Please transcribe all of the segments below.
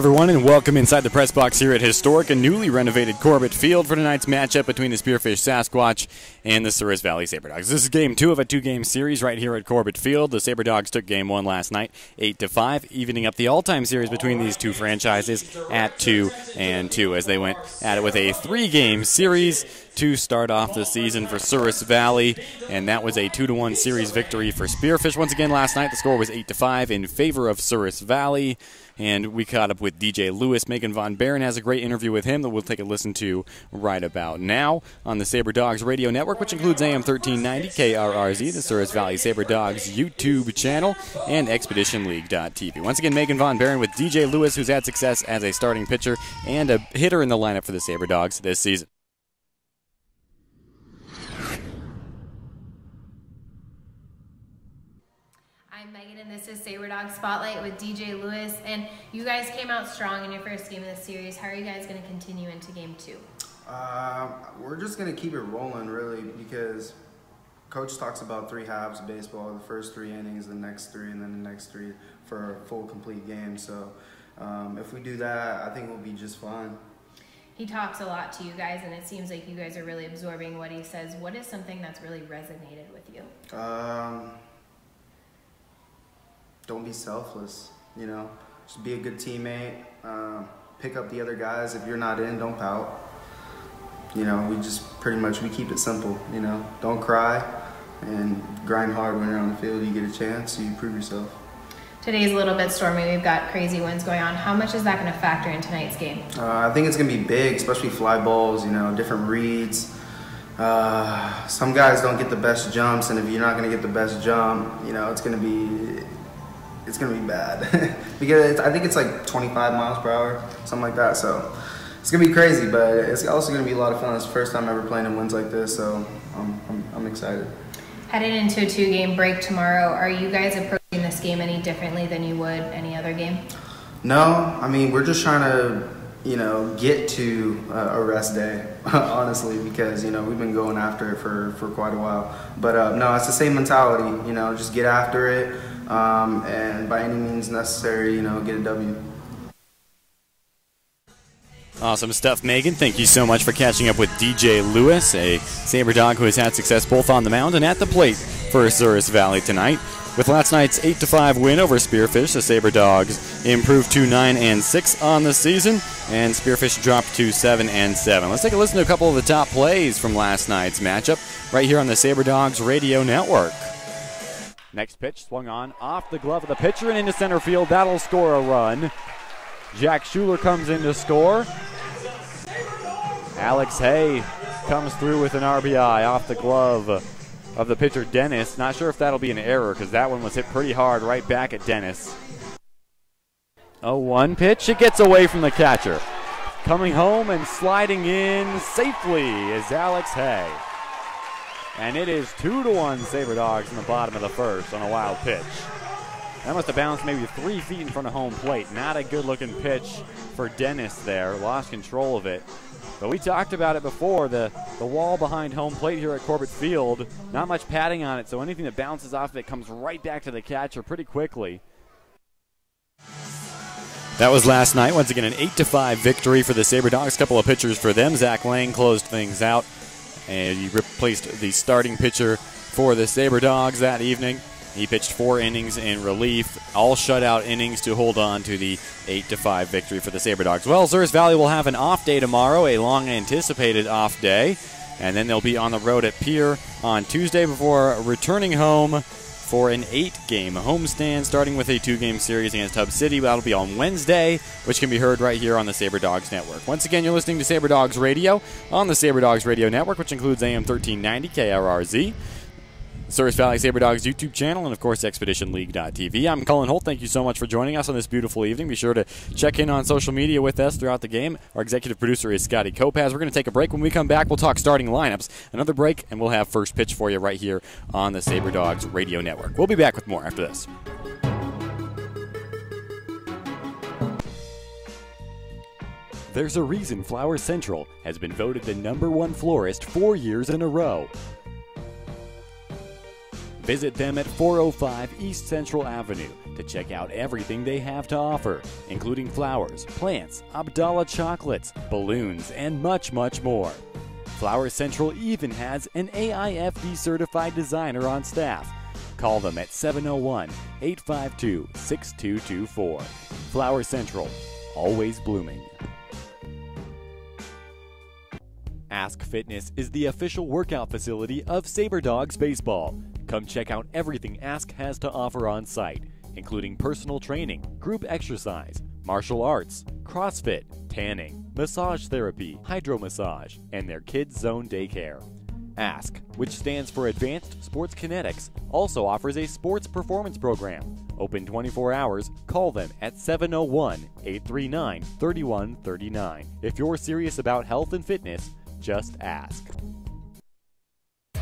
everyone, and welcome inside the press box here at historic and newly renovated Corbett Field for tonight's matchup between the Spearfish Sasquatch and the Souris Valley Sabre Dogs. This is game 2 of a 2-game series right here at Corbett Field. The Sabre Dogs took game 1 last night, 8-5, evening up the all-time series between these two franchises at 2-2 as they went at it with a 3-game series to start off the season for Souris Valley, and that was a 2-1 series victory for Spearfish. Once again, last night the score was 8-5 in favor of Souris Valley. And we caught up with DJ Lewis. Megan Von Barron has a great interview with him that we'll take a listen to right about now on the Sabre Dogs Radio Network, which includes AM 1390, KRRZ, the Souris Valley Sabre Dogs YouTube channel, and ExpeditionLeague.tv. Once again, Megan Von Barron with DJ Lewis, who's had success as a starting pitcher and a hitter in the lineup for the Sabre Dogs this season. I'm Megan, and this is Sabre Dog Spotlight with DJ Lewis. And you guys came out strong in your first game of the series. How are you guys going to continue into game 2? We're just going to keep it rolling, really, because Coach talks about 3 halves of baseball, the first 3 innings, the next 3, and then the next 3 for a full, complete game. So if we do that, I think we'll be just fine. He talks a lot to you guys, and it seems like you guys are really absorbing what he says. What is something that's really resonated with you? Don't be selfless, you know. Just be a good teammate. Pick up the other guys. If you're not in, don't pout. You know, we keep it simple, you know. Don't cry and grind hard when you're on the field. You get a chance, you prove yourself. Today's a little bit stormy. We've got crazy winds going on. How much is that going to factor in tonight's game? I think it's going to be big, especially fly balls, you know, different reads. Some guys don't get the best jumps, and if you're not going to get the best jump, you know, it's going to be bad. Because I think it's like 25 miles per hour, something like that. So it's going to be crazy, but it's also going to be a lot of fun. It's the first time ever playing in winds like this, so I'm excited. Headed into a 2-game break tomorrow, are you guys approaching this game any differently than you would any other game? No, I mean, we're just trying to, you know, get to a rest day, honestly, because, you know, we've been going after it for quite a while. But no, it's the same mentality, you know, just get after it, and by any means necessary, you know, get a W. Awesome stuff, Megan. Thank you so much for catching up with DJ Lewis, a Sabre Dog who has had success both on the mound and at the plate for Souris Valley tonight. With last night's 8-5 win over Spearfish, the Sabre Dogs improved to 9-6 on the season, and Spearfish dropped to 7-7. Let's take a listen to a couple of the top plays from last night's matchup right here on the Sabre Dogs Radio Network. Next pitch swung on off the glove of the pitcher and into center field. That'll score a run. Jack Schuler comes in to score. Alex Hay comes through with an RBI off the glove of the pitcher Dennis. Not sure if that'll be an error because that one was hit pretty hard right back at Dennis. 0-1 pitch. It gets away from the catcher. Coming home and sliding in safely is Alex Hay. And it is 2-1 Sabre Dogs in the bottom of the first on a wild pitch. That must have bounced maybe 3 feet in front of home plate. Not a good-looking pitch for Dennis there. Lost control of it. But we talked about it before, the wall behind home plate here at Corbett Field. Not much padding on it, so anything that bounces off of it comes right back to the catcher pretty quickly. That was last night. Once again, an 8-5 victory for the Sabre Dogs. Couple of pitchers for them. Zach Lang closed things out, and he replaced the starting pitcher for the Sabre Dogs that evening. He pitched 4 innings in relief, all shutout innings to hold on to the 8-5 victory for the Sabre Dogs. Well, Souris Valley will have an off day tomorrow, a long-anticipated off day, and then they'll be on the road at Pier on Tuesday before returning home for an 8-game homestand, starting with a 2-game series against Hub City. That'll be on Wednesday, which can be heard right here on the Sabre Dogs Network. Once again, you're listening to Sabre Dogs Radio on the Sabre Dogs Radio Network, which includes AM 1390, KRRZ, Souris Valley Sabre Dogs YouTube channel, and of course ExpeditionLeague.tv. I'm Cullen Holt. Thank you so much for joining us on this beautiful evening. Be sure to check in on social media with us throughout the game. Our executive producer is Scotty Kopaz. We're going to take a break. When we come back, we'll talk starting lineups. Another break, and we'll have first pitch for you right here on the Sabre Dogs Radio Network. We'll be back with more after this. There's a reason Flowers Central has been voted the #1 florist 4 years in a row. Visit them at 405 East Central Avenue to check out everything they have to offer, including flowers, plants, Abdallah chocolates, balloons, and much, much more. Flower Central even has an AIFD certified designer on staff. Call them at 701-852-6224. Flower Central, always blooming. Ask Fitness is the official workout facility of Sabre Dogs Baseball. Come check out everything Ask has to offer on site, including personal training, group exercise, martial arts, CrossFit, tanning, massage therapy, hydromassage, and their Kids Zone daycare. Ask, which stands for Advanced Sports Kinetics, also offers a sports performance program. Open 24 hours, call them at 701-839-3139. If you're serious about health and fitness, just ask.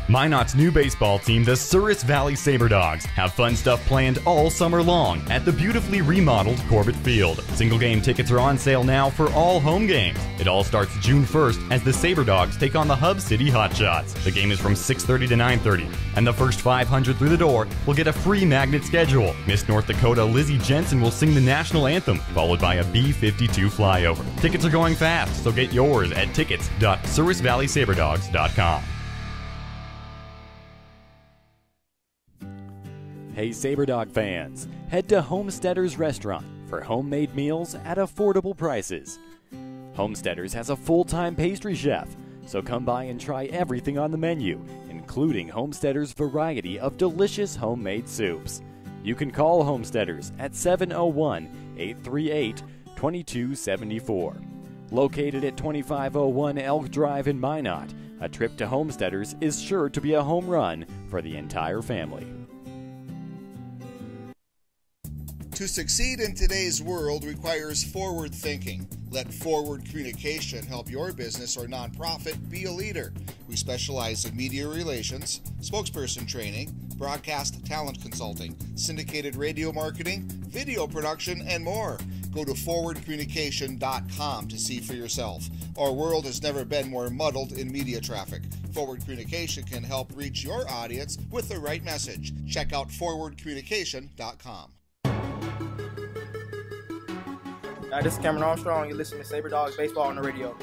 Minot's new baseball team, the Souris Valley Sabre Dogs, have fun stuff planned all summer long at the beautifully remodeled Corbett Field. Single game tickets are on sale now for all home games. It all starts June 1st as the Sabre Dogs take on the Hub City Hotshots. The game is from 6:30 to 9:30, and the first 500 through the door will get a free magnet schedule. Miss North Dakota Lizzie Jensen will sing the national anthem, followed by a B-52 flyover. Tickets are going fast, so get yours at tickets.sourisvalleysaberdogs.com. Hey Sabre Dog fans, head to Homesteaders Restaurant for homemade meals at affordable prices. Homesteaders has a full-time pastry chef, so come by and try everything on the menu, including Homesteaders' variety of delicious homemade soups. You can call Homesteaders at 701-838-2274. Located at 2501 Elk Drive in Minot, a trip to Homesteaders is sure to be a home run for the entire family. To succeed in today's world requires forward thinking. Let Forward Communication help your business or nonprofit be a leader. We specialize in media relations, spokesperson training, broadcast talent consulting, syndicated radio marketing, video production, and more. Go to forwardcommunication.com to see for yourself. Our world has never been more muddled in media traffic. Forward Communication can help reach your audience with the right message. Check out forwardcommunication.com. Hi, this is Cameron Armstrong. You're listening to Sabre Dogs Baseball on the radio.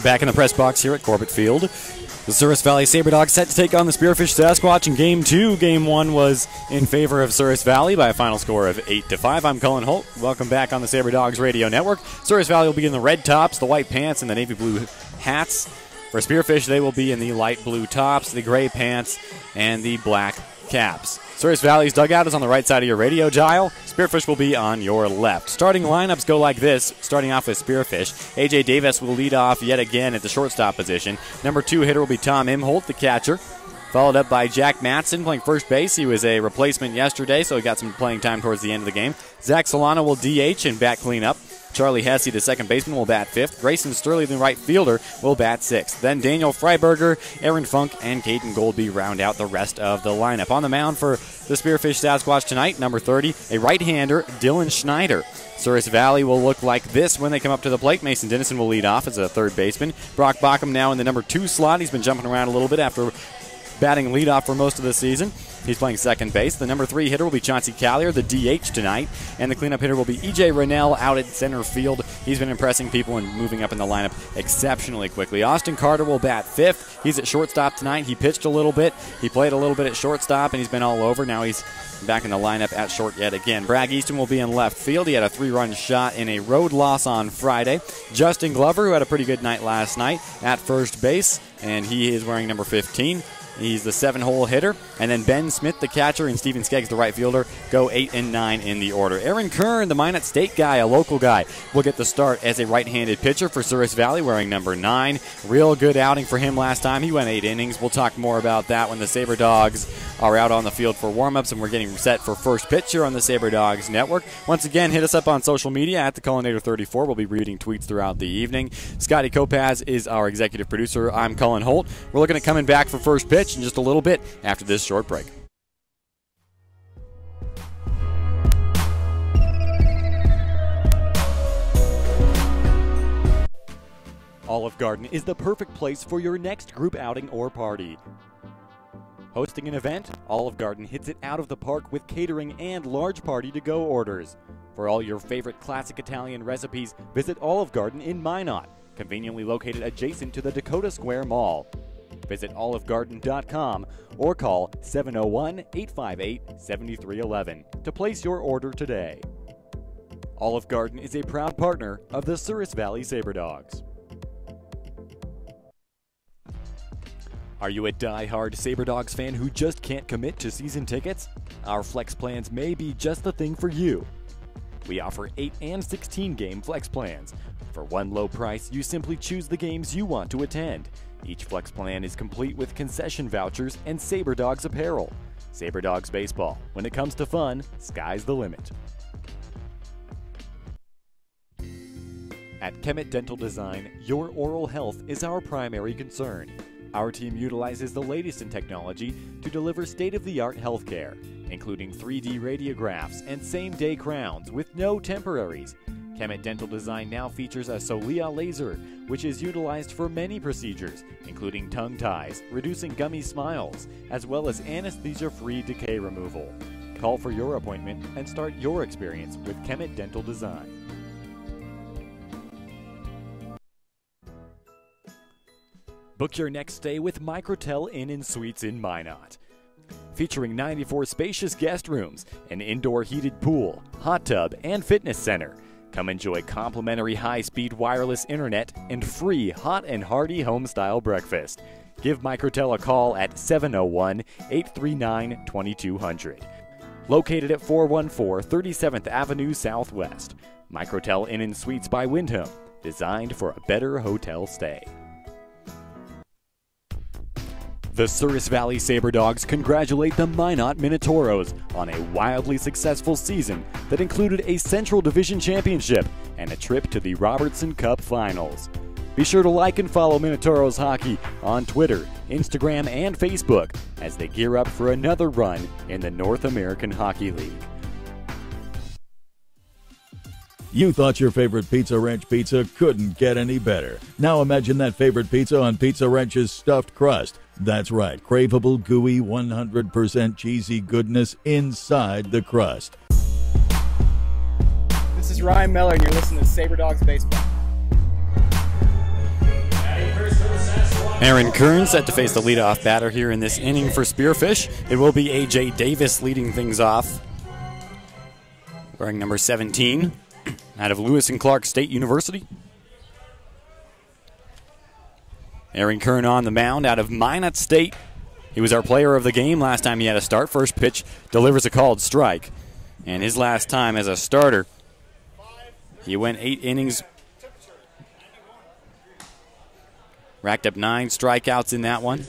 Back in the press box here at Corbett Field. The Souris Valley Sabre Dogs set to take on the Spearfish Sasquatch in Game 2. Game 1 was in favor of Souris Valley by a final score of 8-5. I'm Cullen Holt. Welcome back on the Sabre Dogs Radio Network. Souris Valley will be in the red tops, the white pants, and the navy blue hats. For Spearfish, they will be in the light blue tops, the gray pants, and the black caps. Souris Valley's dugout is on the right side of your radio dial. Spearfish will be on your left. Starting lineups go like this, starting off with Spearfish. A.J. Davis will lead off yet again at the shortstop position. Number 2 hitter will be Tom Imholt, the catcher. Followed up by Jack Matson playing first base. He was a replacement yesterday, so he got some playing time towards the end of the game. Zach Solano will DH and bat cleanup. Charlie Hesse, the second baseman, will bat 5th. Grayson Sturley, the right fielder, will bat 6th. Then Daniel Freiberger, Aaron Funk, and Caden Goldby round out the rest of the lineup. On the mound for the Spearfish Sasquatch tonight, number 30, a right-hander, Dylan Schneider. Souris Valley will look like this when they come up to the plate. Mason Dennison will lead off as a third baseman. Brock Bockham now in the number 2 slot. He's been jumping around a little bit after batting leadoff for most of the season. He's playing second base. The number 3 hitter will be Chauncey Callier, the DH tonight. And the cleanup hitter will be E.J. Rennell out at center field. He's been impressing people and moving up in the lineup exceptionally quickly. Austin Carter will bat 5th. He's at shortstop tonight. He pitched a little bit. He played a little bit at shortstop, and he's been all over. Now he's back in the lineup at short yet again. Bragg Easton will be in left field. He had a 3-run shot in a road loss on Friday. Justin Glover, who had a pretty good night last night, at first base, and he is wearing number 15. He's the 7-hole hitter. And then Ben Smith, the catcher, and Steven Skeggs, the right fielder, go 8 and 9 in the order. Aaron Kern, the Minot State guy, a local guy, will get the start as a right-handed pitcher for Souris Valley, wearing number 9. Real good outing for him last time. He went 8 innings. We'll talk more about that when the Sabre Dogs are out on the field for warm-ups, and we're getting set for first pitch here on the Sabre Dogs Network. Once again, hit us up on social media at the Cullinator34. We'll be reading tweets throughout the evening. Scotty Kopaz is our executive producer. I'm Cullen Holt. We're looking at coming back for first pitch in just a little bit after this short break. Olive Garden is the perfect place for your next group outing or party. Hosting an event, Olive Garden hits it out of the park with catering and large party-to-go orders. For all your favorite classic Italian recipes, visit Olive Garden in Minot, conveniently located adjacent to the Dakota Square Mall. Visit olivegarden.com or call 701-858-7311 to place your order today. Olive Garden is a proud partner of the Souris Valley Sabre Dogs. Are you a die-hard Sabre Dogs fan who just can't commit to season tickets? Our flex plans may be just the thing for you. We offer 8 and 16 game flex plans. For one low price, you simply choose the games you want to attend. Each flex plan is complete with concession vouchers and Sabre Dogs apparel. Sabre Dogs Baseball. When it comes to fun, sky's the limit. At Kemet Dental Design, your oral health is our primary concern. Our team utilizes the latest in technology to deliver state-of-the-art healthcare, including 3D radiographs and same-day crowns with no temporaries. Kemet Dental Design now features a Solia laser, which is utilized for many procedures, including tongue ties, reducing gummy smiles, as well as anesthesia-free decay removal. Call for your appointment and start your experience with Kemet Dental Design. Book your next stay with Microtel Inn & Suites in Minot. Featuring 94 spacious guest rooms, an indoor heated pool, hot tub, and fitness center. Come enjoy complimentary high-speed wireless internet and free hot and hearty home-style breakfast. Give Microtel a call at 701-839-2200. Located at 414 37th Avenue Southwest. Microtel Inn & Suites by Wyndham. Designed for a better hotel stay. The Souris Valley Sabre Dogs congratulate the Minot Minotauros on a wildly successful season that included a Central Division Championship and a trip to the Robertson Cup Finals. Be sure to like and follow Minotauros Hockey on Twitter, Instagram, and Facebook as they gear up for another run in the North American Hockey League. You thought your favorite Pizza Ranch pizza couldn't get any better. Now imagine that favorite pizza on Pizza Ranch's stuffed crust. That's right, craveable, gooey, 100% cheesy goodness inside the crust. This is Ryan Miller, and you're listening to Sabre Dogs Baseball. Aaron Kern set to face the leadoff batter here in this inning for Spearfish. It will be A.J. Davis leading things off, wearing number 17, out of Lewis and Clark State University. Aaron Kern on the mound out of Minot State. He was our player of the game last time he had a start. First pitch delivers a called strike. And his last time as a starter, he went 8 innings. Racked up 9 strikeouts in that one.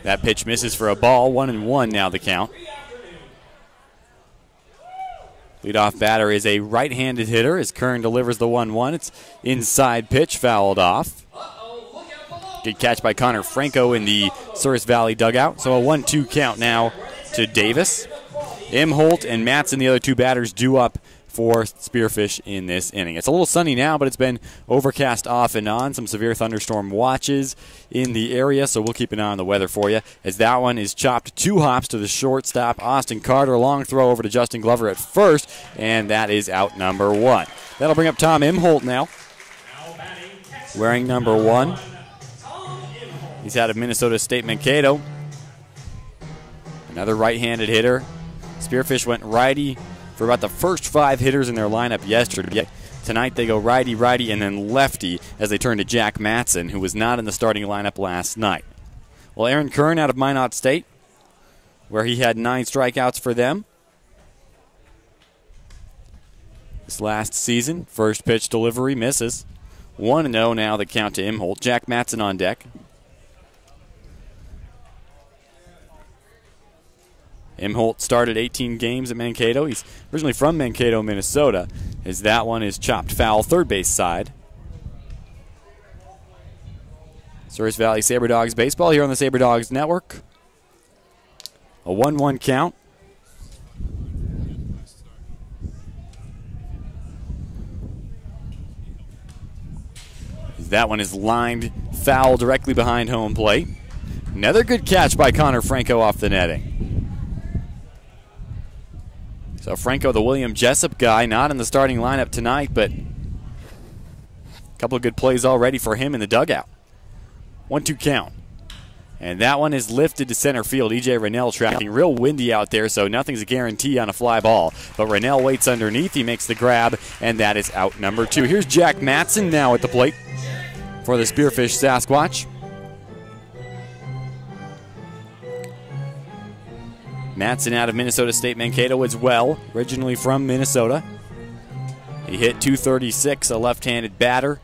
That pitch misses for a ball. 1-1 now the count. Leadoff batter is a right-handed hitter as Kern delivers the 1-1. It's inside pitch, fouled off. Good catch by Connor Franco in the Souris Valley dugout. So a 1-2 count now to Davis. Imholt and Matson, the other two batters, due up for Spearfish in this inning. It's a little sunny now, but it's been overcast off and on. Some severe thunderstorm watches in the area, so we'll keep an eye on the weather for you. As that one is chopped 2 hops to the shortstop, Austin Carter. Long throw over to Justin Glover at first, and that is out number 1. That'll bring up Tom Imholt now, wearing number 1. He's out of Minnesota State Mankato. Another right-handed hitter. Spearfish went righty for about the first 5 hitters in their lineup yesterday. Tonight they go righty, and then lefty as they turn to Jack Matson, who was not in the starting lineup last night. Well, Aaron Kern out of Minot State, where he had 9 strikeouts for them this last season. First pitch delivery misses. 1-0 now the count to Imholt. Jack Matson on deck. Imholt started 18 games at Mankato. He's originally from Mankato, Minnesota, as that one is chopped foul, third base side. Souris Valley Sabre Dogs baseball here on the Sabre Dogs Network. A 1-1 count. As that one is lined foul directly behind home plate. Another good catch by Connor Franco off the netting. So Franco, the William Jessup guy, not in the starting lineup tonight, but a couple of good plays already for him in the dugout. 1-2 count. And that one is lifted to center field. E.J. Rennell tracking. Real windy out there, so nothing's a guarantee on a fly ball. But Rennell waits underneath. He makes the grab, and that is out number 2. Here's Jack Matson now at the plate for the Spearfish Sasquatch. Matson out of Minnesota State Mankato as well, originally from Minnesota. He hit .236, a left-handed batter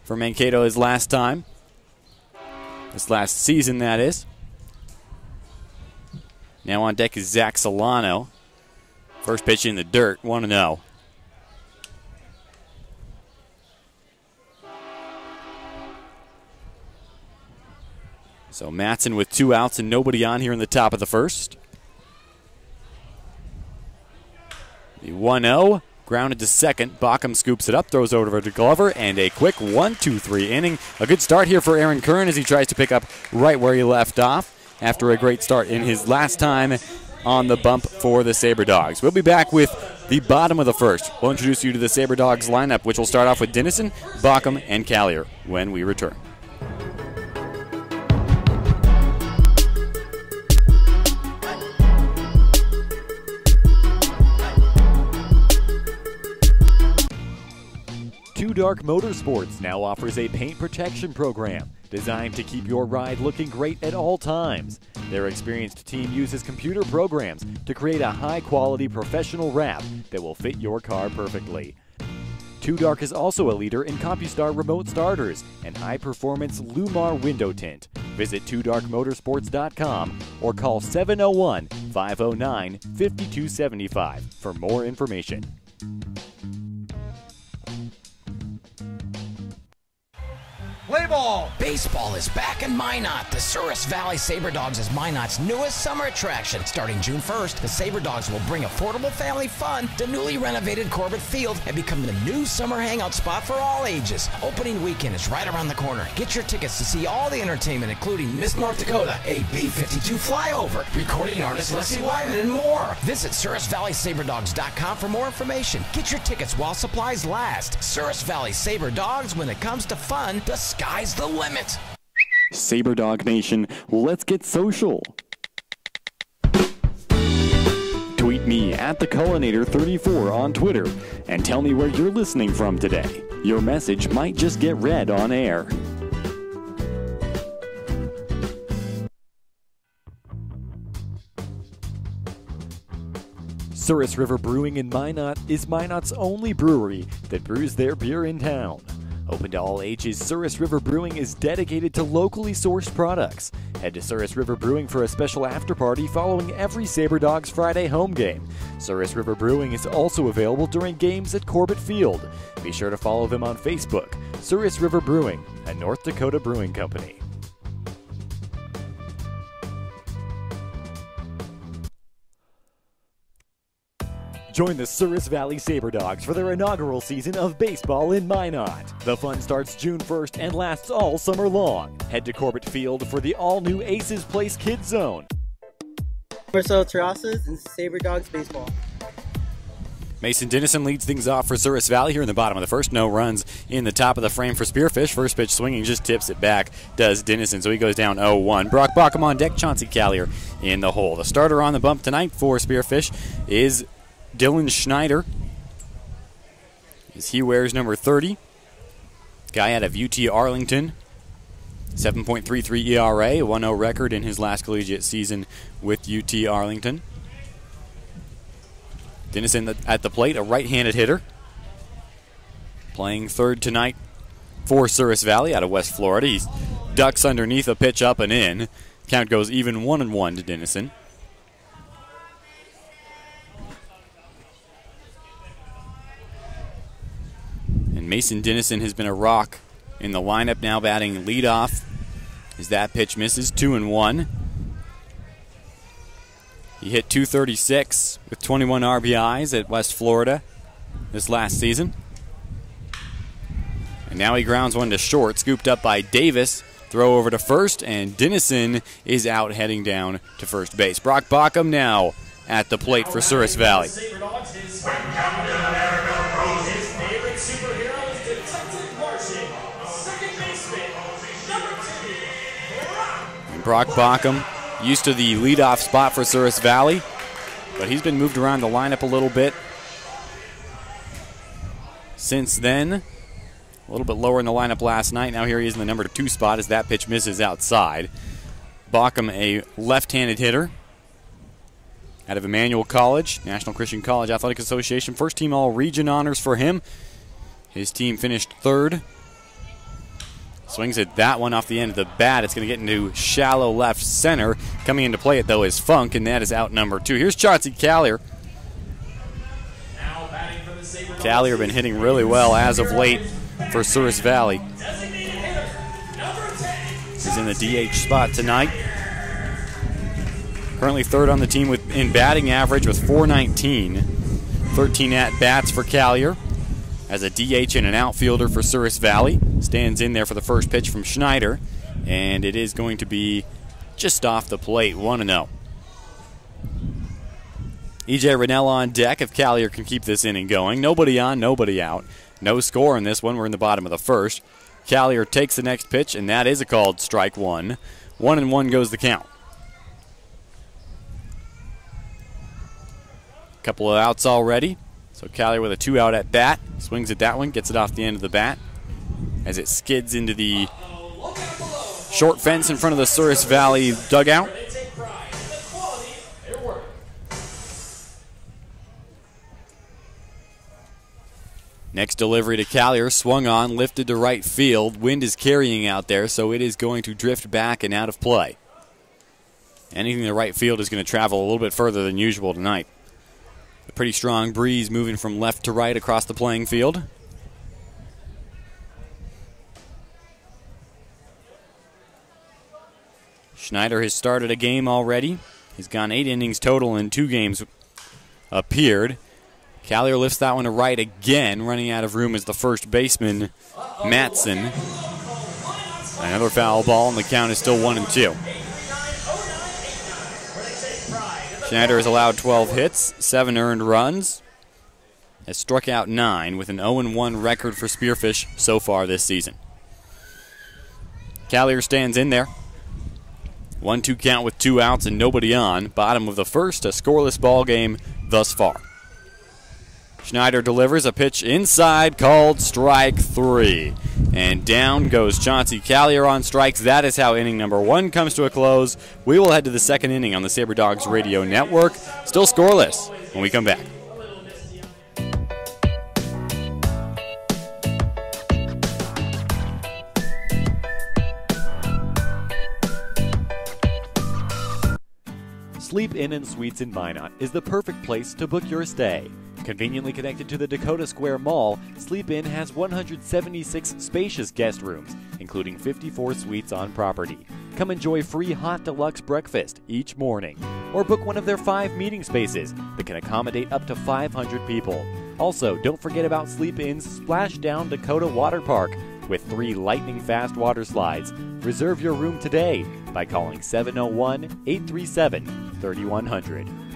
for Mankato his last time. This last season, that is. Now on deck is Zach Solano. First pitch in the dirt, 1-0. So Matson with 2 outs and nobody on here in the top of the first. The 1-0. Grounded to second. Bauckham scoops it up, throws over to Glover, and a quick 1-2-3 inning. A good start here for Aaron Kern as he tries to pick up right where he left off after a great start in his last time on the bump for the Sabre Dogs. We'll be back with the bottom of the first. We'll introduce you to the Sabre Dogs lineup, which will start off with Dennison, Bauckham, and Callier when we return. Two Dark Motorsports now offers a paint protection program designed to keep your ride looking great at all times. Their experienced team uses computer programs to create a high-quality professional wrap that will fit your car perfectly. Two Dark is also a leader in CompuStar remote starters and high-performance Lumar window tint. Visit twodarkmotorsports.com or call 701-509-5275 for more information. Play ball! Baseball is back in Minot. The Souris Valley Sabre Dogs is Minot's newest summer attraction. Starting June 1st, the Sabre Dogs will bring affordable family fun to newly renovated Corbett Field and become the new summer hangout spot for all ages. Opening weekend is right around the corner. Get your tickets to see all the entertainment, including Miss North Dakota, a B-52 flyover, recording artist Leslie Wyman, and more. Visit SourisValleySaberDogs.com for more information. Get your tickets while supplies last. Souris Valley Sabre Dogs, when it comes to fun, the sky's the limit. Sabre Dog Nation, let's get social. Tweet me at TheCullinator34 on Twitter and tell me where you're listening from today. Your message might just get read on air. Souris River Brewing in Minot is Minot's only brewery that brews their beer in town. Open to all ages, Souris River Brewing is dedicated to locally sourced products. Head to Souris River Brewing for a special after-party following every Sabre Dogs Friday home game. Souris River Brewing is also available during games at Corbett Field. Be sure to follow them on Facebook. Souris River Brewing, a North Dakota brewing company. Join the Souris Valley Sabre Dogs for their inaugural season of baseball in Minot. The fun starts June 1st and lasts all summer long. Head to Corbett Field for the all-new Aces Place Kids Zone. Marcelo Terrazas and Sabre Dogs Baseball. Mason Dennison leads things off for Souris Valley here in the bottom of the first. No runs in the top of the frame for Spearfish. First pitch swinging, just tips it back, does Dennison, so he goes down 0-1. Brock Bauckham on deck, Chauncey Callier in the hole. The starter on the bump tonight for Spearfish is Dylan Schneider, as he wears number 30. Guy out of UT Arlington. 7.33 ERA, a 1-0 record in his last collegiate season with UT Arlington. Dennison at the plate, a right-handed hitter. Playing third tonight for Souris Valley out of West Florida. He ducks underneath a pitch up and in. Count goes even 1-1 to Dennison. And Mason Dennison has been a rock in the lineup, now batting leadoff as that pitch misses. 2-1. He hit .236 with 21 RBIs at West Florida this last season. And now he grounds one to short, scooped up by Davis Throw over to first, and Dennison is out heading down to first base. Brock Bockham now at the plate for Souris Valley. And Brock Bockham used to the leadoff spot for Souris Valley, but he's been moved around the lineup a little bit since then. A little bit lower in the lineup last night. Now here he is in the number 2 spot as that pitch misses outside. Bockham, a left-handed hitter out of Emmanuel College, National Christian College Athletic Association. First team All-Region honors for him. His team finished 3rd. Swings at that one off the end of the bat. It's going to get into shallow left center. Coming into play it, though, is Funk, and that is out number 2. Here's Chauncey Callier. Callier been hitting really well as of late for Souris Valley. He's in the DH spot tonight. Currently 3rd on the team in batting average with .419. 13 at-bats for Callier. As a DH and an outfielder for Souris Valley. Stands in there for the first pitch from Schneider. And it is going to be just off the plate, 1-0. E.J. Rennell on deck if Callier can keep this inning going. Nobody on, nobody out. No score in this one. We're in the bottom of the first. Callier takes the next pitch, and that is a called strike 1. 1-1 goes the count. Couple of outs already. So Callier with a 2-out at bat. Swings at that one, gets it off the end of the bat as it skids into the short fence in front of the Souris Valley dugout. Next delivery to Callier, swung on, lifted to right field. Wind is carrying out there, so it is going to drift back and out of play. Anything to right field is going to travel a little bit further than usual tonight. A pretty strong breeze moving from left to right across the playing field. Schneider has started a game already. He's gone 8 innings total and 2 games appeared. Callier lifts that one to right again. Running out of room is the first baseman, Matson. Another foul ball, and the count is still 1-2. Schneider has allowed 12 hits, 7 earned runs, has struck out 9 with an 0-1 record for Spearfish so far this season. Callier stands in there. 1-2 count with 2 outs and nobody on. Bottom of the first, a scoreless ball game thus far. Schneider delivers a pitch inside called strike 3. And down goes Chauncey Callier on strikes. That is how inning number 1 comes to a close. We will head to the second inning on the Sabre Dogs Radio Network. Still scoreless when we come back. Sleep Inn and Suites in Minot is the perfect place to book your stay. Conveniently connected to the Dakota Square Mall, Sleep Inn has 176 spacious guest rooms, including 54 suites on property. Come enjoy free hot deluxe breakfast each morning, or book one of their 5 meeting spaces that can accommodate up to 500 people. Also, don't forget about Sleep Inn's Splashdown Dakota Water Park with 3 lightning-fast water slides. Reserve your room today by calling 701-837-3100.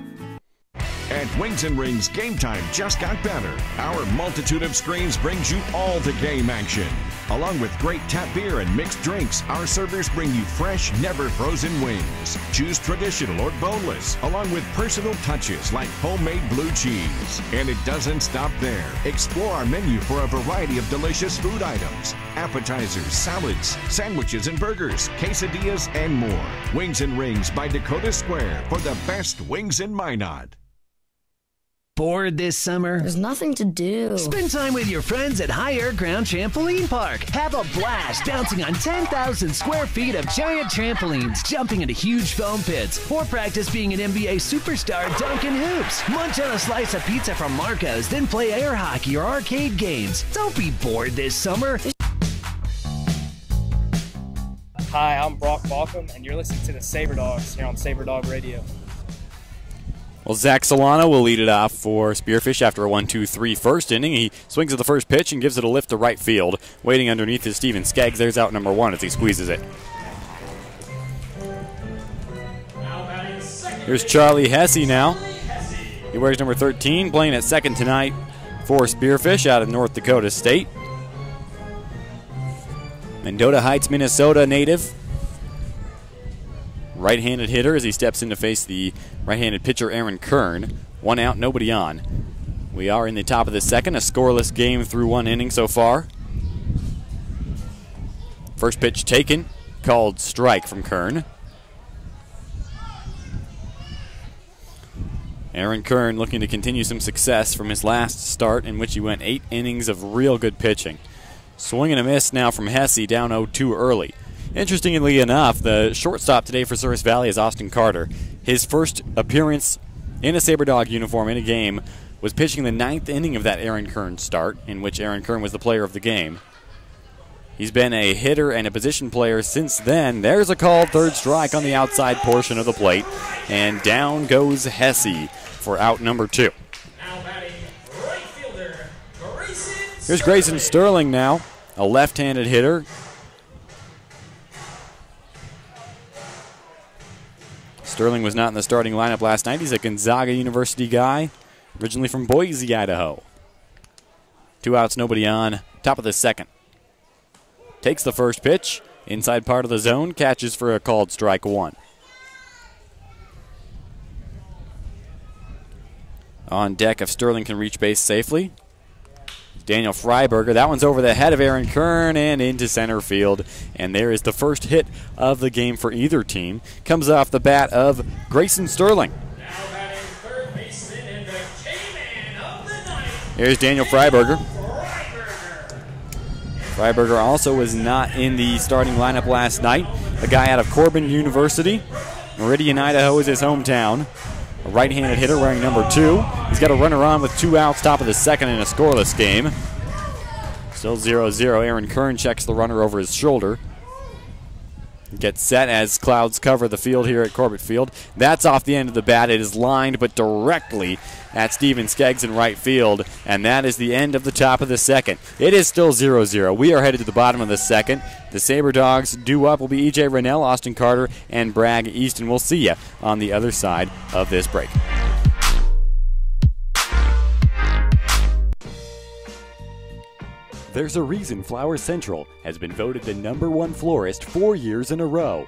At Wings and Rings, game time just got better. Our multitude of screens brings you all the game action. Along with great tap beer and mixed drinks, our servers bring you fresh, never frozen wings. Choose traditional or boneless, along with personal touches like homemade blue cheese. And it doesn't stop there. Explore our menu for a variety of delicious food items, appetizers, salads, sandwiches and burgers, quesadillas, and more. Wings and Rings by Dakota Square for the best wings in Minot. Bored this summer? There's nothing to do. Spend time with your friends at High Air Ground Trampoline Park. Have a blast bouncing on 10,000 square feet of giant trampolines, jumping into huge foam pits, or practice being an NBA superstar dunking hoops. Munch on a slice of pizza from Marco's, then play air hockey or arcade games. Don't be bored this summer. Hi, I'm Brock Bockham, and you're listening to the Sabre Dogs here on Sabre Dog Radio. Well, Zach Solano will lead it off for Spearfish after a 1-2-3 first inning. He swings at the first pitch and gives it a lift to right field. Waiting underneath is Steven Skeggs. There's out number 1 as he squeezes it. Here's Charlie Hesse now. He wears number 13, playing at second tonight for Spearfish out of North Dakota State. Mendota Heights, Minnesota native. Right-handed hitter as he steps in to face the right-handed pitcher Aaron Kern. 1 out, nobody on. We are in the top of the second, a scoreless game through 1 inning so far. First pitch taken, called strike from Kern. Aaron Kern looking to continue some success from his last start in which he went 8 innings of real good pitching. Swing and a miss now from Hesse, down 0-2 early. Interestingly enough, the shortstop today for Souris Valley is Austin Carter. His first appearance in a Sabre Dog uniform in a game was pitching the 9th inning of that Aaron Kern start, in which Aaron Kern was the player of the game. He's been a hitter and a position player since then. There's a called third strike on the outside portion of the plate, and down goes Hesse for out number 2. Here's Grayson Sterling now, a left-handed hitter. Sterling was not in the starting lineup last night. He's a Gonzaga University guy, originally from Boise, Idaho. 2 outs, nobody on, top of the second. Takes the first pitch, inside part of the zone, catches for a called strike 1. On deck if Sterling can reach base safely. Daniel Freiberger, that one's over the head of Aaron Kern and into center field. And there is the first hit of the game for either team. Comes off the bat of Grayson Sterling. Here's Daniel Freiberger. Freiberger also was not in the starting lineup last night. A guy out of Corbin University. Meridian, Idaho is his hometown. A right-handed hitter wearing number 2. He's got a runner on with 2 outs, top of the second in a scoreless game. Still 0-0. Aaron Kern checks the runner over his shoulder. Gets set as clouds cover the field here at Corbett Field. That's off the end of the bat. It is lined, but directly at Steven Skeggs in right field. And that is the end of the top of the second. It is still 0-0. We are headed to the bottom of the second. The Sabre Dogs due up will be E.J. Rennell, Austin Carter, and Bragg Easton. We'll see you on the other side of this break. There's a reason Flower Central has been voted the #1 florist 4 years in a row.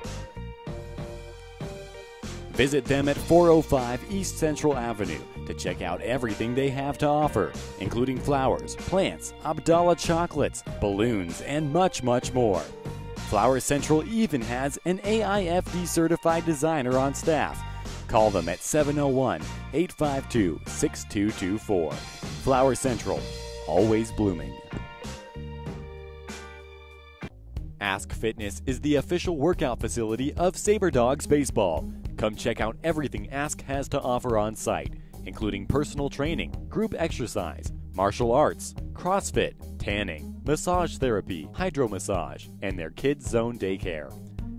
Visit them at 405 East Central Avenue to check out everything they have to offer, including flowers, plants, Abdallah chocolates, balloons, and much, much more. Flower Central even has an AIFD certified designer on staff. Call them at 701-852-6224. Flower Central, always blooming. Ask Fitness is the official workout facility of Sabre Dogs Baseball. Come check out everything Ask has to offer on site, including personal training, group exercise, martial arts, CrossFit, tanning, massage therapy, hydro massage, and their Kids Zone daycare.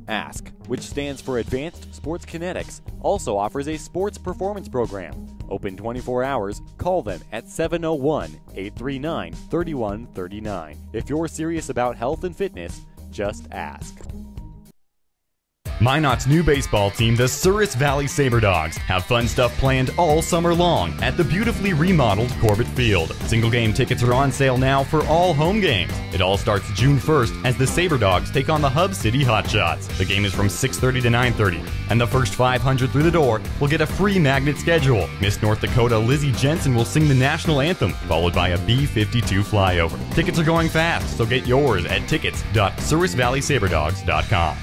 Ask, which stands for Advanced Sports Kinetics, also offers a sports performance program. Open 24 hours, call them at 701-839-3139. If you're serious about health and fitness, just ask. Minot's new baseball team, the Souris Valley Sabre Dogs, have fun stuff planned all summer long at the beautifully remodeled Corbett Field. Single game tickets are on sale now for all home games. It all starts June 1st as the Sabre Dogs take on the Hub City Hotshots. The game is from 6:30 to 9:30, and the first 500 through the door will get a free magnet schedule. Miss North Dakota Lizzie Jensen will sing the national anthem, followed by a B-52 flyover. Tickets are going fast, so get yours at tickets.sourisvalleysaberdogs.com.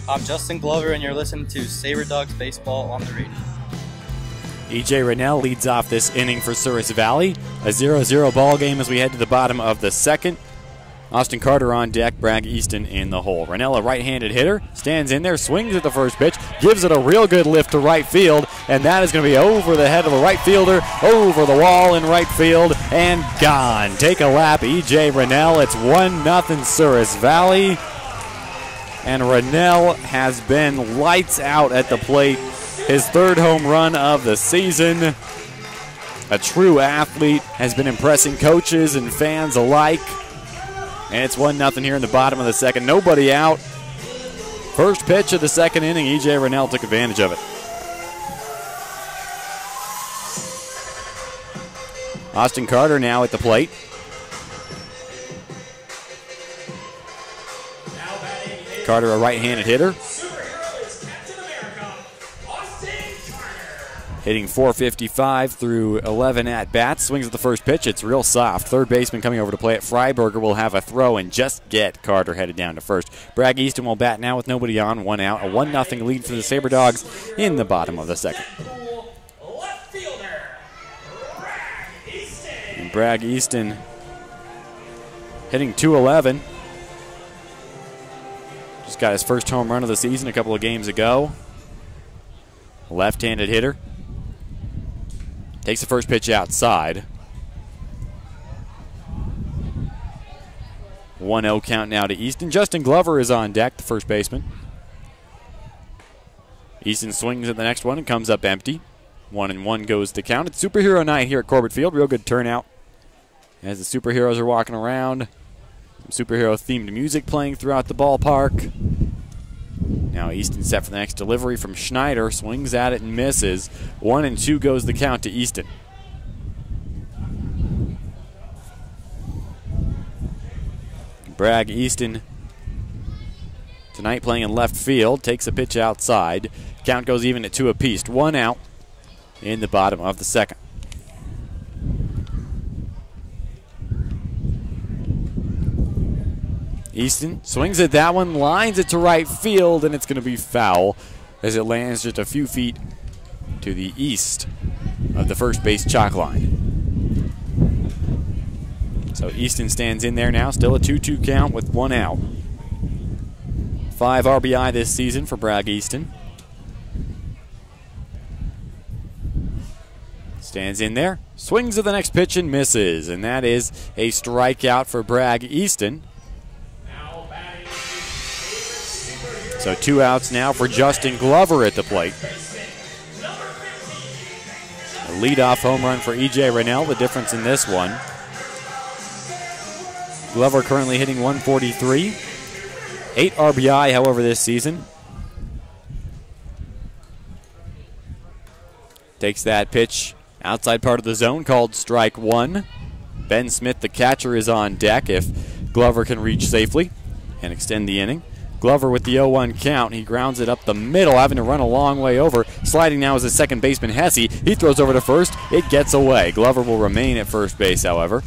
I'm Justin Glover, and you're listening to Sabre Dogs Baseball on the radio. E.J. Rennell leads off this inning for Souris Valley. A 0-0 ball game as we head to the bottom of the second. Austin Carter on deck, Bragg Easton in the hole. Rennell, a right-handed hitter, stands in there, swings at the first pitch, gives it a real good lift to right field, and that is going to be over the head of a right fielder, over the wall in right field, and gone. Take a lap, E.J. Rennell. It's 1-0 Souris Valley. And Rennell has been lights out at the plate. His 3rd home run of the season. A true athlete, has been impressing coaches and fans alike. And it's 1-0 here in the bottom of the second. Nobody out. First pitch of the second inning, E.J. Rennell took advantage of it. Austin Carter now at the plate. Carter, a right-handed hitter. Hitting .455 through 11 at-bats. Swings at the first pitch. It's real soft. Third baseman coming over to play it. Freiberger will have a throw and just get Carter headed down to first. Bragg Easton will bat now with nobody on, 1 out. A 1-0 lead for the Sabre Dogs in the bottom of the second. And Bragg Easton hitting .211. Just got his first home run of the season a couple of games ago. Left-handed hitter. Takes the first pitch outside. 1-0 count now to Easton. Justin Glover is on deck, the first baseman. Easton swings at the next one and comes up empty. 1-1 goes the count. It's superhero night here at Corbett Field. Real good turnout as the superheroes are walking around. Some superhero-themed music playing throughout the ballpark. Now Easton set for the next delivery from Schneider. Swings at it and misses. 1-2 goes the count to Easton. Bragg Easton tonight playing in left field. Takes a pitch outside. Count goes even at 2 apiece. 1 out in the bottom of the second. Easton swings at that one, lines it to right field, and it's going to be foul as it lands just a few feet to the east of the first base chalk line. So Easton stands in there now, still a 2-2 count with 1 out. 5 RBI this season for Bragg Easton. Stands in there, swings at the next pitch and misses, and that is a strikeout for Bragg Easton. So 2 outs now for Justin Glover at the plate. A leadoff home run for E.J. Rennell, the difference in this one. Glover currently hitting 143. 8 RBI, however, this season. Takes that pitch outside part of the zone called strike 1. Ben Smith, the catcher, is on deck if Glover can reach safely and extend the inning. Glover with the 0-1 count. He grounds it up the middle, having to run a long way over. Sliding now is his second baseman, Hesse. He throws over to first. It gets away. Glover will remain at first base, however,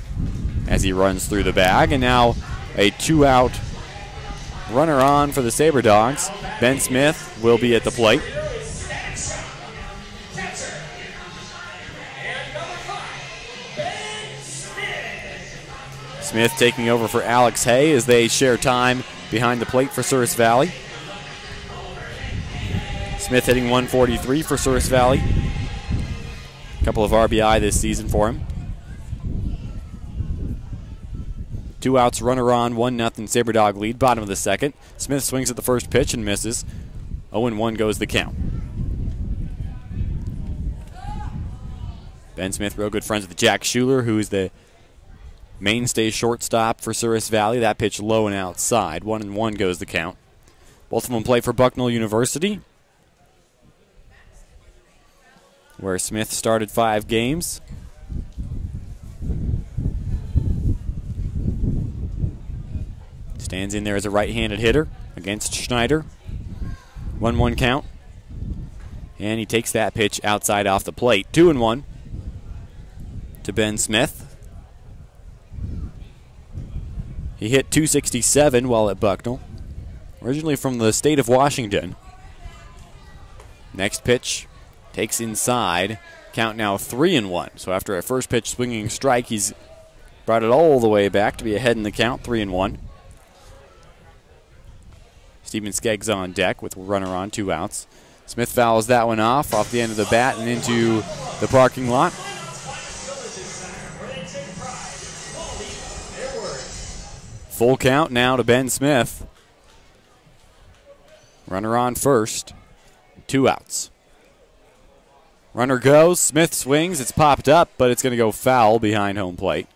as he runs through the bag. And now a 2-out runner on for the Sabre Dogs. Ben Smith will be at the plate. Smith taking over for Alex Hay as they share time behind the plate for Souris Valley. Smith hitting 143 for Souris Valley. A couple of RBI this season for him. 2 outs, runner on, 1-0 Sabre Dog lead, bottom of the second. Smith swings at the first pitch and misses. 0-1 goes the count. Ben Smith, real good friends with Jack Schuler, who is the mainstay shortstop for Souris Valley. That pitch low and outside. 1-1 goes the count. Both of them play for Bucknell University, where Smith started 5 games. Stands in there as a right-handed hitter against Schneider. 1-1 count. And he takes that pitch outside off the plate. 2-1 to Ben Smith. He hit .267 while at Bucknell. Originally from the state of Washington. Next pitch takes inside. Count now 3-1. So after a first pitch swinging strike, he's brought it all the way back to be ahead in the count, 3-1. Steven Skeggs on deck with a runner on, 2 outs. Smith fouls that one off the end of the bat and into the parking lot. Full count now to Ben Smith. Runner on first. 2 outs. Runner goes. Smith swings. It's popped up, but it's going to go foul behind home plate.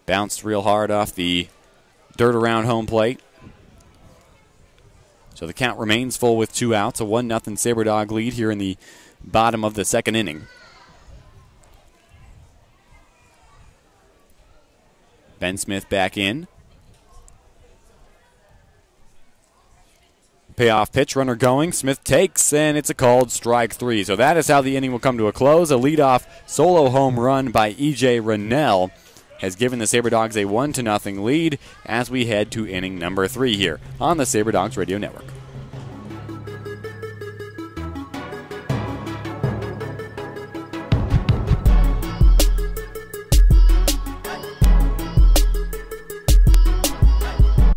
Bounced real hard off the dirt around home plate. So the count remains full with 2 outs. A 1-0 Sabre Dog lead here in the bottom of the second inning. Ben Smith back in. Payoff pitch, runner going. Smith takes, and it's a called strike 3. So that is how the inning will come to a close. A leadoff solo home run by E.J. Rennell has given the Sabre Dogs a 1-0 lead as we head to inning number 3 here on the Sabre Dogs Radio Network.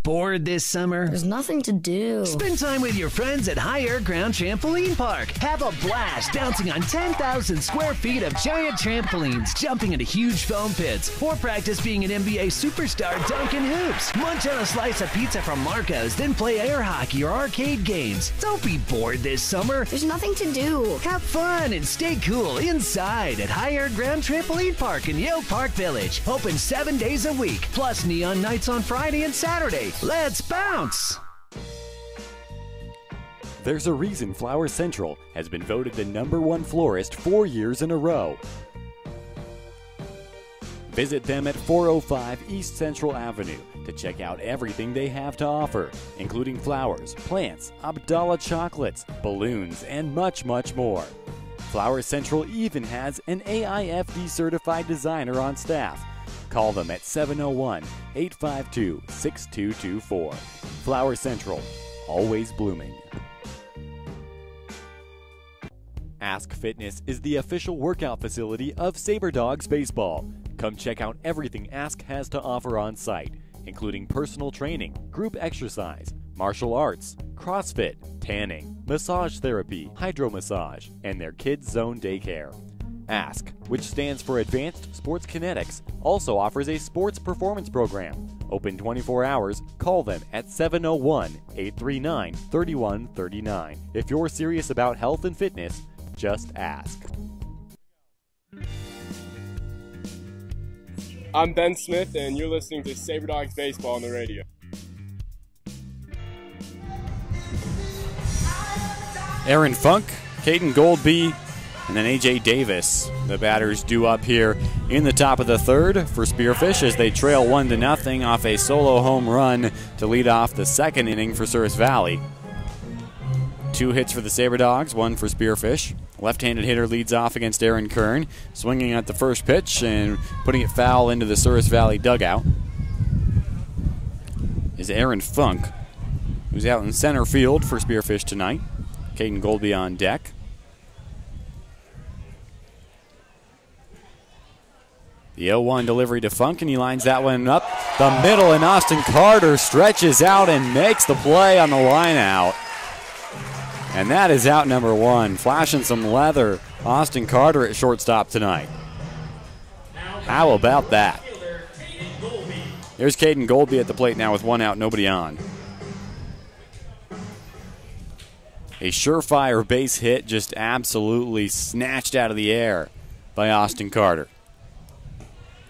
Bored this summer? There's nothing to do. Spend time with your friends at High Air Ground Trampoline Park. Have a blast bouncing on 10,000 square feet of giant trampolines, jumping into huge foam pits, or practice being an NBA superstar dunking hoops. Munch on a slice of pizza from Marco's, then play air hockey or arcade games. Don't be bored this summer. There's nothing to do. Have fun and stay cool inside at High Air Ground Trampoline Park in Yale Park Village. Open 7 days a week, plus neon nights on Friday and Saturday. Let's bounce! There's a reason Flower Central has been voted the #1 florist 4 years in a row. Visit them at 405 East Central Avenue to check out everything they have to offer, including flowers, plants, Abdallah chocolates, balloons, and much, much more. Flower Central even has an AIFD certified designer on staff. Call them at 701-852-6224. Flower Central, always blooming. Ask Fitness is the official workout facility of Sabre Dogs Baseball. Come check out everything Ask has to offer on site, including personal training, group exercise, martial arts, CrossFit, tanning, massage therapy, hydro massage, and their Kids Zone daycare. Ask, which stands for Advanced Sports Kinetics, also offers a sports performance program. Open 24 hours, call them at 701-839-3139. If you're serious about health and fitness, just ask. I'm Ben Smith, and you're listening to Sabre Dogs Baseball on the radio. Aaron Funk, Caden Goldby, and then A.J. Davis. The batters due up here in the top of the third for Spearfish as they trail 1-0 off a solo home run to lead off the second inning for Souris Valley. 2 hits for the Sabre Dogs, 1 for Spearfish. Left-handed hitter leads off against Aaron Kern, swinging at the first pitch and putting it foul into the Souris Valley dugout is Aaron Funk, who's out in center field for Spearfish tonight. Caden Goldby on deck. The 0-1 delivery to Funk, and he lines that one up the middle, and Austin Carter stretches out and makes the play on the line out. And that is out number 1. Flashing some leather. Austin Carter at shortstop tonight. How about that? There's Caden Goldby at the plate now with 1 out, nobody on. A surefire base hit just absolutely snatched out of the air by Austin Carter.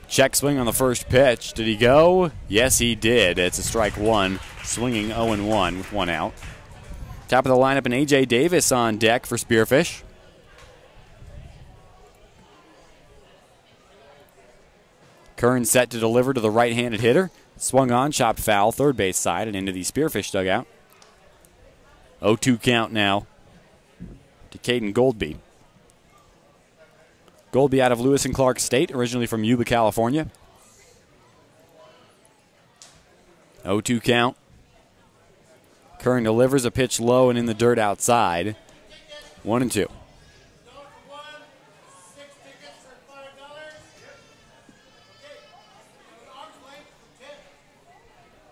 Check swing on the first pitch. Did he go? Yes, he did. It's a strike 1, swinging 0-1 with 1 out. Top of the lineup, and A.J. Davis on deck for Spearfish. Kern set to deliver to the right-handed hitter. Swung on, chopped foul, third base side, and into the Spearfish dugout. 0-2 count now to Caden Goldby. Goldby out of Lewis and Clark State, originally from Yuba, California. 0-2 count. Kern delivers a pitch low and in the dirt outside. 1-2.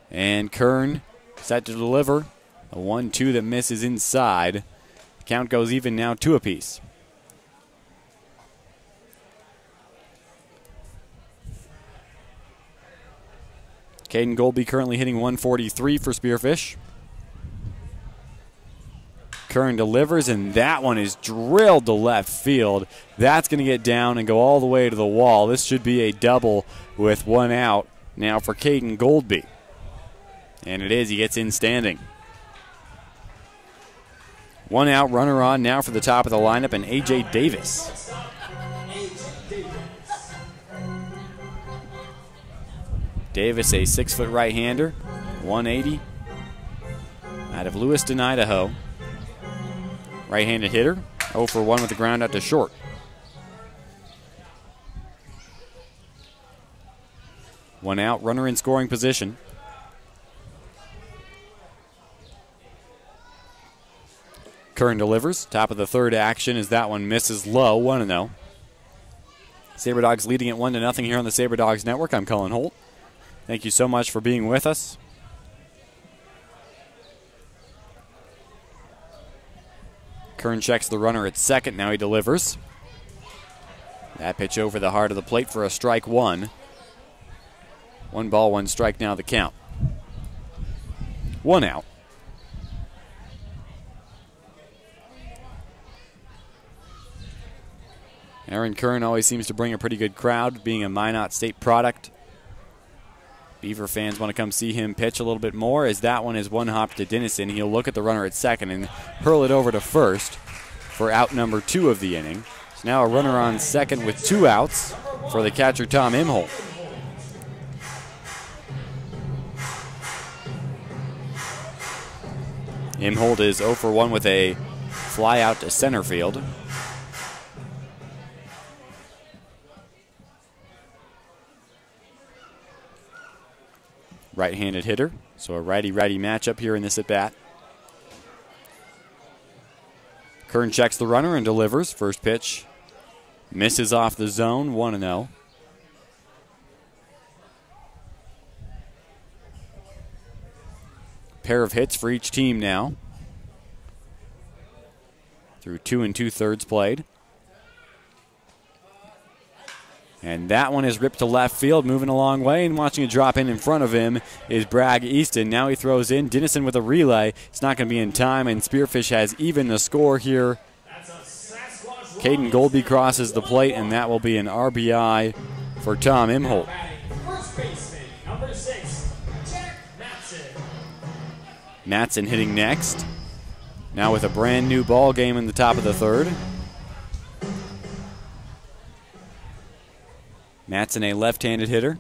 And Kern set to deliver. A 1-2 that misses inside. Count goes even now, 2 apiece. Caden Goldby currently hitting 143 for Spearfish. Kern delivers, and that one is drilled to left field. That's going to get down and go all the way to the wall. This should be a double with 1 out now for Caden Goldby. And it is. He gets in standing. 1 out, runner on now for the top of the lineup, and A.J. Davis. Davis, a 6-foot right-hander, 180, out of Lewiston, Idaho. Right-handed hitter, 0 for 1 with the ground out to short. One out, runner in scoring position. Kern delivers. Top of the third action as that one misses low, 1-0. Sabre Dogs leading it 1-0 here on the Sabre Dogs Network. I'm Cullen Holt. Thank you so much for being with us. Kern checks the runner at second. Now he delivers. That pitch over the heart of the plate for a strike 1. 1 ball, 1 strike now the count. 1 out. Aaron Kern always seems to bring a pretty good crowd, being a Minot State product. Beaver fans want to come see him pitch a little bit more, as that one is one hop to Dennison. He'll look at the runner at second and hurl it over to first for out number 2 of the inning. So now a runner on second with 2 outs for the catcher, Tom Imholt. Imholt is 0 for 1 with a fly out to center field. Right-handed hitter, so a righty-righty matchup here in this at-bat. Kern checks the runner and delivers. First pitch misses off the zone, 1-0. Pair of hits for each team now. Through 2 2/3 played. And that one is ripped to left field, moving a long way, and watching it drop in front of him is Bragg Easton. Now he throws in. Dennison with a relay. It's not going to be in time, and Spearfish has even the score here. Caden Goldby crosses the plate, and that will be an RBI for Tom Imholt. Matson hitting next. Now with a brand new ball game in the top of the third. Matson, a left-handed hitter.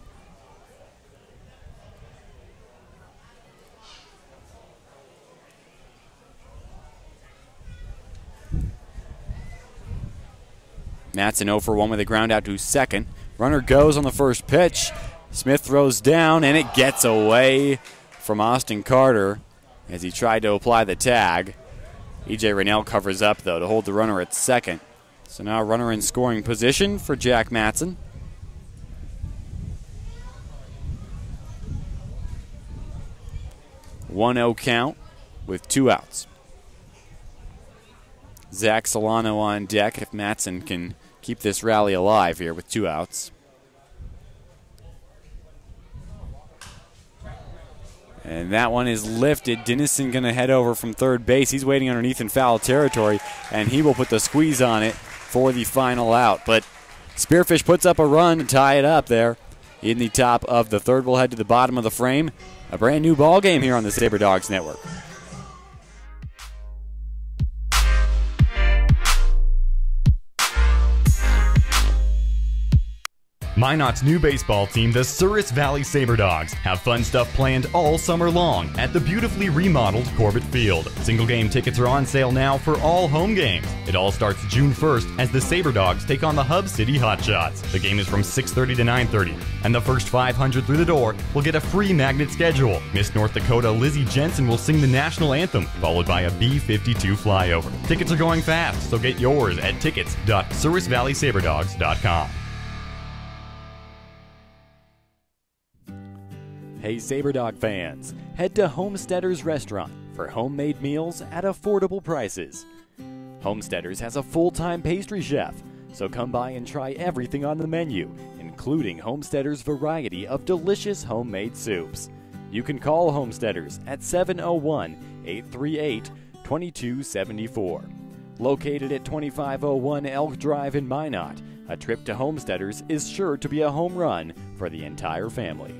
Matson 0 for 1 with a ground out to second. Runner goes on the first pitch. Smith throws down, and it gets away from Austin Carter as he tried to apply the tag. E.J. Raynell covers up, though, to hold the runner at second. So now runner in scoring position for Jack Matson. 1-0 count with 2 outs. Zach Solano on deck if Matson can keep this rally alive here with 2 outs. And that one is lifted. Dennison going to head over from third base. He's waiting underneath in foul territory, and he will put the squeeze on it for the final out. But Spearfish puts up a run to tie it up there in the top of the third. We'll head to the bottom of the frame. A brand new ball game here on the Sabre Dogs Network. Minot's new baseball team, the Souris Valley Sabre Dogs, have fun stuff planned all summer long at the beautifully remodeled Corbett Field. Single game tickets are on sale now for all home games. It all starts June 1st as the Sabre Dogs take on the Hub City Hotshots. The game is from 6:30 to 9:30, and the first 500 through the door will get a free magnet schedule. Miss North Dakota Lizzie Jensen will sing the national anthem, followed by a B-52 flyover. Tickets are going fast, so get yours at tickets.sourisvalleysaberdogs.com. Hey Sabre Dog fans, head to Homesteaders Restaurant for homemade meals at affordable prices. Homesteaders has a full-time pastry chef, so come by and try everything on the menu, including Homesteaders' variety of delicious homemade soups. You can call Homesteaders at 701-838-2274. Located at 2501 Elk Drive in Minot, a trip to Homesteaders is sure to be a home run for the entire family.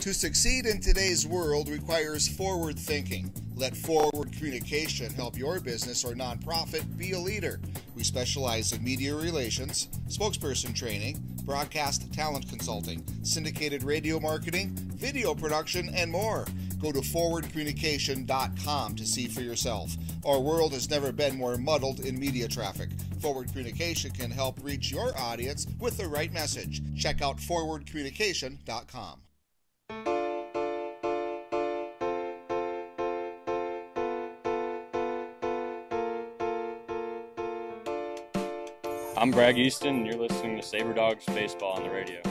To succeed in today's world requires forward thinking. Let Forward Communication help your business or nonprofit be a leader. We specialize in media relations, spokesperson training, broadcast talent consulting, syndicated radio marketing, video production, and more. Go to forwardcommunication.com to see for yourself. Our world has never been more muddled in media traffic. Forward Communication can help reach your audience with the right message. Check out forwardcommunication.com. I'm Bragg Easton, and you're listening to Sabre Dogs Baseball on the radio.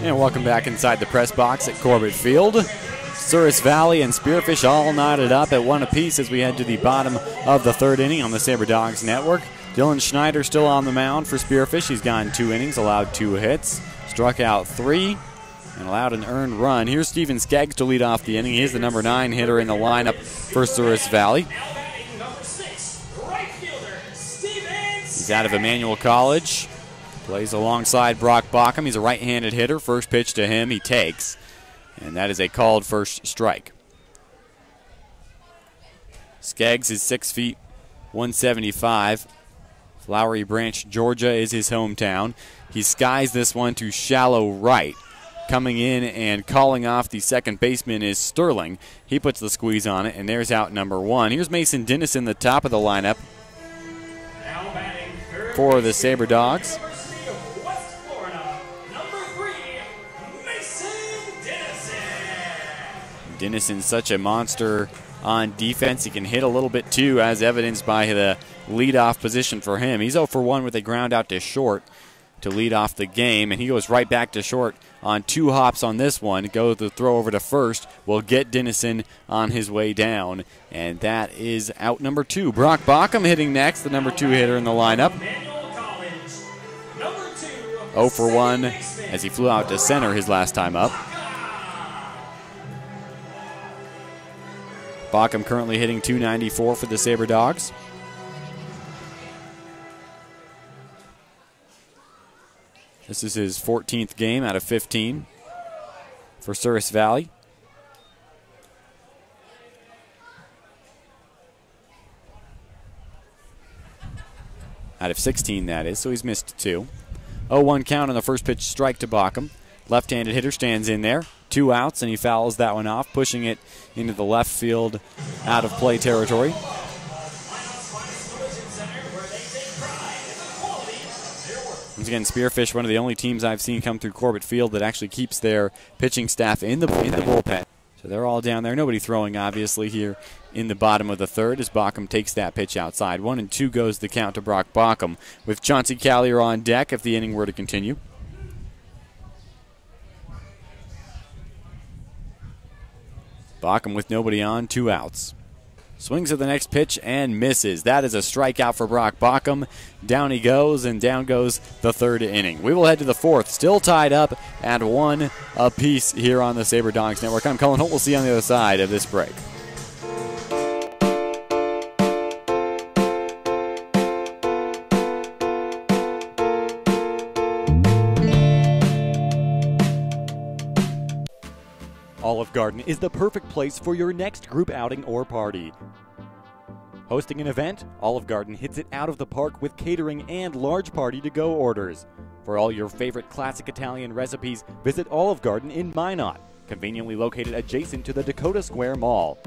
And welcome back inside the press box at Corbett Field. Souris Valley and Spearfish all knotted up at 1 apiece as we head to the bottom of the 3rd inning on the Sabre Dogs Network. Dylan Schneider still on the mound for Spearfish. He's gone 2 innings, allowed 2 hits, struck out 3, and allowed an earned run. Here's Steven Skeggs to lead off the inning. He's the number 9 hitter in the lineup for Souris Valley. He's out of Emmanuel College. Plays alongside Brock Bockham. He's a right-handed hitter. First pitch to him, he takes. And that is a called first strike. Skeggs is 6 feet, 175. Flowery Branch, Georgia is his hometown. He skies this one to shallow right. Coming in and calling off the second baseman is Sterling. He puts the squeeze on it, and there's out number 1. Here's Mason Dennison, the top of the lineup for the Sabre Dogs. Dennison's such a monster on defense. He can hit a little bit too, as evidenced by the leadoff position for him. He's 0 for 1 with a ground out to short to lead off the game, and he goes right back to short on 2 hops on this one. Go the throw over to first will get Dennison on his way down, and that is out number 2. Brock Bockham hitting next, the number 2 hitter in the lineup. 0 for 1 as he flew out to center his last time up. Bockham currently hitting .294 for the Sabre Dogs. This is his 14th game out of 15 for Souris Valley. Out of 16, that is, so he's missed 2. 0-1 count on the first pitch strike to Bockham. Left-handed hitter stands in there. 2 outs, and he fouls that one off, pushing it into the left field out of play territory. Once again, Spearfish, one of the only teams I've seen come through Corbett Field that actually keeps their pitching staff in the bullpen. So they're all down there. Nobody throwing, obviously, here in the bottom of the 3rd as Bockham takes that pitch outside. 1-2 goes the count to Brock Bockham, with Chauncey Callier on deck if the inning were to continue. Bockham with nobody on, 2 outs. Swings at the next pitch and misses. That is a strikeout for Brock Bockham. Down he goes, and down goes the 3rd inning. We will head to the 4th, still tied up at 1 apiece here on the Sabre Dogs Network. I'm Cullen Holt. We'll see you on the other side of this break. Olive Garden is the perfect place for your next group outing or party. Hosting an event, Olive Garden hits it out of the park with catering and large party-to-go orders. For all your favorite classic Italian recipes, visit Olive Garden in Minot, conveniently located adjacent to the Dakota Square Mall.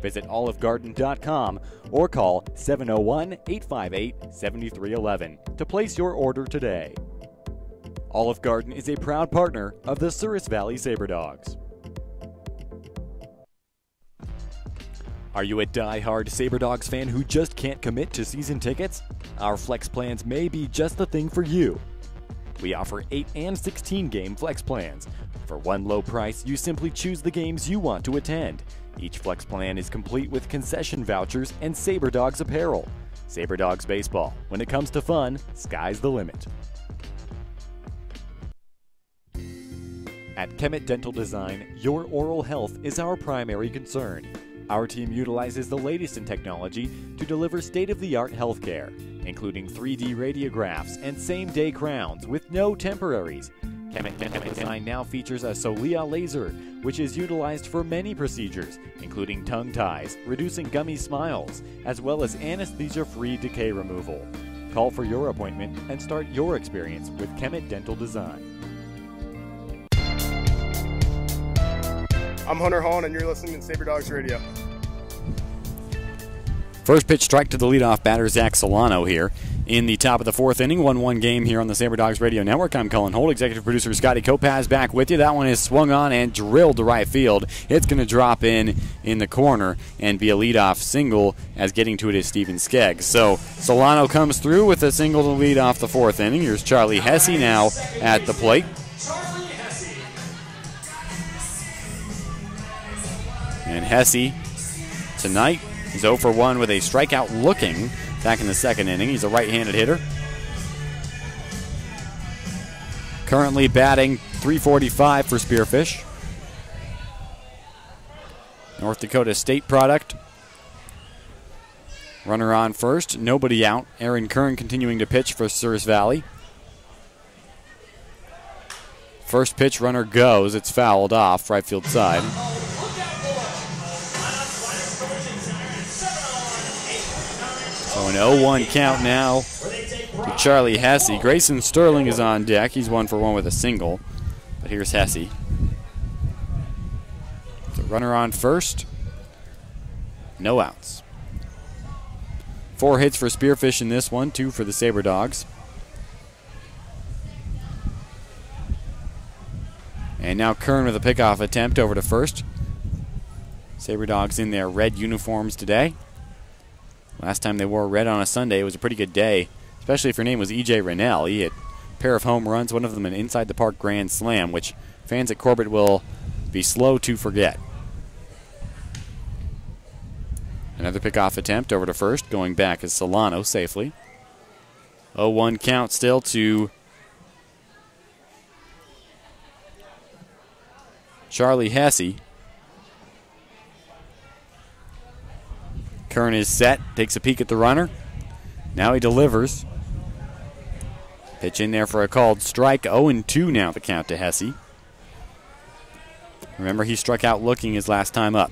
Visit olivegarden.com or call 701-858-7311 to place your order today. Olive Garden is a proud partner of the Souris Valley Sabre Dogs. Are you a die-hard Sabre Dogs fan who just can't commit to season tickets? Our flex plans may be just the thing for you. We offer 8 and 16 game flex plans. For one low price, you simply choose the games you want to attend. Each flex plan is complete with concession vouchers and Sabre Dogs apparel. Sabre Dogs Baseball. When it comes to fun, sky's the limit. At Kemet Dental Design, your oral health is our primary concern. Our team utilizes the latest in technology to deliver state-of-the-art healthcare, including 3D radiographs and same-day crowns with no temporaries. Kemet Design now features a Solia laser, which is utilized for many procedures, including tongue ties, reducing gummy smiles, as well as anesthesia-free decay removal. Call for your appointment and start your experience with Kemet Dental Design. I'm Hunter Hahn, and you're listening to Sabre Dogs Radio. First pitch strike to the leadoff batter, Zach Solano here in the top of the fourth inning. 1-1 game here on the Sabre Dogs Radio Network. I'm Cullen Holt, executive producer Scotty Kopaz back with you. That one is swung on and drilled to right field. It's going to drop in the corner and be a leadoff single, as getting to it is Steven Skeggs. So Solano comes through with a single to lead off the fourth inning. Here's Charlie Hesse now at the plate. And Hesse tonight is 0 for 1 with a strikeout looking back in the second inning. He's a right-handed hitter. Currently batting .345 for Spearfish. North Dakota State product. Runner on first, nobody out. Aaron Kern continuing to pitch for Souris Valley. First pitch, runner goes. It's fouled off, right field side. So an 0-1 count now to Charlie Hesse. Grayson Sterling is on deck. He's 1 for 1 with a single. But here's Hesse. So runner on first. No outs. 4 hits for Spearfish in this one, 2 for the Sabre Dogs. And now Kern with a pickoff attempt over to first. Sabre Dogs in their red uniforms today. Last time they wore red on a Sunday, it was a pretty good day, especially if your name was E.J. Rennell. He hit a pair of home runs, one of them an inside-the-park grand slam, which fans at Corbett will be slow to forget. Another pickoff attempt over to first, going back is Solano safely. 0-1 count still to Charlie Hesse. Kern is set, takes a peek at the runner. Now he delivers. Pitch in there for a called strike. 0-2 now the count to Hesse. Remember, he struck out looking his last time up.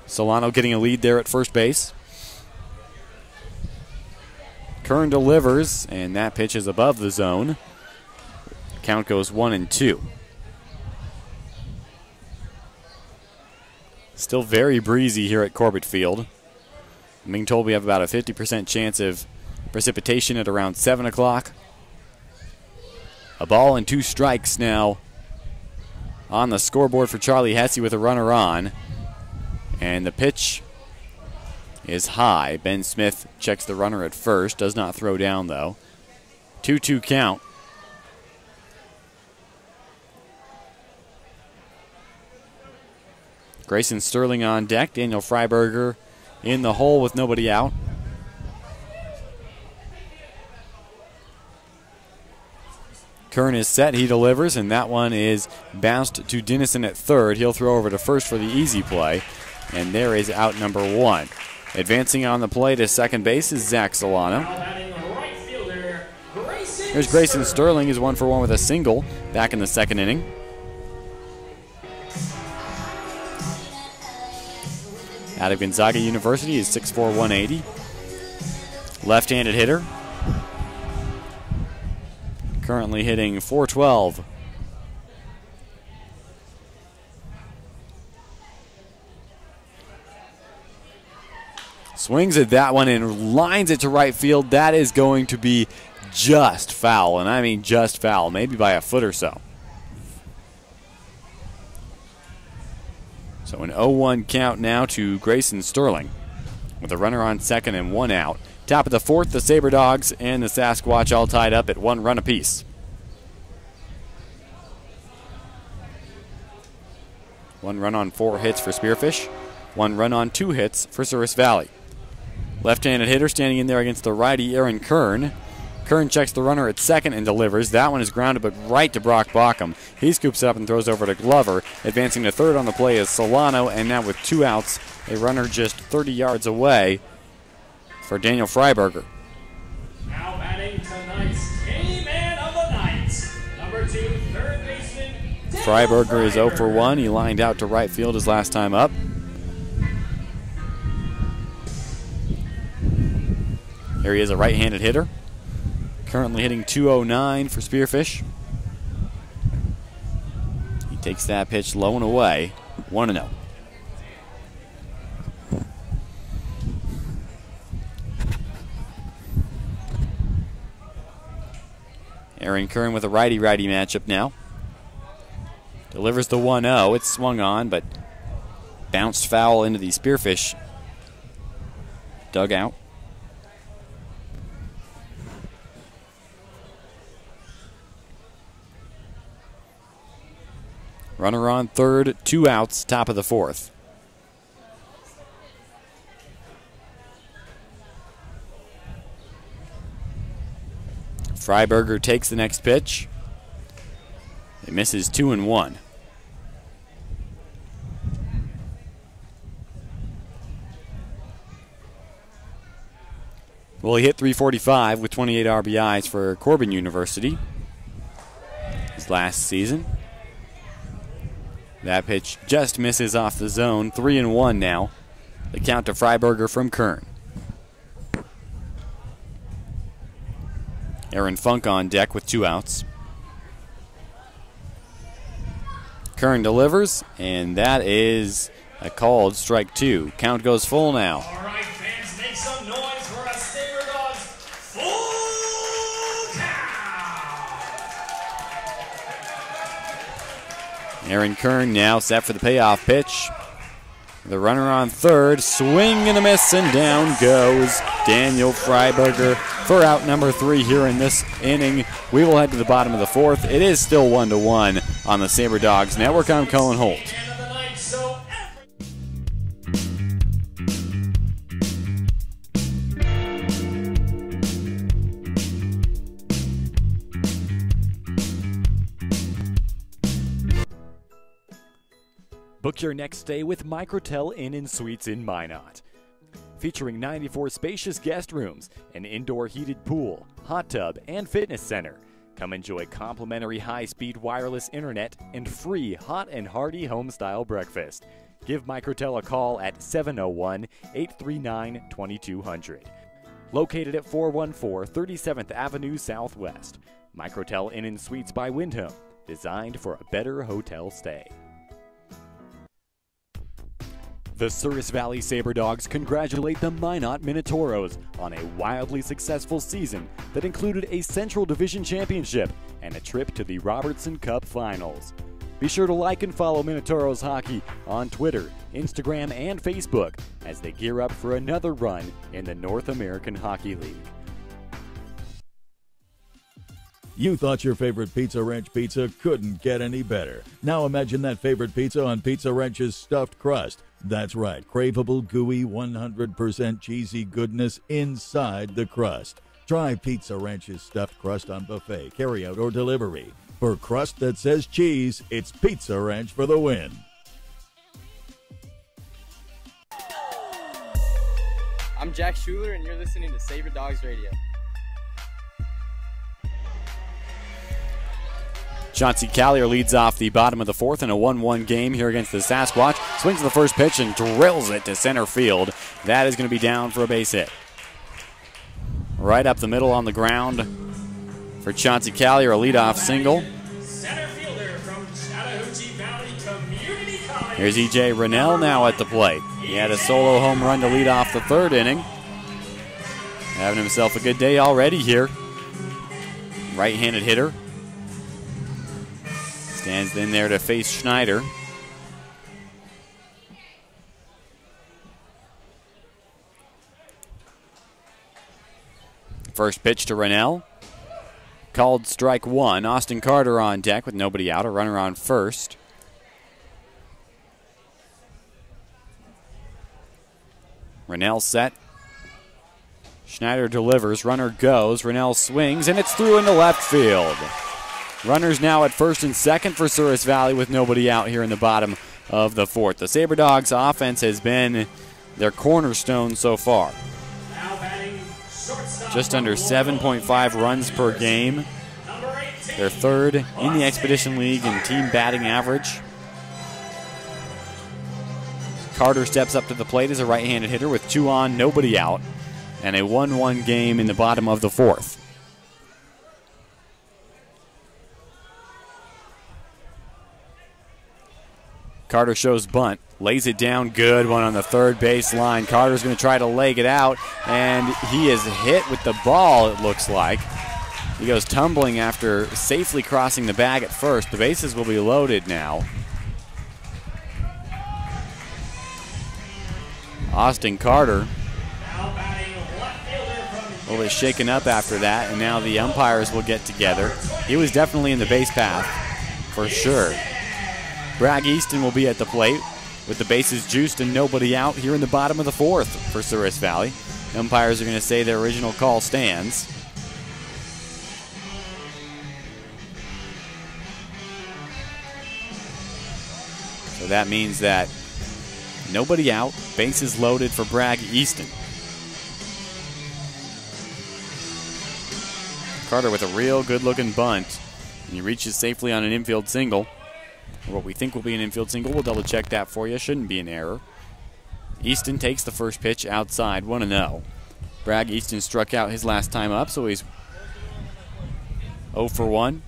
Solano getting a lead there at first base. Kern delivers, and that pitch is above the zone. Count goes 1-2. Still very breezy here at Corbett Field. I'm being told we have about a 50% chance of precipitation at around 7 o'clock. A ball and 2 strikes now on the scoreboard for Charlie Hesse with a runner on. And the pitch is high. Ben Smith checks the runner at first. Does not throw down, though. 2-2 count. Grayson Sterling on deck. Daniel Freiberger in the hole with nobody out. Kern is set. He delivers, and that one is bounced to Dennison at third. He'll throw over to first for the easy play, and there is out number 1. Advancing on the play to second base is Zach Solano. Here's Grayson Sterling, is 1 for 1 with a single back in the second inning. Out of Gonzaga University is 6'4", 180. Left-handed hitter. Currently hitting .412. Swings at that one and lines it to right field. That is going to be just foul, and I mean just foul, maybe by a foot or so. So an 0-1 count now to Grayson Sterling with a runner on second and 1 out. Top of the fourth, the Sabre Dogs and the Sasquatch all tied up at 1 run apiece. 1 run on 4 hits for Spearfish. 1 run on 2 hits for Souris Valley. Left-handed hitter standing in there against the righty Aaron Kern. Kern checks the runner at second and delivers. That one is grounded but right to Brock Bauckham. He scoops it up and throws over to Glover. Advancing to third on the play is Solano, and now with 2 outs, a runner just 30 yards away for Daniel Freiberger. Now batting tonight's K-Man of the night, number 2, third baseman. Freiberger is 0 for 1. He lined out to right field his last time up. Here he is, a right-handed hitter. Currently hitting .209 for Spearfish. He takes that pitch low and away, 1-0. Aaron Kern with a righty-righty matchup now. Delivers the 1-0. It's swung on, but bounced foul into the Spearfish dugout. Runner on third, 2 outs, top of the 4th. Freiberger takes the next pitch. It misses 2-1. Well, he hit .345 with 28 RBIs for Corbin University his last season. That pitch just misses off the zone. 3-1 now. The count to Freiberger from Kern. Aaron Funk on deck with 2 outs. Kern delivers, and that is a called strike 2. Count goes full now. All right, fans, make some noise for a Sabre Dogs full count. Aaron Kern now set for the payoff pitch. The runner on third, swing and a miss, and down goes Daniel Freiberger for out number 3 here in this inning. We will head to the bottom of the 4th. It is still 1-1 on the Sabre Dogs Network. I'm Colin Holt. Book your next stay with Microtel Inn & Suites in Minot. Featuring 94 spacious guest rooms, an indoor heated pool, hot tub, and fitness center. Come enjoy complimentary high-speed wireless internet and free hot and hearty home-style breakfast. Give Microtel a call at 701-839-2200. Located at 414 37th Avenue Southwest. Microtel Inn & Suites by Wyndham. Designed for a better hotel stay. The Souris Valley Sabre Dogs congratulate the Minot Minotauros on a wildly successful season that included a Central Division Championship and a trip to the Robertson Cup Finals. Be sure to like and follow Minotauros Hockey on Twitter, Instagram, and Facebook as they gear up for another run in the North American Hockey League. You thought your favorite Pizza Ranch pizza couldn't get any better. Now imagine that favorite pizza on Pizza Ranch's stuffed crust. That's right, craveable, gooey, 100% cheesy goodness inside the crust. Try Pizza Ranch's stuffed crust on buffet, carryout, or delivery. For crust that says cheese, it's Pizza Ranch for the win. I'm Jack Schuler, and you're listening to Sabre Dogs Radio. Chauncey Callier leads off the bottom of the 4th in a 1-1 game here against the Sasquatch. Swings the first pitch and drills it to center field. That is going to be down for a base hit. Right up the middle on the ground for Chauncey Callier, a leadoff single. Center fielder from Chattahoochee Valley Community College. Here's E.J. Rennell now at the plate. He had a solo home run to lead off the 3rd inning. Having himself a good day already here. Right-handed hitter. Stands in there to face Schneider. First pitch to Rennell. Called strike 1. Austin Carter on deck with nobody out. A runner on first. Rennell set. Schneider delivers. Runner goes. Rennell swings, and it's through into left field. Runners now at first and second for Souris Valley with nobody out here in the bottom of the 4th. The Sabre Dogs offense has been their cornerstone so far. Now batting just under 7.5 runs per game. They're third in the Expedition League in team batting average. Carter steps up to the plate as a right-handed hitter with 2 on, nobody out, and a 1-1 game in the bottom of the 4th. Carter shows bunt, lays it down, good one on the third base line. Carter's going to try to leg it out, and he is hit with the ball, it looks like. He goes tumbling after safely crossing the bag at first. The bases will be loaded now. Austin Carter a little bit shaken up after that, and now the umpires will get together. He was definitely in the base path, for sure. Bragg Easton will be at the plate with the bases juiced and nobody out here in the bottom of the 4th for Souris Valley. The umpires are going to say their original call stands. So that means that nobody out, bases loaded for Bragg Easton. Carter with a real good-looking bunt. And he reaches safely on an infield single. Or what we think will be an infield single. We'll double-check that for you. Shouldn't be an error. Easton takes the first pitch outside, 1-0. Bragg Easton struck out his last time up, so he's 0 for 1.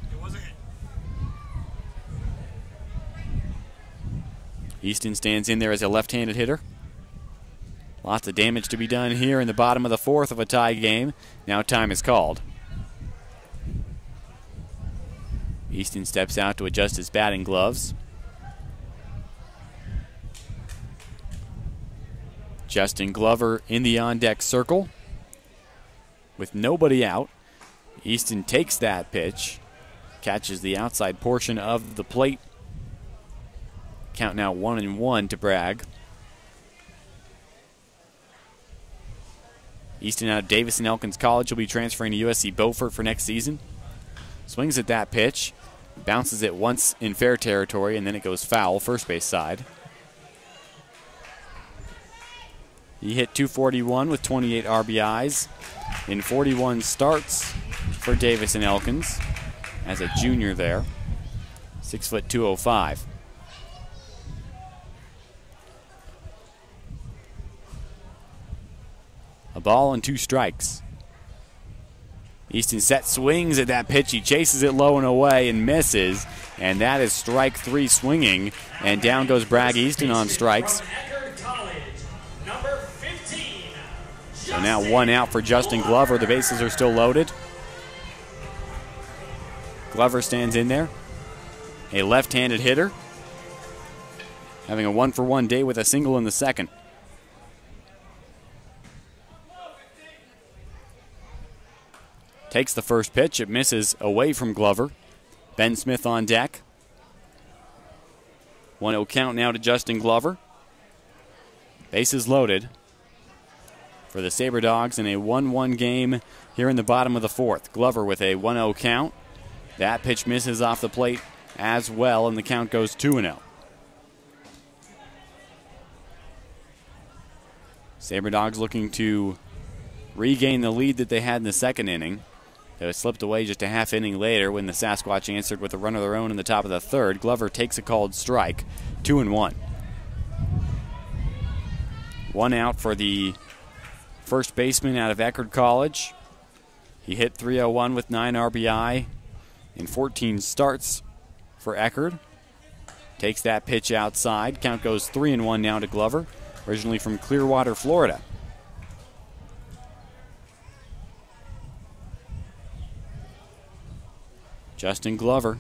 Easton stands in there as a left-handed hitter. Lots of damage to be done here in the bottom of the 4th of a tie game. Now time is called. Easton steps out to adjust his batting gloves. Justin Glover in the on-deck circle with nobody out. Easton takes that pitch, catches the outside portion of the plate. Count now 1-1 to Bragg. Easton out of Davis and Elkins College will be transferring to USC Beaufort for next season. Swings at that pitch, bounces it once in fair territory, and then it goes foul, first base side. He hit .241 with 28 RBIs in 41 starts for Davis and Elkins as a junior there. 6'2", 205. A ball and 2 strikes. Easton set, swings at that pitch. He chases it low and away and misses. And that is strike 3 swinging. And down goes Bragg Easton on strikes. So now 1 out for Justin Glover. The bases are still loaded. Glover stands in there. A left-handed hitter. Having a 1-for-1 day with a single in the 2nd. Takes the first pitch. It misses away from Glover. Ben Smith on deck. 1-0 count now to Justin Glover. Bases loaded for the Sabre Dogs in a 1-1 game here in the bottom of the 4th. Glover with a 1-0 count. That pitch misses off the plate as well, and the count goes 2-0. Sabre Dogs looking to regain the lead that they had in the 2nd inning. That was slipped away just a half inning later when the Sasquatch answered with a run of their own in the top of the 3rd. Glover takes a called strike, 2-1. 1 out for the first baseman out of Eckerd College. He hit .301 with 9 RBI in 14 starts for Eckerd. Takes that pitch outside. Count goes 3-1 now to Glover, originally from Clearwater, Florida. Justin Glover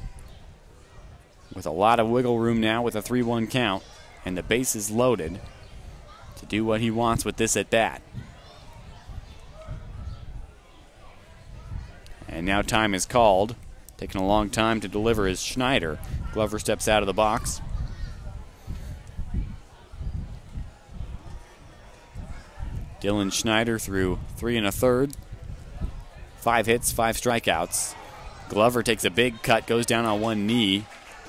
with a lot of wiggle room now with a 3-1 count, and the bases loaded to do what he wants with this at bat. And now time is called. Taking a long time to deliver is Schneider. Glover steps out of the box. Dylan Schneider threw 3 1/3. 5 hits, 5 strikeouts. Glover takes a big cut, goes down on one knee.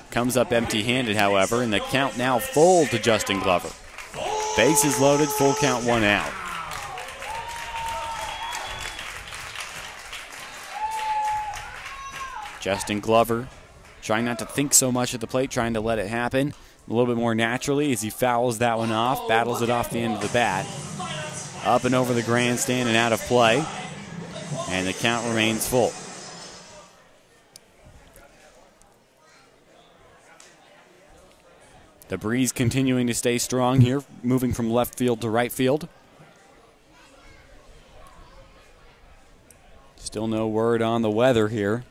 Comes up empty-handed, however, and the count now full to Justin Glover. Bases loaded, full count, 1 out. Justin Glover trying not to think so much at the plate, trying to let it happen a little bit more naturally as he fouls that one off, battles it off the end of the bat. Up and over the grandstand and out of play. And the count remains full. The breeze continuing to stay strong here, moving from left field to right field. Still no word on the weather here.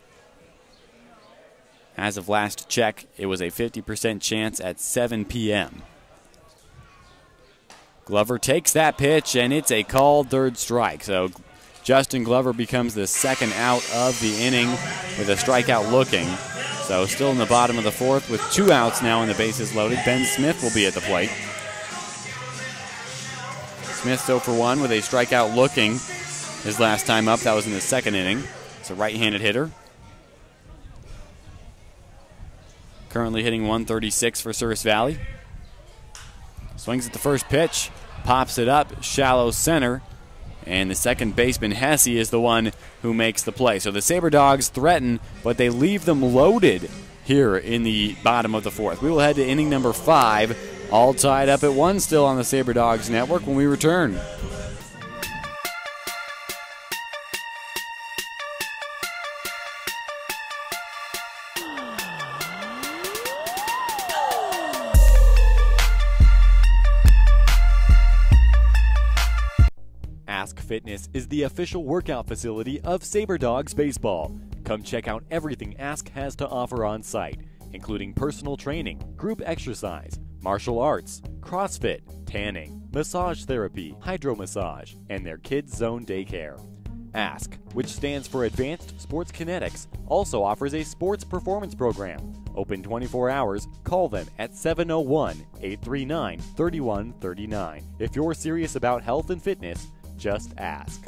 As of last check, it was a 50% chance at 7 p.m. Glover takes that pitch, and it's a called third strike. So Justin Glover becomes the second out of the inning with a strikeout looking. So still in the bottom of the fourth with 2 outs now and the bases loaded. Ben Smith will be at the plate. Smith 0 for 1 with a strikeout looking. His last time up, that was in the second inning. It's a right-handed hitter. Currently hitting 136 for Souris Valley. Swings at the first pitch, pops it up, shallow center. And the second baseman, Hesse, is the one who makes the play. So the Sabre Dogs threaten, but they leave them loaded here in the bottom of the fourth. We will head to inning number 5, all tied up at 1 still on the Sabre Dogs Network when we return. Fitness is the official workout facility of Sabre Dogs Baseball. Come check out everything Ask has to offer on site, including personal training, group exercise, martial arts, CrossFit, tanning, massage therapy, hydro massage, and their Kids Zone daycare. Ask, which stands for Advanced Sports Kinetics, also offers a sports performance program. Open 24 hours, call them at 701-839-3139. If you're serious about health and fitness, just ask.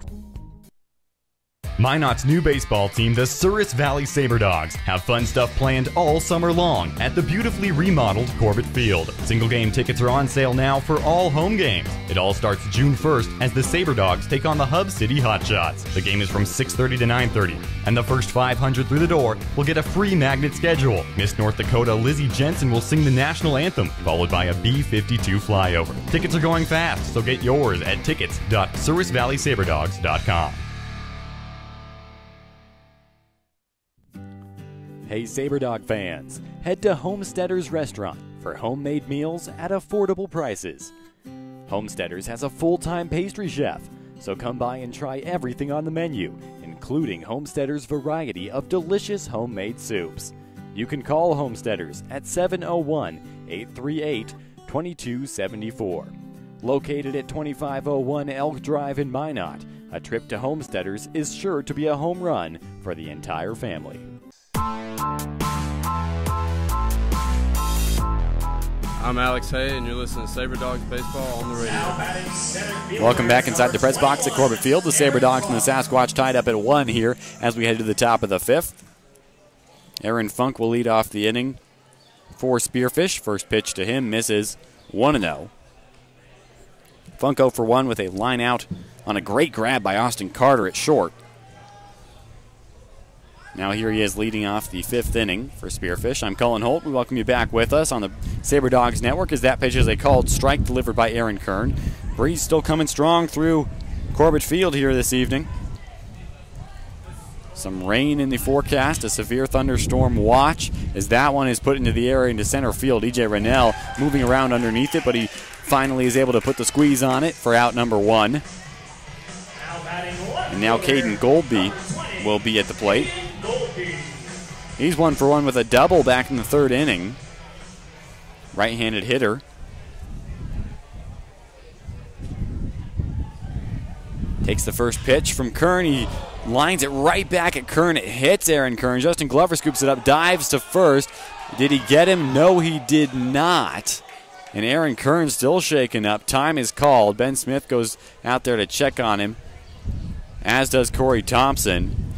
Minot's new baseball team, the Souris Valley Sabre Dogs, have fun stuff planned all summer long at the beautifully remodeled Corbett Field. Single game tickets are on sale now for all home games. It all starts June 1st as the Sabre Dogs take on the Hub City Hotshots. The game is from 6:30 to 9:30, and the first 500 through the door will get a free magnet schedule. Miss North Dakota Lizzie Jensen will sing the national anthem, followed by a B-52 flyover. Tickets are going fast, so get yours at tickets.sourisvalleysaberdogs.com. Hey Sabre Dog fans, head to Homesteaders Restaurant for homemade meals at affordable prices. Homesteaders has a full-time pastry chef, so come by and try everything on the menu, including Homesteaders' variety of delicious homemade soups. You can call Homesteaders at 701-838-2274. Located at 2501 Elk Drive in Minot, a trip to Homesteaders is sure to be a home run for the entire family. I'm Alex Hay, and you're listening to Sabre Dogs Baseball on the radio. Welcome back inside the press box at Corbett Field. The Sabre Dogs and the Sasquatch tied up at 1 here as we head to the top of the 5th. Aaron Funk will lead off the inning for Spearfish. First pitch to him misses, 1-0. Funk 0 for 1 with a line out on a great grab by Austin Carter at short. Now here he is leading off the 5th inning for Spearfish. I'm Cullen Holt. We welcome you back with us on the Sabre Dogs Network as that pitch is a called strike delivered by Aaron Kern. Breeze still coming strong through Corbett Field here this evening. Some rain in the forecast, a severe thunderstorm watch as that one is put into the air into center field. E.J. Rennell moving around underneath it, but he finally is able to put the squeeze on it for out number 1. And now Caden Goldby will be at the plate. He's 1 for 1 with a double back in the 3rd inning. Right-handed hitter. Takes the first pitch from Kern. He lines it right back at Kern. It hits Aaron Kern. Justin Glover scoops it up, dives to first. Did he get him? No, he did not. And Aaron Kern still shaken up. Time is called. Ben Smith goes out there to check on him, as does Corey Thompson.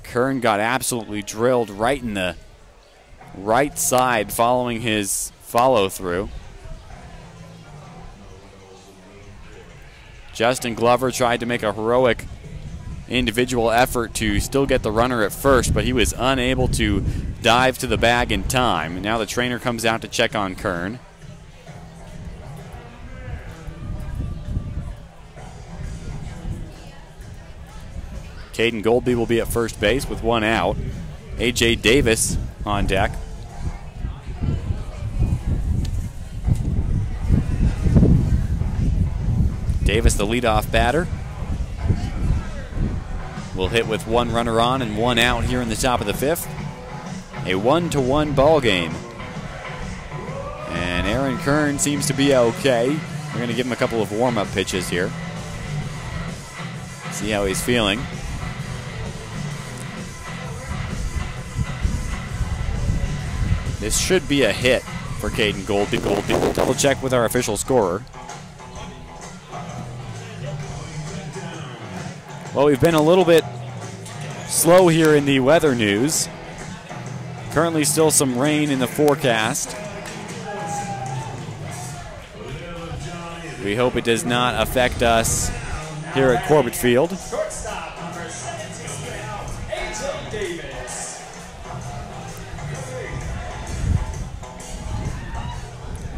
Kern got absolutely drilled right in the right side following his follow-through. Justin Glover tried to make a heroic individual effort to still get the runner at first, but he was unable to dive to the bag in time. And now the trainer comes out to check on Kern. Caden Goldby will be at first base with one out. A.J. Davis on deck. Davis, the leadoff batter, will hit with one runner on and one out here in the top of the fifth. A 1-1 ball game. And Aaron Kern seems to be okay. We're going to give him a couple of warm-up pitches here. See how he's feeling. This should be a hit for Caden Goldby. We'll double check with our official scorer. Well, we've been a little bit slow here in the weather news. Currently still some rain in the forecast. We hope it does not affect us here at Corbett Field.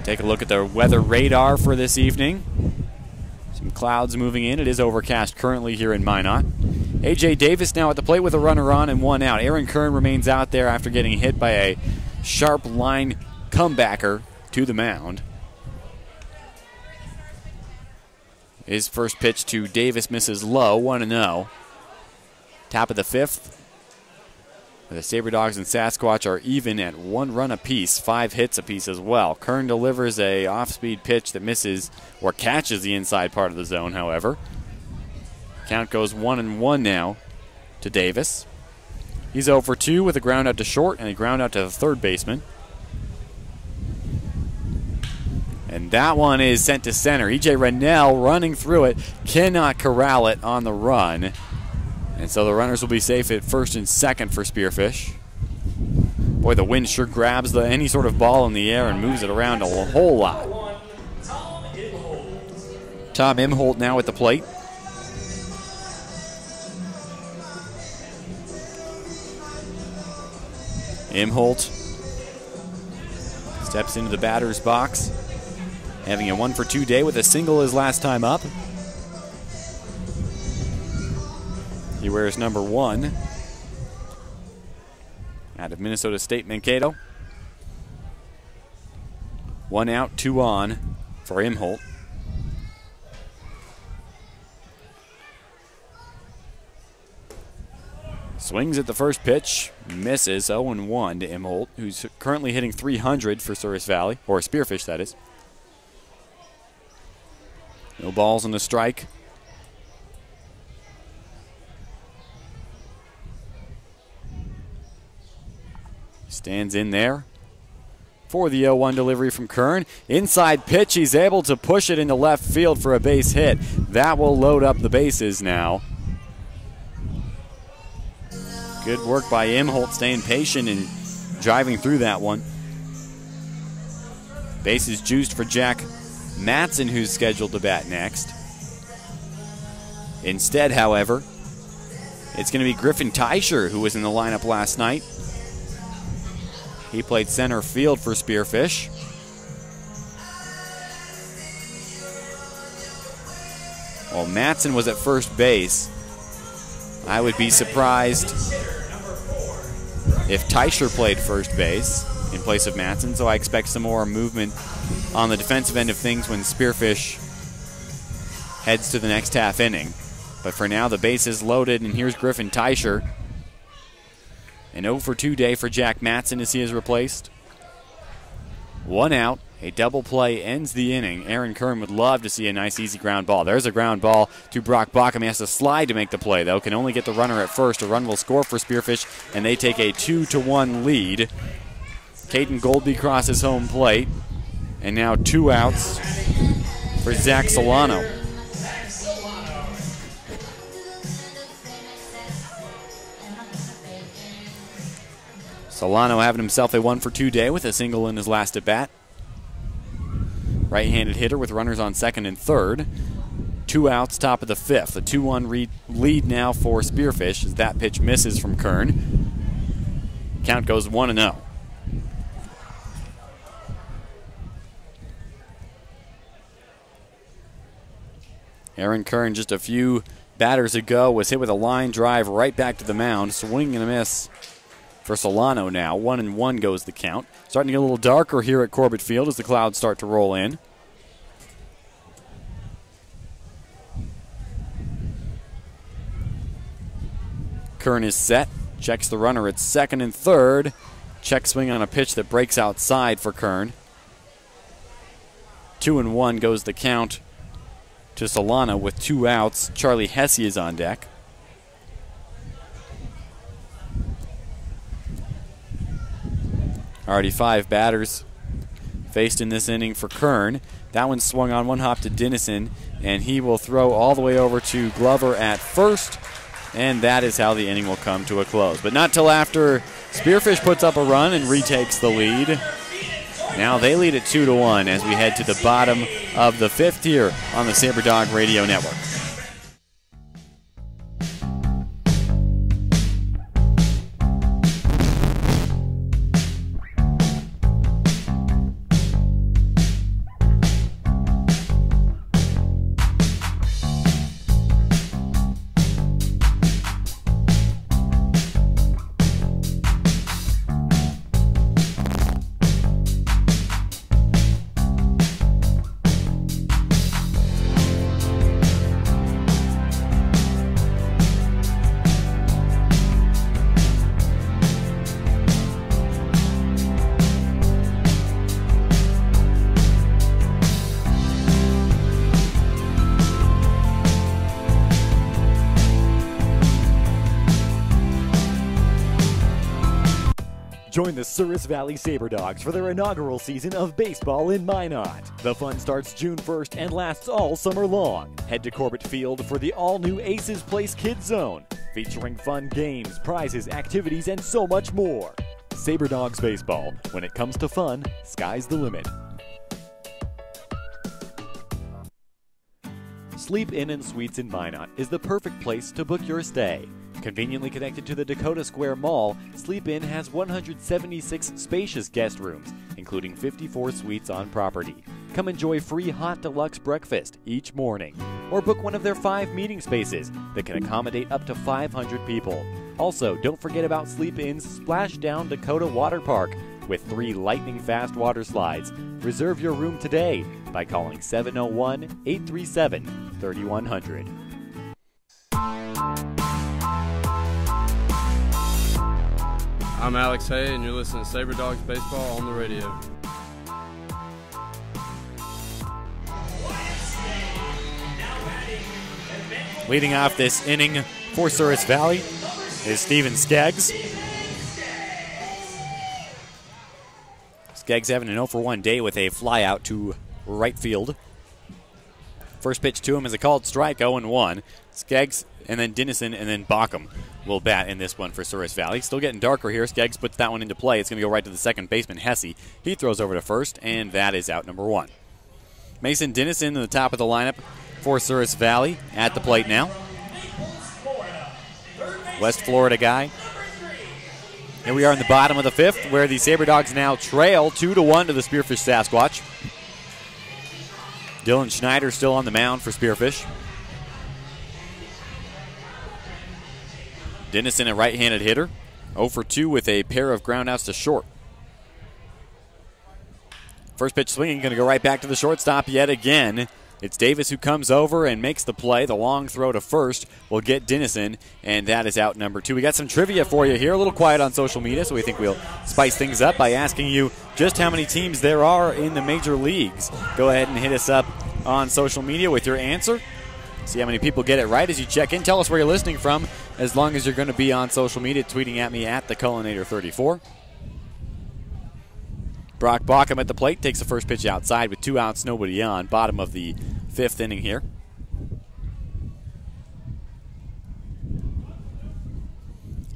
Take a look at the weather radar for this evening. Some clouds moving in. It is overcast currently here in Minot. A.J. Davis now at the plate with a runner on and one out. Aaron Kern remains out there after getting hit by a sharp line comebacker to the mound. His first pitch to Davis misses low, 1-0. Top of the fifth. The Sabre Dogs and Sasquatch are even at 1 run apiece, 5 hits apiece as well. Kern delivers a off-speed pitch that misses or catches the inside part of the zone, however. Count goes 1-1 now to Davis. He's 0 for 2 with a ground out to short and a ground out to the third baseman. And that one is sent to center. E.J. Rennell running through it, cannot corral it on the run. And so the runners will be safe at first and second for Spearfish. Boy, the wind sure grabs any sort of ball in the air and moves it around a whole lot. Tom Imholt now at the plate. Imholt steps into the batter's box, having a 1 for 2 day with a single his last time up. He wears number 1 out of Minnesota State Mankato. 1 out, 2 on for Imholt. Swings at the first pitch, misses 0-1 to Imholt, who's currently hitting .300 for Souris Valley, or Spearfish, that is. No balls on the strike. Stands in there for the 0-1 delivery from Kern. Inside pitch, he's able to push it into left field for a base hit. That will load up the bases now. Good work by Imholt, staying patient and driving through that one. Bases juiced for Jack Matson, who's scheduled to bat next. Instead, however, it's going to be Griffin Teicher, who was in the lineup last night. He played center field for Spearfish. Well, Matson was at first base. I would be surprised if Teicher played first base in place of Matson, so I expect some more movement on the defensive end of things when Spearfish heads to the next half inning. But for now, the base is loaded, and here's Griffin Teicher. An 0 for 2 day for Jack Matson as he is replaced. 1 out. A double play ends the inning. Aaron Kern would love to see a nice, easy ground ball. There's a ground ball to Brock Bockham. He has to slide to make the play, though. Can only get the runner at first. A run will score for Spearfish, and they take a 2-1 lead. Caden Goldby crosses home plate. And now 2 outs for Zach Solano. Solano having himself a 1 for 2 day with a single in his last at bat. Right-handed hitter with runners on second and third. 2 outs, top of the 5th. A 2-1 lead now for Spearfish as that pitch misses from Kern. Count goes 1-0. Aaron Kern just a few batters ago was hit with a line drive right back to the mound. Swing and a miss for Solano now. 1-1 goes the count. Starting to get a little darker here at Corbett Field as the clouds start to roll in. Kern is set. Checks the runner at second and third. Check swing on a pitch that breaks outside for Kern. 2-1 goes the count to Solano with 2 outs. Charlie Hesse is on deck. Already 5 batters faced in this inning for Kern. That one swung on, one hop to Dennison, and he will throw all the way over to Glover at first, and that is how the inning will come to a close. But not till after Spearfish puts up a run and retakes the lead. Now they lead at 2-1 as we head to the bottom of the 5th here on the Sabre Dog Radio Network. Join the Souris Valley Sabre Dogs for their inaugural season of baseball in Minot. The fun starts June 1st and lasts all summer long. Head to Corbett Field for the all-new Aces Place Kids Zone, featuring fun games, prizes, activities, and so much more. Sabre Dogs Baseball. When it comes to fun, sky's the limit. Sleep Inn and Suites in Minot is the perfect place to book your stay. Conveniently connected to the Dakota Square Mall, Sleep Inn has 176 spacious guest rooms, including 54 suites on property. Come enjoy free hot deluxe breakfast each morning, or book one of their 5 meeting spaces that can accommodate up to 500 people. Also, don't forget about Sleep Inn's Splashdown Dakota Water Park with 3 lightning-fast water slides. Reserve your room today by calling 701-837-3100. I'm Alex Hay, and you're listening to Sabre Dogs Baseball on the radio. Leading off this inning for Souris Valley is Steven Skeggs. Skeggs having an 0-for-1 day with a fly out to right field. First pitch to him is a called strike, 0-1. Skeggs and then Dennison and then Bauckham will bat in this one for Souris Valley. Still getting darker here. Skeggs puts that one into play. It's going to go right to the second baseman, Hesse. He throws over to first, and that is out number 1. Mason Dennison in the top of the lineup for Souris Valley at the plate now. West Florida guy. Here we are in the bottom of the 5th, where the Sabre Dogs now trail 2-1 to the Spearfish Sasquatch. Dylan Schneider still on the mound for Spearfish. Dennison, a right-handed hitter, 0-for-2 with a pair of groundouts to short. First pitch swinging, going to go right back to the shortstop yet again. It's Davis who comes over and makes the play. The long throw to first will get Dennison, and that is out number 2. We got some trivia for you here. A little quiet on social media, so we think we'll spice things up by asking you just how many teams there are in the major leagues. Go ahead and hit us up on social media with your answer. See how many people get it right as you check in. Tell us where you're listening from, as long as you're going to be on social media, tweeting at me at TheCullinator34. Brock Bauckham at the plate takes the first pitch outside with 2 outs, nobody on. Bottom of the 5th inning here.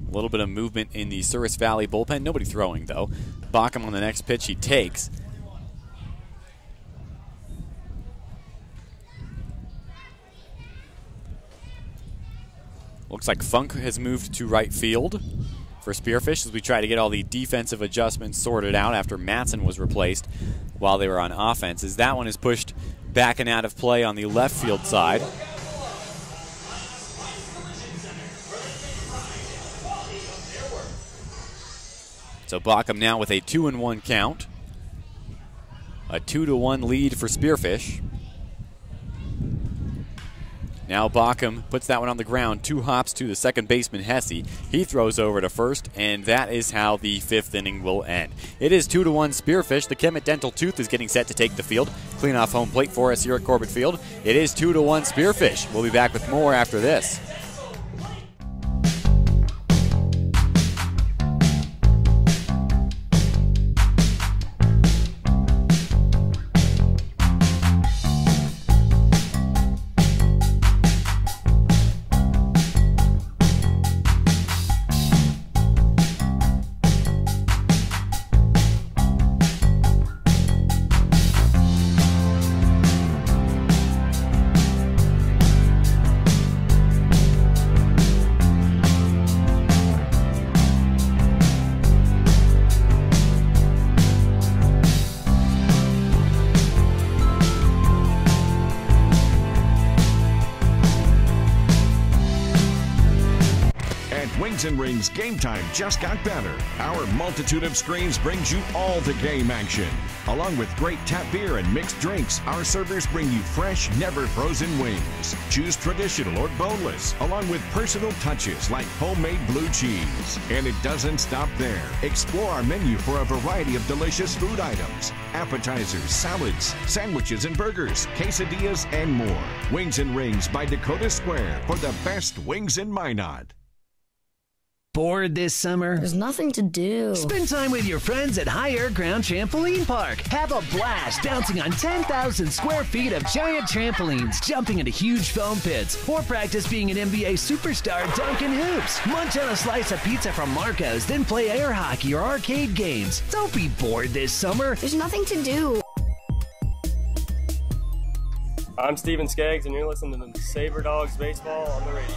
A little bit of movement in the Souris Valley bullpen. Nobody throwing, though. Bauckham on the next pitch he takes. Looks like Funk has moved to right field for Spearfish as we try to get all the defensive adjustments sorted out after Matson was replaced while they were on offense. As that one is pushed back and out of play on the left field side. So Baucom now with a 2-1 count. A 2-1 lead for Spearfish. Now Baucom puts that one on the ground. 2 hops to the second baseman, Hesse. He throws over to first, and that is how the 5th inning will end. It is 2-1 Spearfish. The Kemet Dental Tooth is getting set to take the field. Clean off home plate for us here at Corbett Field. It is 2-1 Spearfish. We'll be back with more after this. And Rings game time just got better. Our multitude of screens brings you all the game action. Along with great tap beer and mixed drinks, our servers bring you fresh, never frozen wings. Choose traditional or boneless, along with personal touches like homemade blue cheese. And it doesn't stop there. Explore our menu for a variety of delicious food items, appetizers, salads, sandwiches and burgers, quesadillas, and more. Wings and Rings by Dakota Square for the best wings in Minot. Bored this summer? There's nothing to do. Spend time with your friends at High Air Ground Trampoline Park. Have a blast bouncing on 10,000 square feet of giant trampolines, jumping into huge foam pits, or practice being an NBA superstar dunking hoops. Munch on a slice of pizza from Marco's, then play air hockey or arcade games. Don't be bored this summer. There's nothing to do. I'm Steven Skaggs, and you're listening to the Sabre Dogs Baseball on the radio.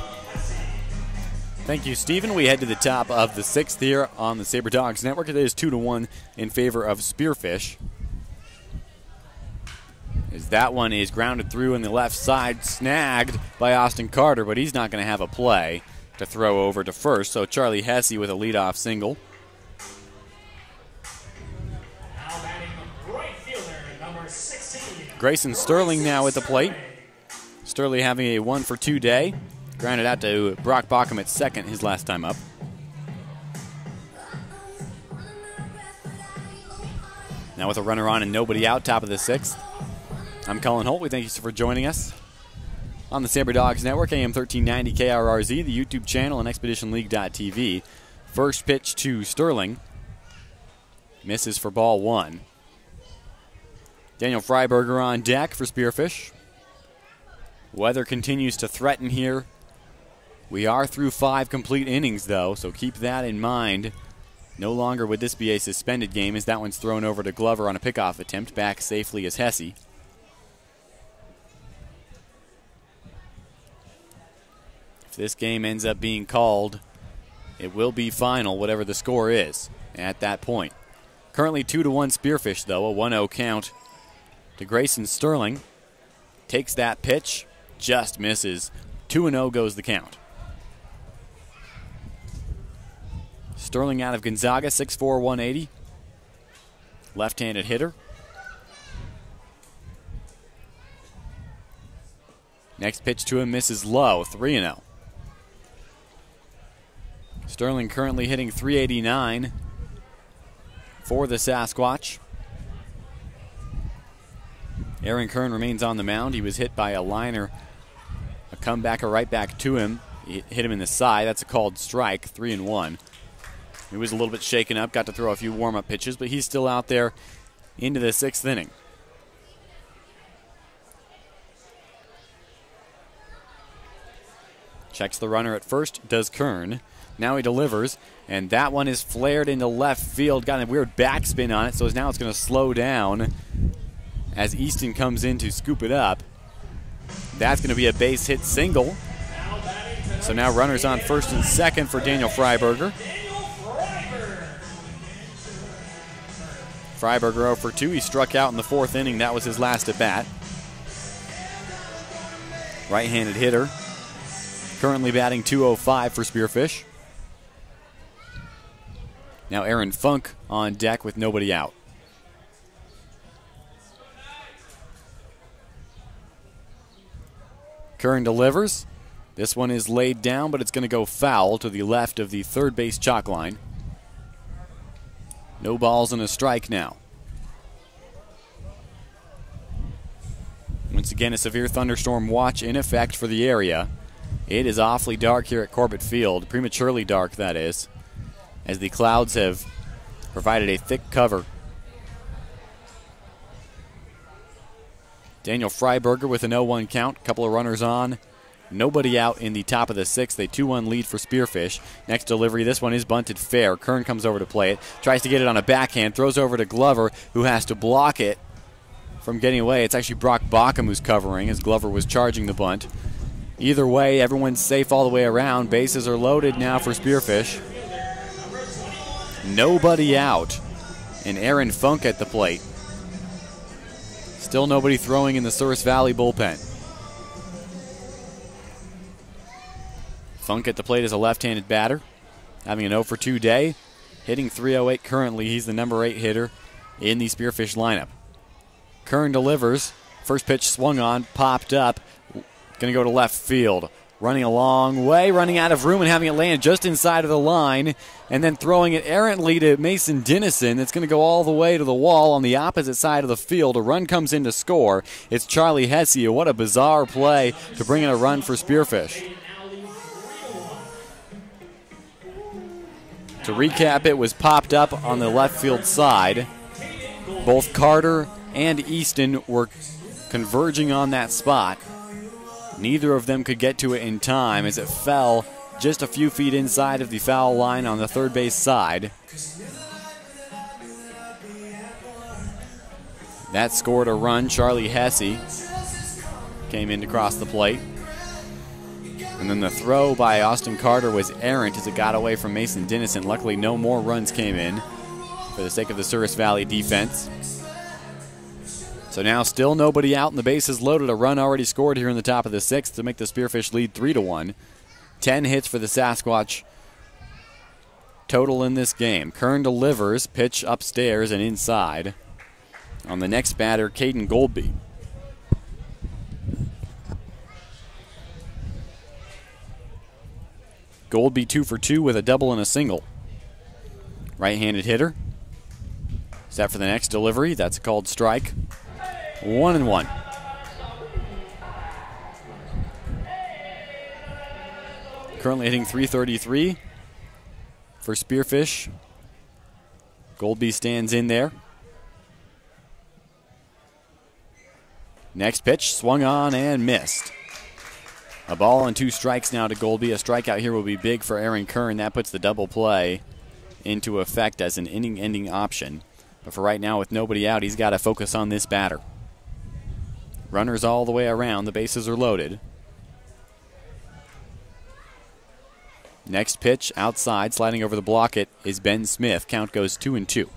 Thank you, Stephen. We head to the top of the 6th here on the Sabre Dogs Network. It is 2-1 in favor of Spearfish. As that one is grounded through in the left side, snagged by Austin Carter, but he's not going to have a play to throw over to first. So Charlie Hesse with a leadoff single. Now batting right fielder, number 16. Grayson Sterling now at the plate. Sterling having a 1-for-2 day. Grounded out to Brock Baucom at second his last time up. Now with a runner on and nobody out, top of the 6th. I'm Colin Holt. We thank you for joining us on the Sabre Dogs Network, AM 1390 KRRZ, the YouTube channel, and ExpeditionLeague.tv. First pitch to Sterling. Misses for ball 1. Daniel Freiberger on deck for Spearfish. Weather continues to threaten here. We are through 5 complete innings, though, so keep that in mind. No longer would this be a suspended game, as that one's thrown over to Glover on a pickoff attempt. Back safely as Hesse. If this game ends up being called, it will be final, whatever the score is at that point. Currently 2-1 Spearfish, though, a 1-0 count to Grayson Sterling. Takes that pitch, just misses. 2-0 goes the count. Sterling out of Gonzaga, 6'4", 180. Left-handed hitter. Next pitch to him misses low, 3-0. Sterling currently hitting .389 for the Sasquatch. Aaron Kern remains on the mound. He was hit by a liner, a comebacker right back to him. He hit him in the side. That's a called strike, 3-1. He was a little bit shaken up, got to throw a few warm-up pitches, but he's still out there into the 6th inning. Checks the runner at first, does Kern. Now he delivers, and that one is flared into left field. Got a weird backspin on it, so now it's going to slow down as Easton comes in to scoop it up. That's going to be a base hit single. Now batting So now runners on first and second for Daniel Freiberger. Freiberger 0 for 2. He struck out in the 4th inning. That was his last at bat. Right-handed hitter. Currently batting .205 for Spearfish. Now Aaron Funk on deck with nobody out. Curran delivers. This one is laid down, but it's going to go foul to the left of the third base chalk line. No balls and a strike now. Once again, a severe thunderstorm watch in effect for the area. It is awfully dark here at Corbett Field, prematurely dark, that is, as the clouds have provided a thick cover. Daniel Freiberger with an 0-1 count, couple of runners on. Nobody out in the top of the 6th. A 2-1 lead for Spearfish. Next delivery, this one is bunted fair. Kern comes over to play it. Tries to get it on a backhand. Throws over to Glover, who has to block it from getting away. It's actually Brock Bockham who's covering as Glover was charging the bunt. Either way, everyone's safe all the way around. Bases are loaded now for Spearfish. Nobody out. And Aaron Funk at the plate. Still nobody throwing in the Souris Valley bullpen. Funk at the plate is a left-handed batter, having an 0 for 2 day, hitting .308 currently. He's the number 8 hitter in the Spearfish lineup. Kern delivers. First pitch swung on, popped up, going to go to left field. Running a long way, running out of room and having it land just inside of the line, and then throwing it errantly to Mason Dennison. That's going to go all the way to the wall on the opposite side of the field. A run comes in to score. It's Charlie Hesse. What a bizarre play to bring in a run for Spearfish. To recap, it was popped up on the left field side. Both Carter and Easton were converging on that spot. Neither of them could get to it in time as it fell just a few feet inside of the foul line on the third base side. That scored a run. Charlie Hesse came in to cross the plate. And then the throw by Austin Carter was errant as it got away from Mason Dennison. Luckily, no more runs came in for the sake of the Souris Valley defense. So now still nobody out and the bases loaded. A run already scored here in the top of the 6th to make the Spearfish lead 3-1. 10 hits for the Sasquatch total in this game. Kern delivers, pitch upstairs and inside. On the next batter, Caden Goldby. Goldby 2 for 2 with a double and a single. Right-handed hitter. Set for the next delivery. That's a called strike. 1-1. Currently hitting .333 for Spearfish. Goldby stands in there. Next pitch, swung on and missed. A ball and 2 strikes now to Goldby. A strikeout here will be big for Aaron Kern. That puts the double play into effect as an inning-ending option. But for right now, with nobody out, he's got to focus on this batter. Runners all the way around. The bases are loaded. Next pitch, outside, sliding over the blocket is Ben Smith. Count goes 2-2.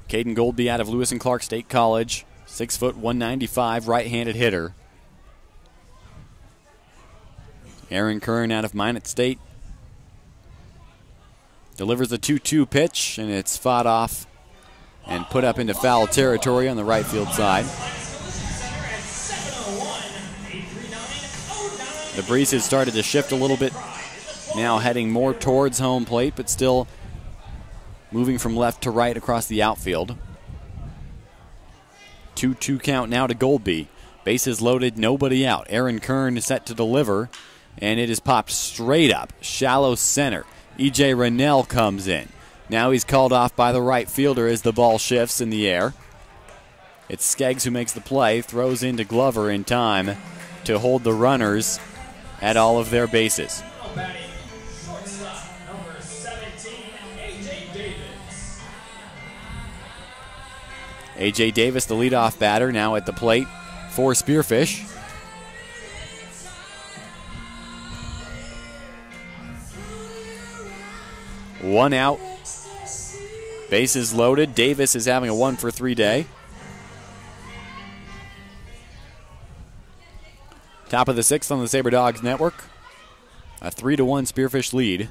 Caden Goldby out of Lewis and Clark State College. 6 foot, 195, right-handed hitter. Aaron Kern out of Minot State. Delivers a 2-2 pitch, and it's fought off and put up into foul territory on the right field side. The breeze has started to shift a little bit, now heading more towards home plate, but still moving from left to right across the outfield. 2-2 count now to Goldby. Bases loaded, nobody out. Aaron Kern is set to deliver, and it is popped straight up, shallow center. E.J. Rennell comes in. Now he's called off by the right fielder as the ball shifts in the air. It's Skeggs who makes the play, throws into Glover in time to hold the runners at all of their bases. A.J. Davis, the leadoff batter, now at the plate for Spearfish. 1 out. Bases loaded. Davis is having a 1-for-3 day. Top of the 6th on the Sabre Dogs Network. A 3-1 Spearfish lead.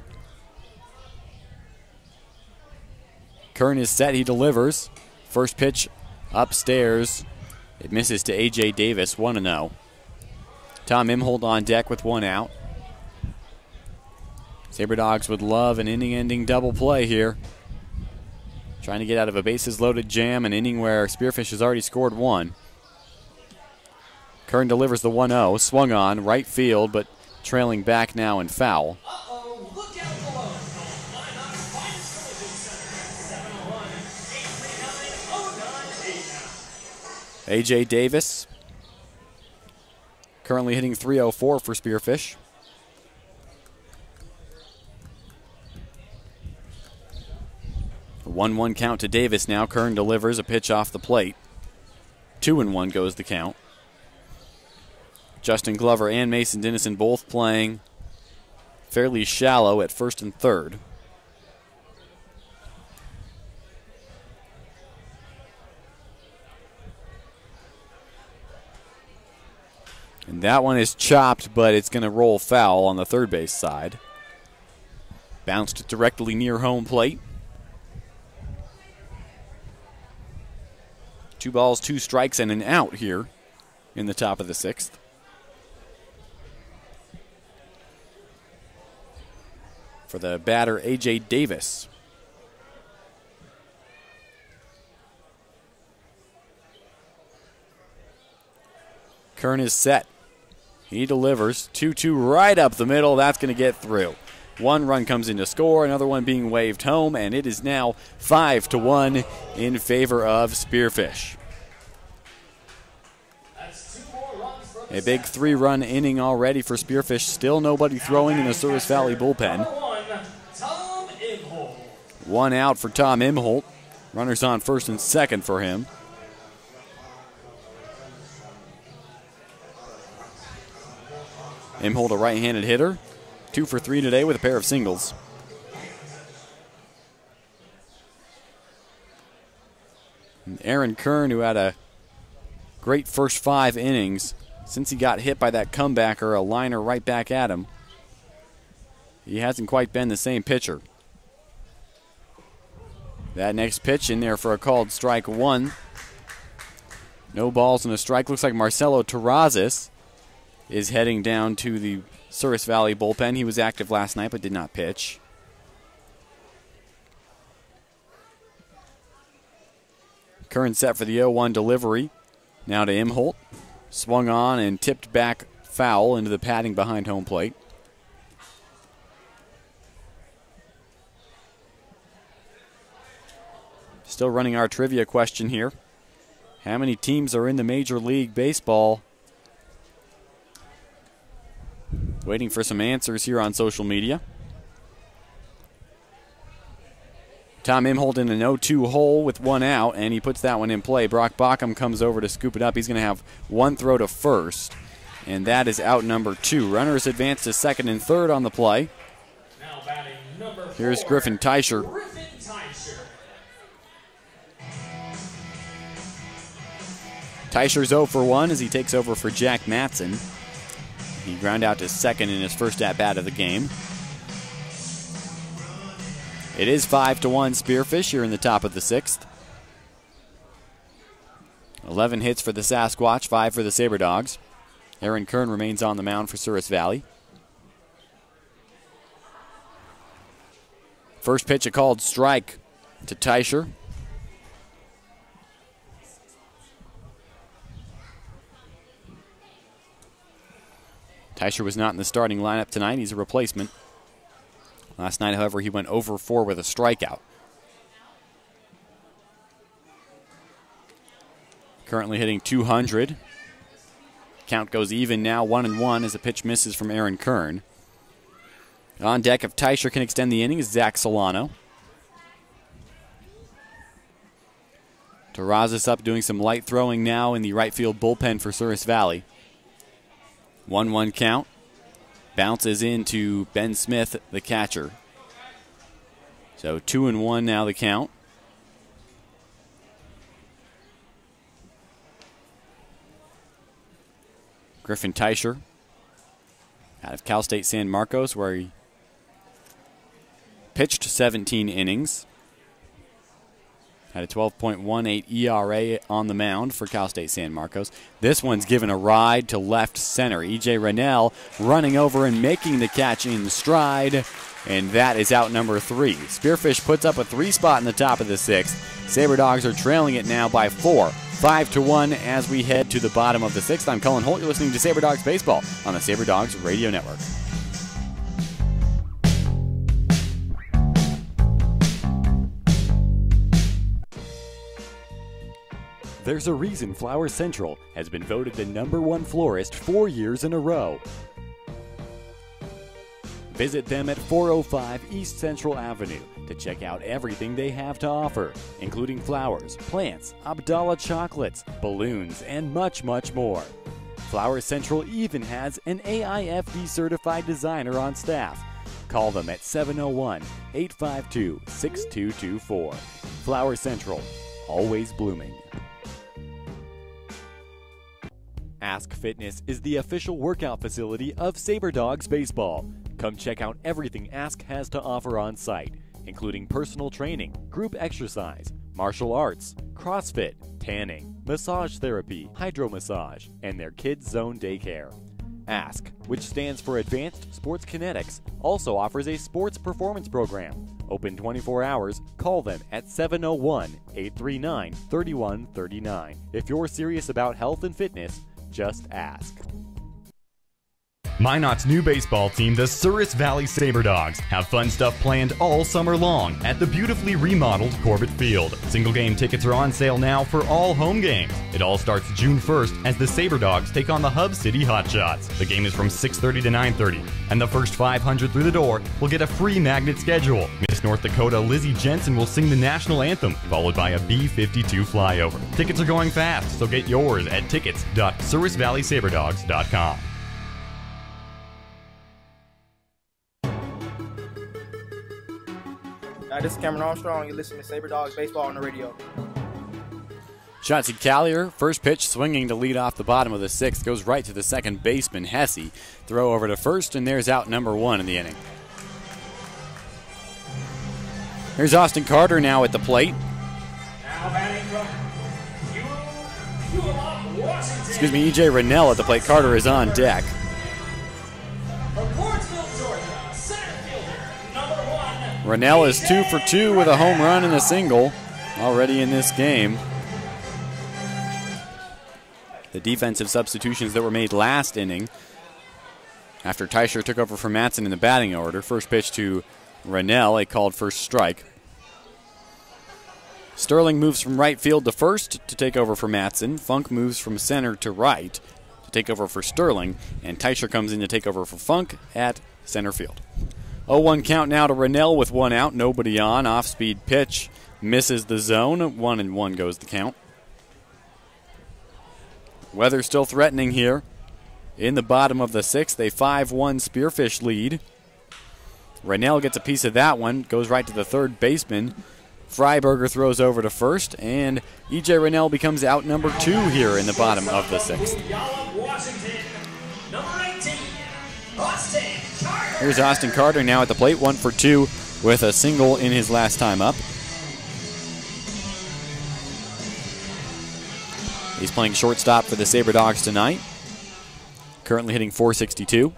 Kern is set. He delivers. First pitch upstairs. It misses to A.J. Davis, 1-0. Tom Imholt on deck with 1 out. Sabre Dogs would love an inning-ending double play here. Trying to get out of a bases-loaded jam, an inning where Spearfish has already scored 1. Kern delivers the 1-0. Swung on, right field, but trailing back now and foul. A.J. Davis currently hitting .304 for Spearfish. A 1-1 count to Davis now. Kern delivers a pitch off the plate. 2-1 goes the count. Justin Glover and Mason Dennison both playing fairly shallow at first and third. And that one is chopped, but it's going to roll foul on the third base side. Bounced directly near home plate. 2 balls, 2 strikes, and an out here in the top of the 6th. For the batter, A.J. Davis. Kern is set. He delivers 2-2 right up the middle. That's going to get through. 1 run comes in to score, another one being waved home, and it is now 5-1 in favor of Spearfish. A big 3-run inning already for Spearfish. Still nobody throwing in the Souris Valley bullpen. 1 out for Tom Imholt. Runners on first and second for him. Imholt, a right-handed hitter. 2 for 3 today with a pair of singles. And Aaron Kern, who had a great first 5 innings, since he got hit by that comebacker, a liner right back at him, he hasn't quite been the same pitcher. That next pitch in there for a called strike 1. No balls and a strike. Looks like Marcelo Terrazas is heading down to the Souris Valley bullpen. He was active last night but did not pitch. Kern set for the 0-1 delivery. Now to Imholt. Swung on and tipped back foul into the padding behind home plate. Still running our trivia question here. How many teams are in the Major League Baseball? Waiting for some answers here on social media. Tom Imholt in an 0-2 hole with 1 out, and he puts that one in play. Brock Bockham comes over to scoop it up. He's going to have 1 throw to first, and that is out number 2. Runners advance to second and third on the play. Now batting number 4. Here's Griffin Teicher. Teicher's 0 for 1 as he takes over for Jack Matson. He ground out to second in his first at-bat of the game. It is 5-1 Spearfish here in the top of the 6th. 11 hits for the Sasquatch, 5 for the Sabre Dogs. Aaron Kern remains on the mound for Souris Valley. First pitch, a called strike to Teicher. Teicher was not in the starting lineup tonight. He's a replacement. Last night, however, he went over 4 with a strikeout. Currently hitting .200. Count goes even now, 1-1 as a pitch misses from Aaron Kern. On deck, if Teicher can extend the inning, is Zach Solano. Terrazas up doing some light throwing now in the right field bullpen for Souris Valley. 1-1 count. Bounces into Ben Smith, the catcher. So 2-1 now the count. Griffin Teicher out of Cal State San Marcos, where he pitched 17 innings. Had a 12.18 ERA on the mound for Cal State San Marcos. This one's given a ride to left center. E.J. Rennell running over and making the catch in stride, and that is out number 3. Spearfish puts up a 3 spot in the top of the 6th. Sabre Dogs are trailing it now by 4. 5-1 as we head to the bottom of the 6th. I'm Cullen Holt. You're listening to Sabre Dogs Baseball on the Sabre Dogs Radio Network. There's a reason Flower Central has been voted the #1 florist 4 years in a row. Visit them at 405 East Central Avenue to check out everything they have to offer, including flowers, plants, Abdallah chocolates, balloons, and much, much more. Flower Central even has an AIFD certified designer on staff. Call them at 701-852-6224. Flower Central, always blooming. Ask Fitness is the official workout facility of Sabre Dogs Baseball. Come check out everything Ask has to offer on site, including personal training, group exercise, martial arts, CrossFit, tanning, massage therapy, hydro massage, and their Kids Zone daycare. Ask, which stands for Advanced Sports Kinetics, also offers a sports performance program. Open 24 hours, call them at 701-839-3139. If you're serious about health and fitness, just ask. Minot's new baseball team, the Souris Valley Sabre Dogs, have fun stuff planned all summer long at the beautifully remodeled Corbett Field. Single game tickets are on sale now for all home games. It all starts June 1st as the Sabre Dogs take on the Hub City Hotshots. The game is from 6:30 to 9:30, and the first 500 through the door will get a free magnet schedule. Miss North Dakota Lizzie Jensen will sing the national anthem, followed by a B-52 flyover. Tickets are going fast, so get yours at tickets.sourisvalleysaberdogs.com. This is Cameron Armstrong. You're listening to Sabre Dogs Baseball on the radio. Chauncey Collier, first pitch swinging to lead off the bottom of the 6th, goes right to the second baseman, Hesse. Throw over to first, and there's out number 1 in the inning. Here's Austin Carter now at the plate. Now batting from Washington. Excuse me, E.J. Rennell at the plate. Carter is on deck. From Wardsville, Georgia, center fielder, number 1. Rennell is 2 for 2 with a home run and a single already in this game. The defensive substitutions that were made last inning after Teicher took over for Matson in the batting order. First pitch to Rennell, a called first strike. Sterling moves from right field to first to take over for Matson. Funk moves from center to right to take over for Sterling. And Teicher comes in to take over for Funk at center field. 0-1 count now to Rennell with 1 out, nobody on. Off-speed pitch misses the zone. 1-1 goes the count. Weather still threatening here in the bottom of the 6th. A 5-1 Spearfish lead. Rennell gets a piece of that one, goes right to the third baseman. Freiberger throws over to first, and E.J. Rennell becomes out number 2 here in the bottom of the 6th. Here's Austin Carter now at the plate, 1 for 2 with a single in his last time up. He's playing shortstop for the Sabre Dogs tonight. Currently hitting .462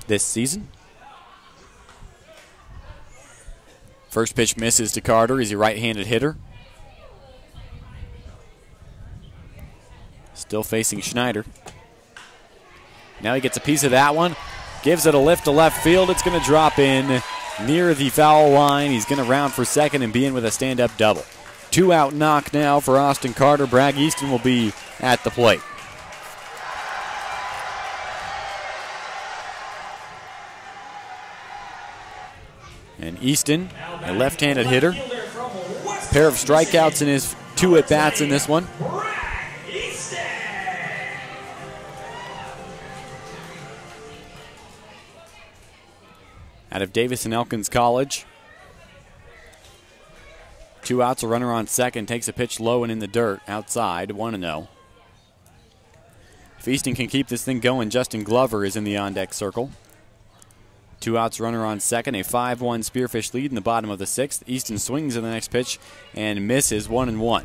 this season. First pitch misses to Carter. He's a right-handed hitter. Still facing Schneider. Now he gets a piece of that one. Gives it a lift to left field. It's going to drop in near the foul line. He's going to round for second and be in with a stand-up double. 2-out knock now for Austin Carter. Bragg Easton will be at the plate. And Easton, a left-handed hitter. A pair of strikeouts in his 2 at-bats in this one. out of Davis and Elkins College. 2 outs, a runner on second, takes a pitch low and in the dirt, outside, 1-0. If Easton can keep this thing going, Justin Glover is in the on-deck circle. 2 outs, runner on second, a 5-1 Spearfish lead in the bottom of the 6th. Easton swings in the next pitch and misses, 1-1.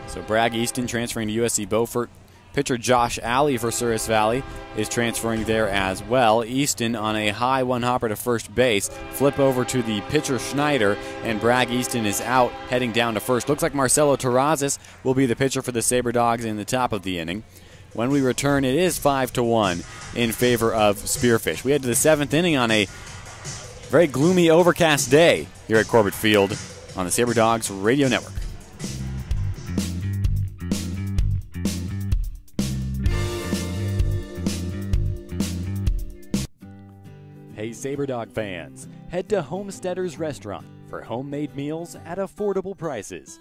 So Bragg Easton transferring to USC Beaufort. Pitcher Josh Alley for Souris Valley is transferring there as well. Easton on a high one-hopper to first base. Flip over to the pitcher Schneider, and Bragg Easton is out, heading down to first. Looks like Marcelo Terrazas will be the pitcher for the Sabre Dogs in the top of the inning. When we return, it is 5-1 in favor of Spearfish. We head to the 7th inning on a very gloomy, overcast day here at Corbett Field on the Sabre Dogs Radio Network. Hey Sabre Dog fans, head to Homesteaders Restaurant for homemade meals at affordable prices.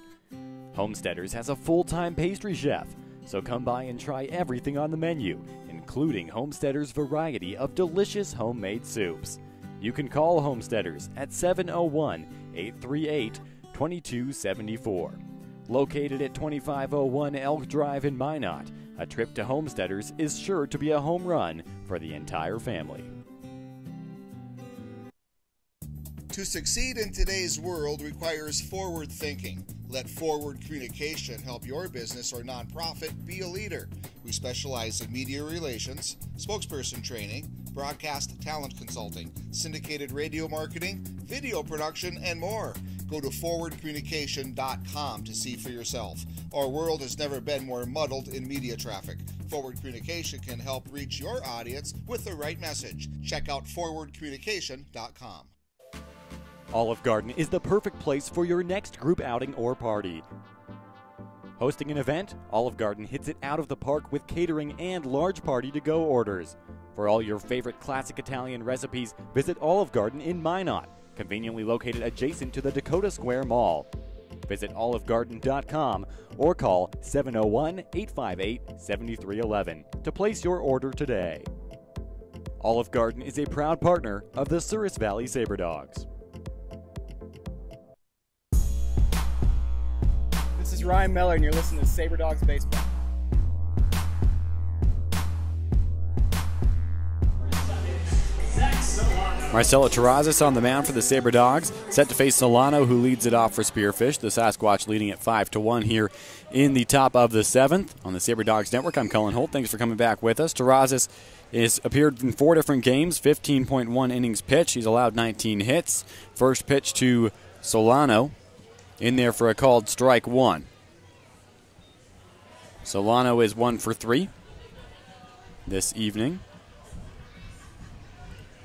Homesteaders has a full-time pastry chef, so come by and try everything on the menu, including Homesteaders' variety of delicious homemade soups. You can call Homesteaders at 701-838-2274. Located at 2501 Elk Drive in Minot, a trip to Homesteaders is sure to be a home run for the entire family. To succeed in today's world requires forward thinking. Let Forward Communication help your business or nonprofit be a leader. We specialize in media relations, spokesperson training, broadcast talent consulting, syndicated radio marketing, video production, and more. Go to forwardcommunication.com to see for yourself. Our world has never been more muddled in media traffic. Forward Communication can help reach your audience with the right message. Check out forwardcommunication.com. Olive Garden is the perfect place for your next group outing or party. Hosting an event, Olive Garden hits it out of the park with catering and large party-to-go orders. For all your favorite classic Italian recipes, visit Olive Garden in Minot, conveniently located adjacent to the Dakota Square Mall. Visit olivegarden.com or call 701-858-7311 to place your order today. Olive Garden is a proud partner of the Souris Valley Sabre Dogs. This is Ryan Miller, and you're listening to Sabre Dogs Baseball. Marcelo Terrazas on the mound for the Sabre Dogs, set to face Solano, who leads it off for Spearfish. The Sasquatch leading at 5-1 here in the top of the 7th. On the Sabre Dogs Network, I'm Cullen Holt. Thanks for coming back with us. Terrazas has appeared in 4 different games, 15.1 innings pitched. He's allowed 19 hits. First pitch to Solano, in there for a called strike 1. Solano is 1 for 3 this evening.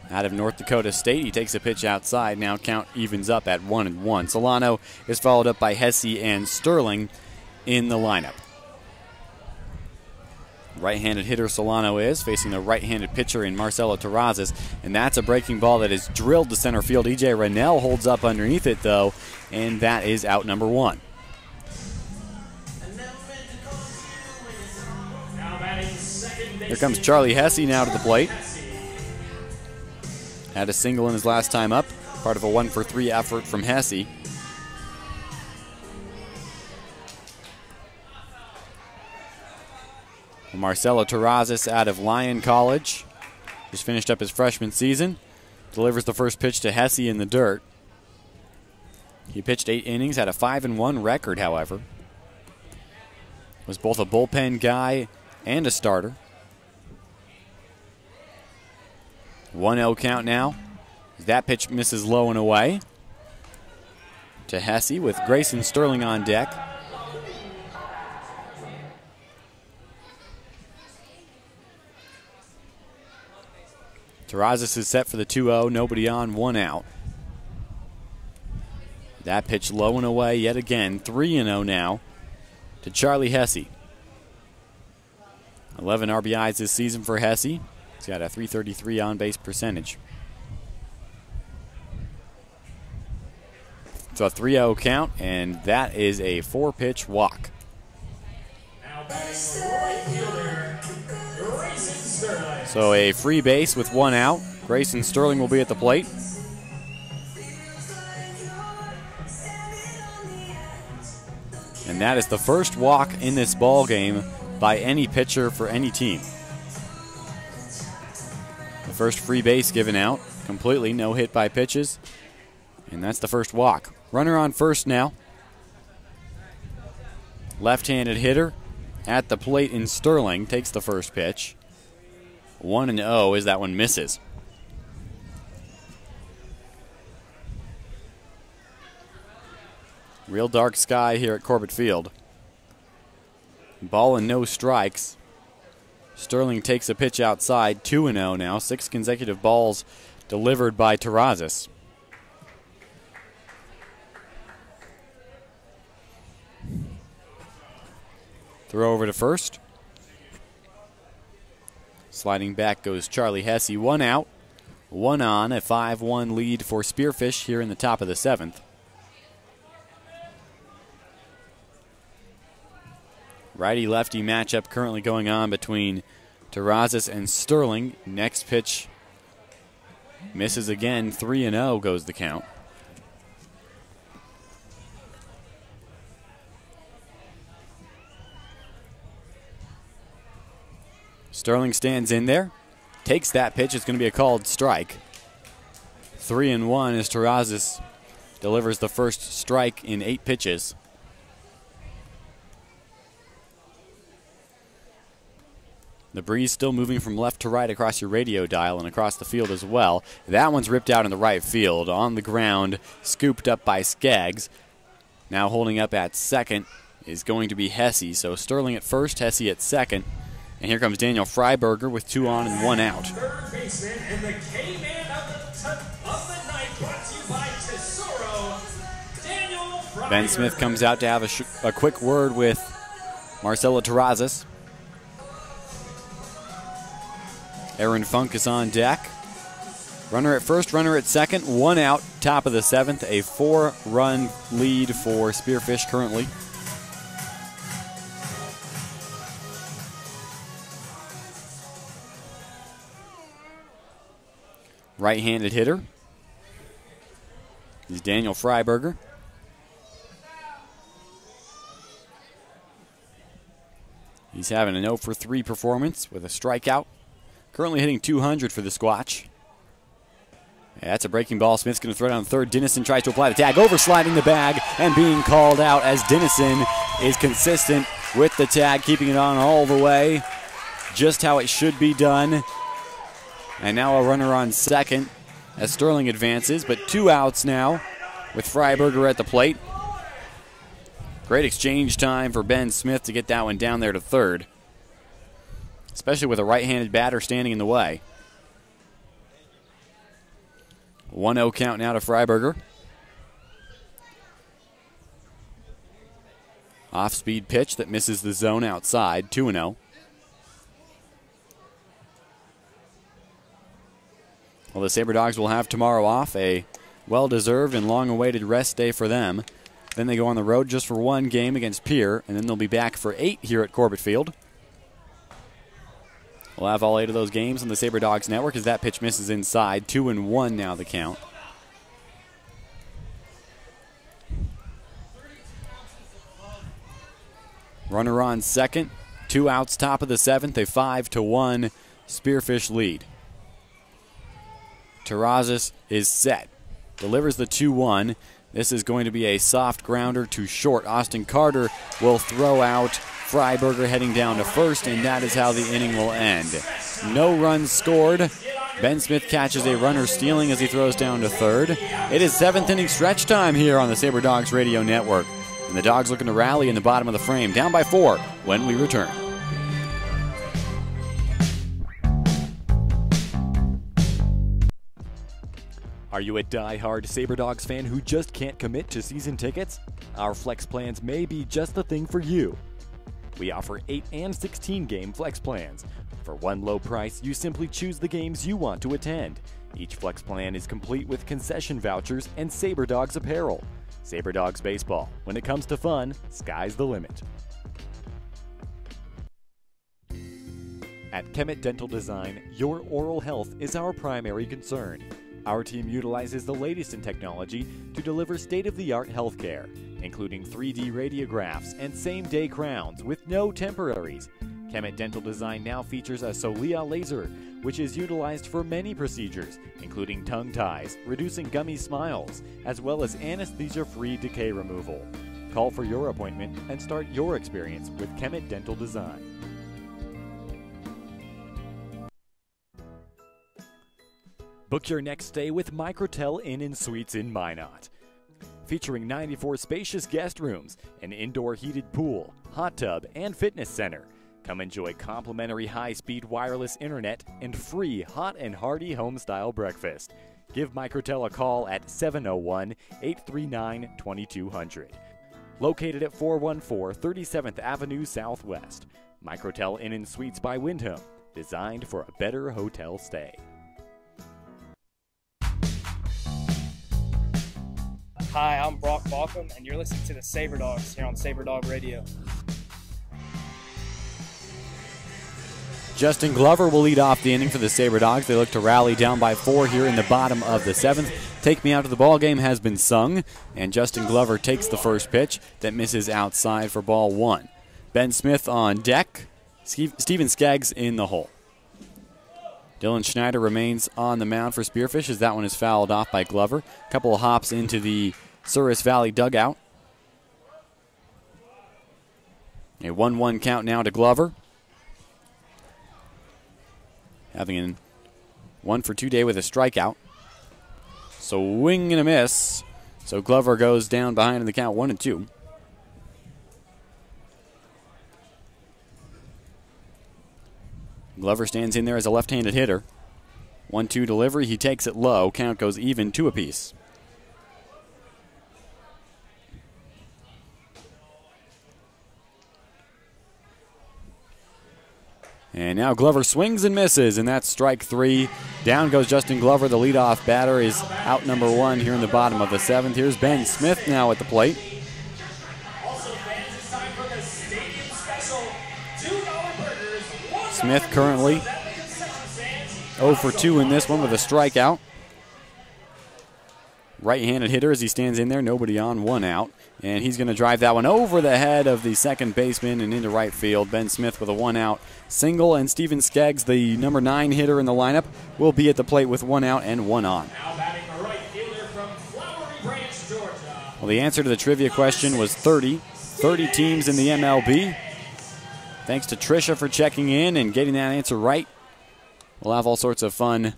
Out of North Dakota State, he takes a pitch outside. Now count evens up at 1-1. Solano is followed up by Hesse and Sterling in the lineup. Right-handed hitter Solano is facing the right-handed pitcher in Marcelo Terrazas, and that's a breaking ball that is drilled to center field. E.J. Rennell holds up underneath it, though, and that is out number 1. Here comes Charlie Hesse now to the plate. Had a single in his last time up, part of a 1-for-3 effort from Hesse. Marcelo Terrazas out of Lyon College, just finished up his freshman season, delivers the first pitch to Hesse in the dirt. He pitched 8 innings, had a 5-1 record, however. Was both a bullpen guy and a starter. 1-0 count now. That pitch misses low and away to Hesse with Grayson Sterling on deck. Terrazas is set for the 2-0, nobody on, 1 out. That pitch low and away yet again, 3-0 now to Charlie Hesse. 11 RBIs this season for Hesse. He's got a .333 on-base percentage. So a 3-0 count, and that is a 4-pitch walk. Now batting Sterling. So a free base with one out. Grayson Sterling will be at the plate. And that is the first walk in this ball game by any pitcher for any team. The first free base given out completely, no hit by pitches. And that's the first walk. Runner on first now. Left-handed hitter at the plate in Sterling takes the first pitch. 1-0 as that one misses. Real dark sky here at Corbett Field. Ball and no strikes. Sterling takes a pitch outside, 2-0 now. 6 consecutive balls delivered by Terrazas. Throw over to first. Sliding back goes Charlie Hesse. 1 out, 1 on. A 5-1 lead for Spearfish here in the top of the 7th. Righty-lefty matchup currently going on between Terrazas and Sterling. Next pitch misses again. 3-0 goes the count. Sterling stands in there, takes that pitch. It's going to be a called strike. 3-1 as Terrazas delivers the first strike in 8 pitches. The breeze still moving from left to right across your radio dial and across the field as well. That one's ripped out in the right field. On the ground, scooped up by Skaggs. Now holding up at second is going to be Hesse. So Sterling at first, Hesse at second. And here comes Daniel Freiberger with 2 on and 1 out. Third baseman and the K-Man of the night, brought to you by Tesoro, Daniel Freiberger. Ben Smith comes out to have a quick word with Marcelo Terrazas. Aaron Funk is on deck. Runner at first, runner at second, 1 out, top of the 7th. A 4-run lead for Spearfish currently. Right-handed hitter is Daniel Freiberger. He's having an 0-for-3 performance with a strikeout. Currently hitting 200 for the Squatch. Yeah, that's a breaking ball. Smith's going to throw down third. Dennison tries to apply the tag, oversliding the bag and being called out as Dennison is consistent with the tag, keeping it on all the way. Just how it should be done. And now a runner on second as Sterling advances, but 2 outs now with Freiberger at the plate. Great exchange time for Ben Smith to get that one down there to third, especially with a right-handed batter standing in the way. 1-0 count now to Freiberger. Off-speed pitch that misses the zone outside, 2-0. Well, the Sabre Dogs will have tomorrow off, a well-deserved and long-awaited rest day for them. Then they go on the road just for 1 game against Pierre, and then they'll be back for 8 here at Corbett Field. We'll have all 8 of those games on the Sabre Dogs Network as that pitch misses inside. 2-1 now the count. Runner on second. 2 outs, top of the 7th. A 5-1 Spearfish lead. Terrazas is set. Delivers the 2-1. This is going to be a soft grounder to short. Austin Carter will throw out. Freiberger heading down to first, and that is how the inning will end. No runs scored. Ben Smith catches a runner stealing as he throws down to third. It is 7th inning stretch time here on the Sabre Dogs Radio Network. And the Dogs looking to rally in the bottom of the frame. Down by 4 when we return. Are you a die-hard Sabre Dogs fan who just can't commit to season tickets? Our flex plans may be just the thing for you. We offer 8 and 16 game flex plans. For one low price, you simply choose the games you want to attend. Each flex plan is complete with concession vouchers and Sabre Dogs apparel. Sabre Dogs Baseball. When it comes to fun, sky's the limit. At Kemet Dental Design, your oral health is our primary concern. Our team utilizes the latest in technology to deliver state-of-the-art healthcare, including 3D radiographs and same-day crowns with no temporaries. Kemet Dental Design now features a Solia laser, which is utilized for many procedures, including tongue ties, reducing gummy smiles, as well as anesthesia-free decay removal. Call for your appointment and start your experience with Kemet Dental Design. Book your next stay with Microtel Inn & Suites in Minot. Featuring 94 spacious guest rooms, an indoor heated pool, hot tub, and fitness center. Come enjoy complimentary high-speed wireless internet and free hot and hearty home-style breakfast. Give Microtel a call at 701-839-2200. Located at 414 37th Avenue Southwest. Microtel Inn & Suites by Wyndham. Designed for a better hotel stay. Hi, I'm Brock Balkum, and you're listening to the Sabre Dogs here on Sabre Dog Radio. Justin Glover will lead off the inning for the Sabre Dogs. They look to rally down by 4 here in the bottom of the 7th. Take Me Out of the Ball Game has been sung, and Justin Glover takes the first pitch that misses outside for ball 1. Ben Smith on deck. Steven Skaggs in the hole. Dylan Schneider remains on the mound for Spearfish as that one is fouled off by Glover. A couple of hops into the Souris Valley dugout. A 1-1 count now to Glover. Having a 1-for-2 day with a strikeout. Swing and a miss. So Glover goes down behind in the count 1-2. Glover stands in there as a left-handed hitter. 1-2 delivery. He takes it low. Count goes even 2 apiece. And now Glover swings and misses, and that's strike 3. Down goes Justin Glover. The leadoff batter is out number 1 here in the bottom of the 7th. Here's Ben Smith now at the plate. Smith currently 0-for-2 in this one with a strikeout. Right-handed hitter as he stands in there, nobody on, 1 out. And he's going to drive that one over the head of the second baseman and into right field. Ben Smith with a 1-out single, and Steven Skaggs, the number 9 hitter in the lineup, will be at the plate with 1 out and 1 on. Now batting the right fielder from Flowery Branch, Georgia. Well, the answer to the trivia question was 30. 30 teams in the MLB. Thanks to Tricia for checking in and getting that answer right. We'll have all sorts of fun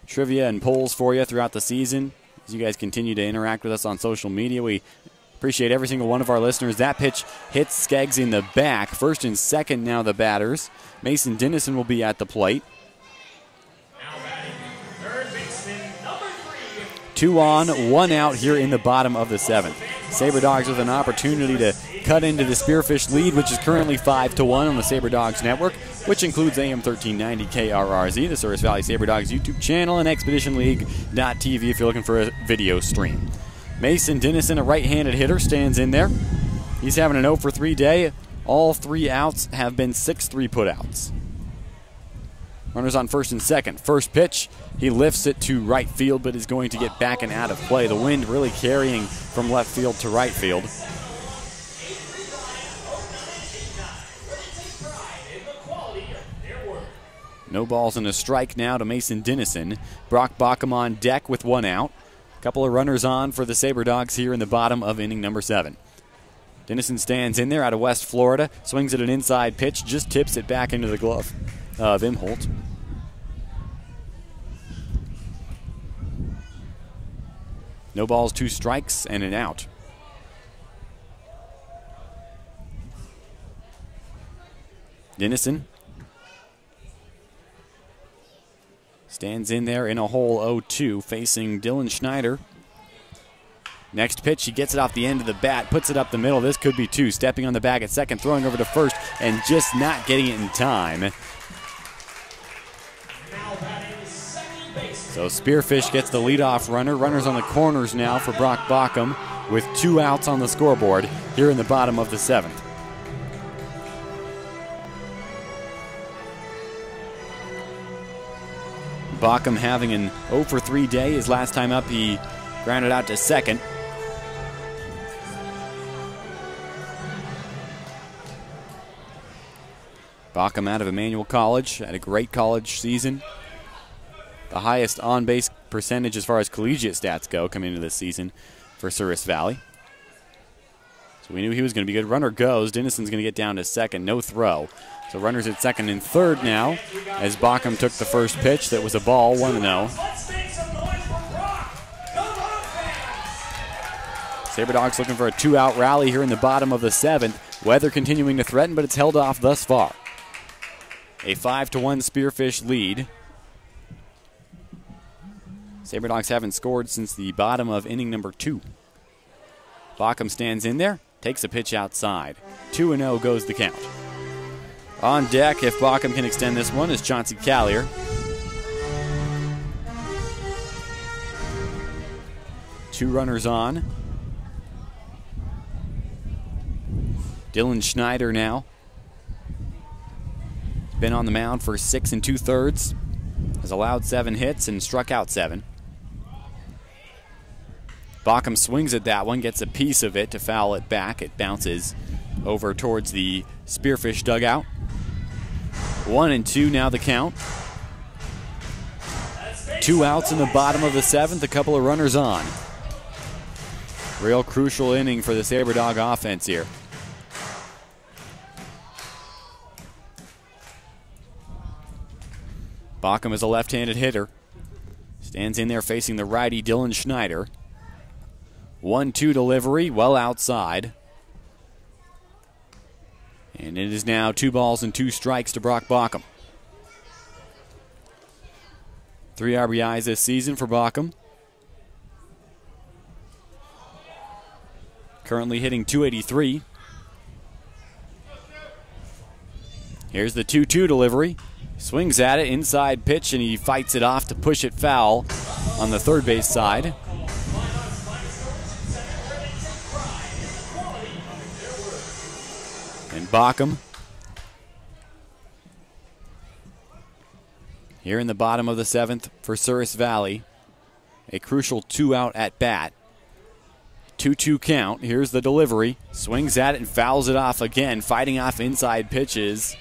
trivia and polls for you throughout the season as you guys continue to interact with us on social media. We appreciate every single one of our listeners. That pitch hits Skaggs in the back. First and second now the batters. Mason Dennison will be at the plate. Now batting third baseman, number 3. 2 on, 1 out here in the bottom of the 7th. Sabre Dogs with an opportunity to cut into the Spearfish lead, which is currently 5-1 on the Sabre Dogs Network, which includes AM 1390 KRRZ, the Souris Valley Sabre Dogs YouTube channel, and ExpeditionLeague.tv if you're looking for a video stream. Mason Dennison, a right-handed hitter, stands in there. He's having an 0-for-3 day. All 3 outs have been 6-3 putouts. Runners on first and second. First pitch, he lifts it to right field, but is going to get back and out of play. The wind really carrying from left field to right field. No balls and a strike now to Mason Dennison. Brock Baucom on deck with 1 out. A couple of runners on for the Sabre Dogs here in the bottom of inning number 7. Dennison stands in there out of West Florida, swings at an inside pitch, just tips it back into the glove of Imholt. No balls, 2 strikes, and an out. Dennison stands in there in a hole 0-2, facing Dylan Schneider. Next pitch, he gets it off the end of the bat, puts it up the middle. This could be 2. Stepping on the bag at second, throwing over to first, and just not getting it in time. So Spearfish gets the leadoff runner. Runners on the corners now for Brock Baucom with 2 outs on the scoreboard here in the bottom of the 7th. Baucom having an 0 for 3 day. His last time up, he grounded out to second. Baucom out of Emmanuel College, had a great college season. The highest on-base percentage as far as collegiate stats go coming into this season for Souris Valley. So we knew he was going to be good. Runner goes. Dennison's going to get down to second. No throw. So runners at second and third now as Baucom took the first pitch. That was a ball, 1-0. Sabre Dogs looking for a 2-out rally here in the bottom of the 7th. Weather continuing to threaten, but it's held off thus far. A 5-1 Spearfish lead. Sabre Dogs haven't scored since the bottom of inning number 2. Baucom stands in there, takes a pitch outside. 2-0 goes the count. On deck, if Baucom can extend this one, is Chauncey Callier. Two runners on. Dylan Schneider now. Been on the mound for 6 2/3. Has allowed 7 hits and struck out 7. Baucom swings at that one, gets a piece of it to foul it back. It bounces over towards the Spearfish dugout. 1-2 now the count. 2 outs in the bottom of the 7th, a couple of runners on. Real crucial inning for the Sabre Dog offense here. Baucom is a left-handed hitter. Stands in there facing the righty Dylan Schneider. 1-2 delivery, well outside. And it is now 2 balls and 2 strikes to Brock Baucom. 3 RBIs this season for Baucom. Currently hitting .283. Here's the 2-2 delivery. Swings at it, inside pitch, and he fights it off to push it foul on the third base side. And Baucom here in the bottom of the 7th for Souris Valley. A crucial 2-out at bat. 2-2 count. Here's the delivery. Swings at it and fouls it off again. Fighting off inside pitches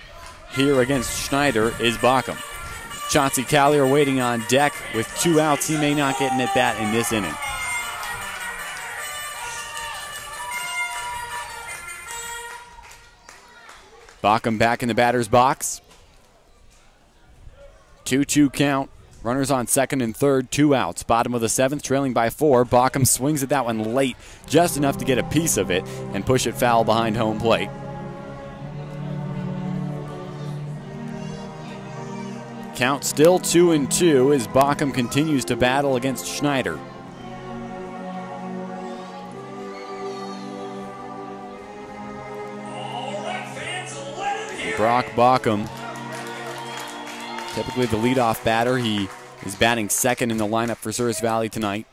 here against Schneider is Baucom. Chauncey Callier waiting on deck with 2 outs. He may not get an at bat in this inning. Baucom back in the batter's box. 2-2 count. Runners on second and third, 2 outs. Bottom of the 7th, trailing by 4. Baucom swings at that one late, just enough to get a piece of it and push it foul behind home plate. Count still 2-2 as Baucom continues to battle against Schneider. Brock Baucom, typically the leadoff batter. He is batting second in the lineup for Souris Valley tonight.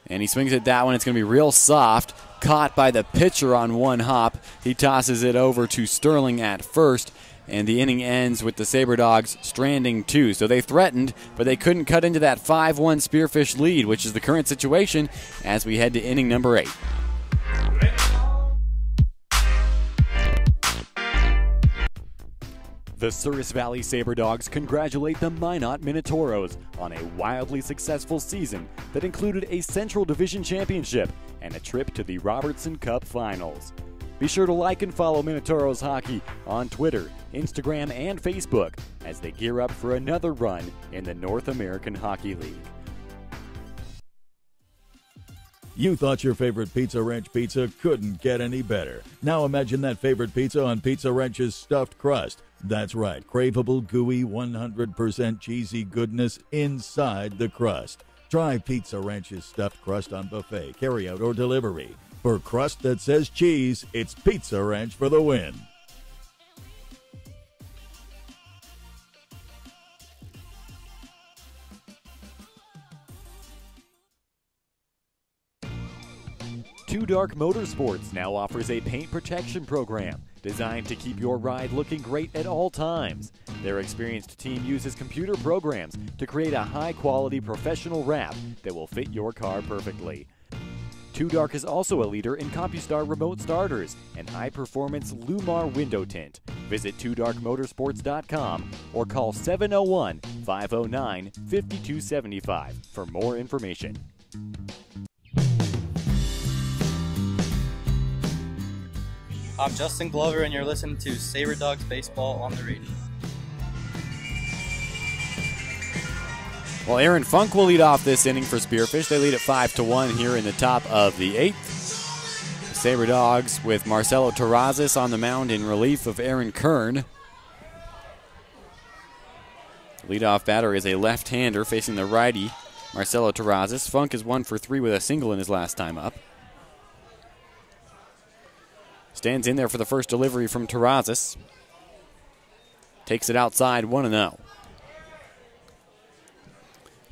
And he swings at that one. It's going to be real soft. Caught by the pitcher on one hop. He tosses it over to Sterling at first. And the inning ends with the Sabre Dogs stranding 2. So they threatened, but they couldn't cut into that 5-1 Spearfish lead, which is the current situation as we head to inning number 8. The Souris Valley Sabre Dogs congratulate the Minot Minotauros on a wildly successful season that included a Central Division Championship and a trip to the Robertson Cup Finals. Be sure to like and follow Minotauros Hockey on Twitter, Instagram, and Facebook as they gear up for another run in the North American Hockey League. You thought your favorite Pizza Ranch pizza couldn't get any better. Now imagine that favorite pizza on Pizza Ranch's stuffed crust. That's right, craveable, gooey, 100% cheesy goodness inside the crust. Try Pizza Ranch's stuffed crust on buffet, carryout, or delivery. For crust that says cheese, it's Pizza Ranch for the win. Two Dark Motorsports now offers a paint protection program designed to keep your ride looking great at all times. Their experienced team uses computer programs to create a high-quality professional wrap that will fit your car perfectly. 2Dark is also a leader in CompuStar remote starters and high-performance Lumar window tint. Visit 2darkmotorsports.com or call 701-509-5275 for more information. I'm Justin Glover, and you're listening to Sabre Dogs Baseball on the radio. Well, Aaron Funk will lead off this inning for Spearfish. They lead at 5-1 here in the top of the 8th. The Sabre Dogs with Marcelo Terrazas on the mound in relief of Aaron Kern. Leadoff batter is a left-hander facing the righty, Marcelo Terrazas. Funk is 1 for 3 with a single in his last time up. Stands in there for the first delivery from Terrazas. Takes it outside, 1-0.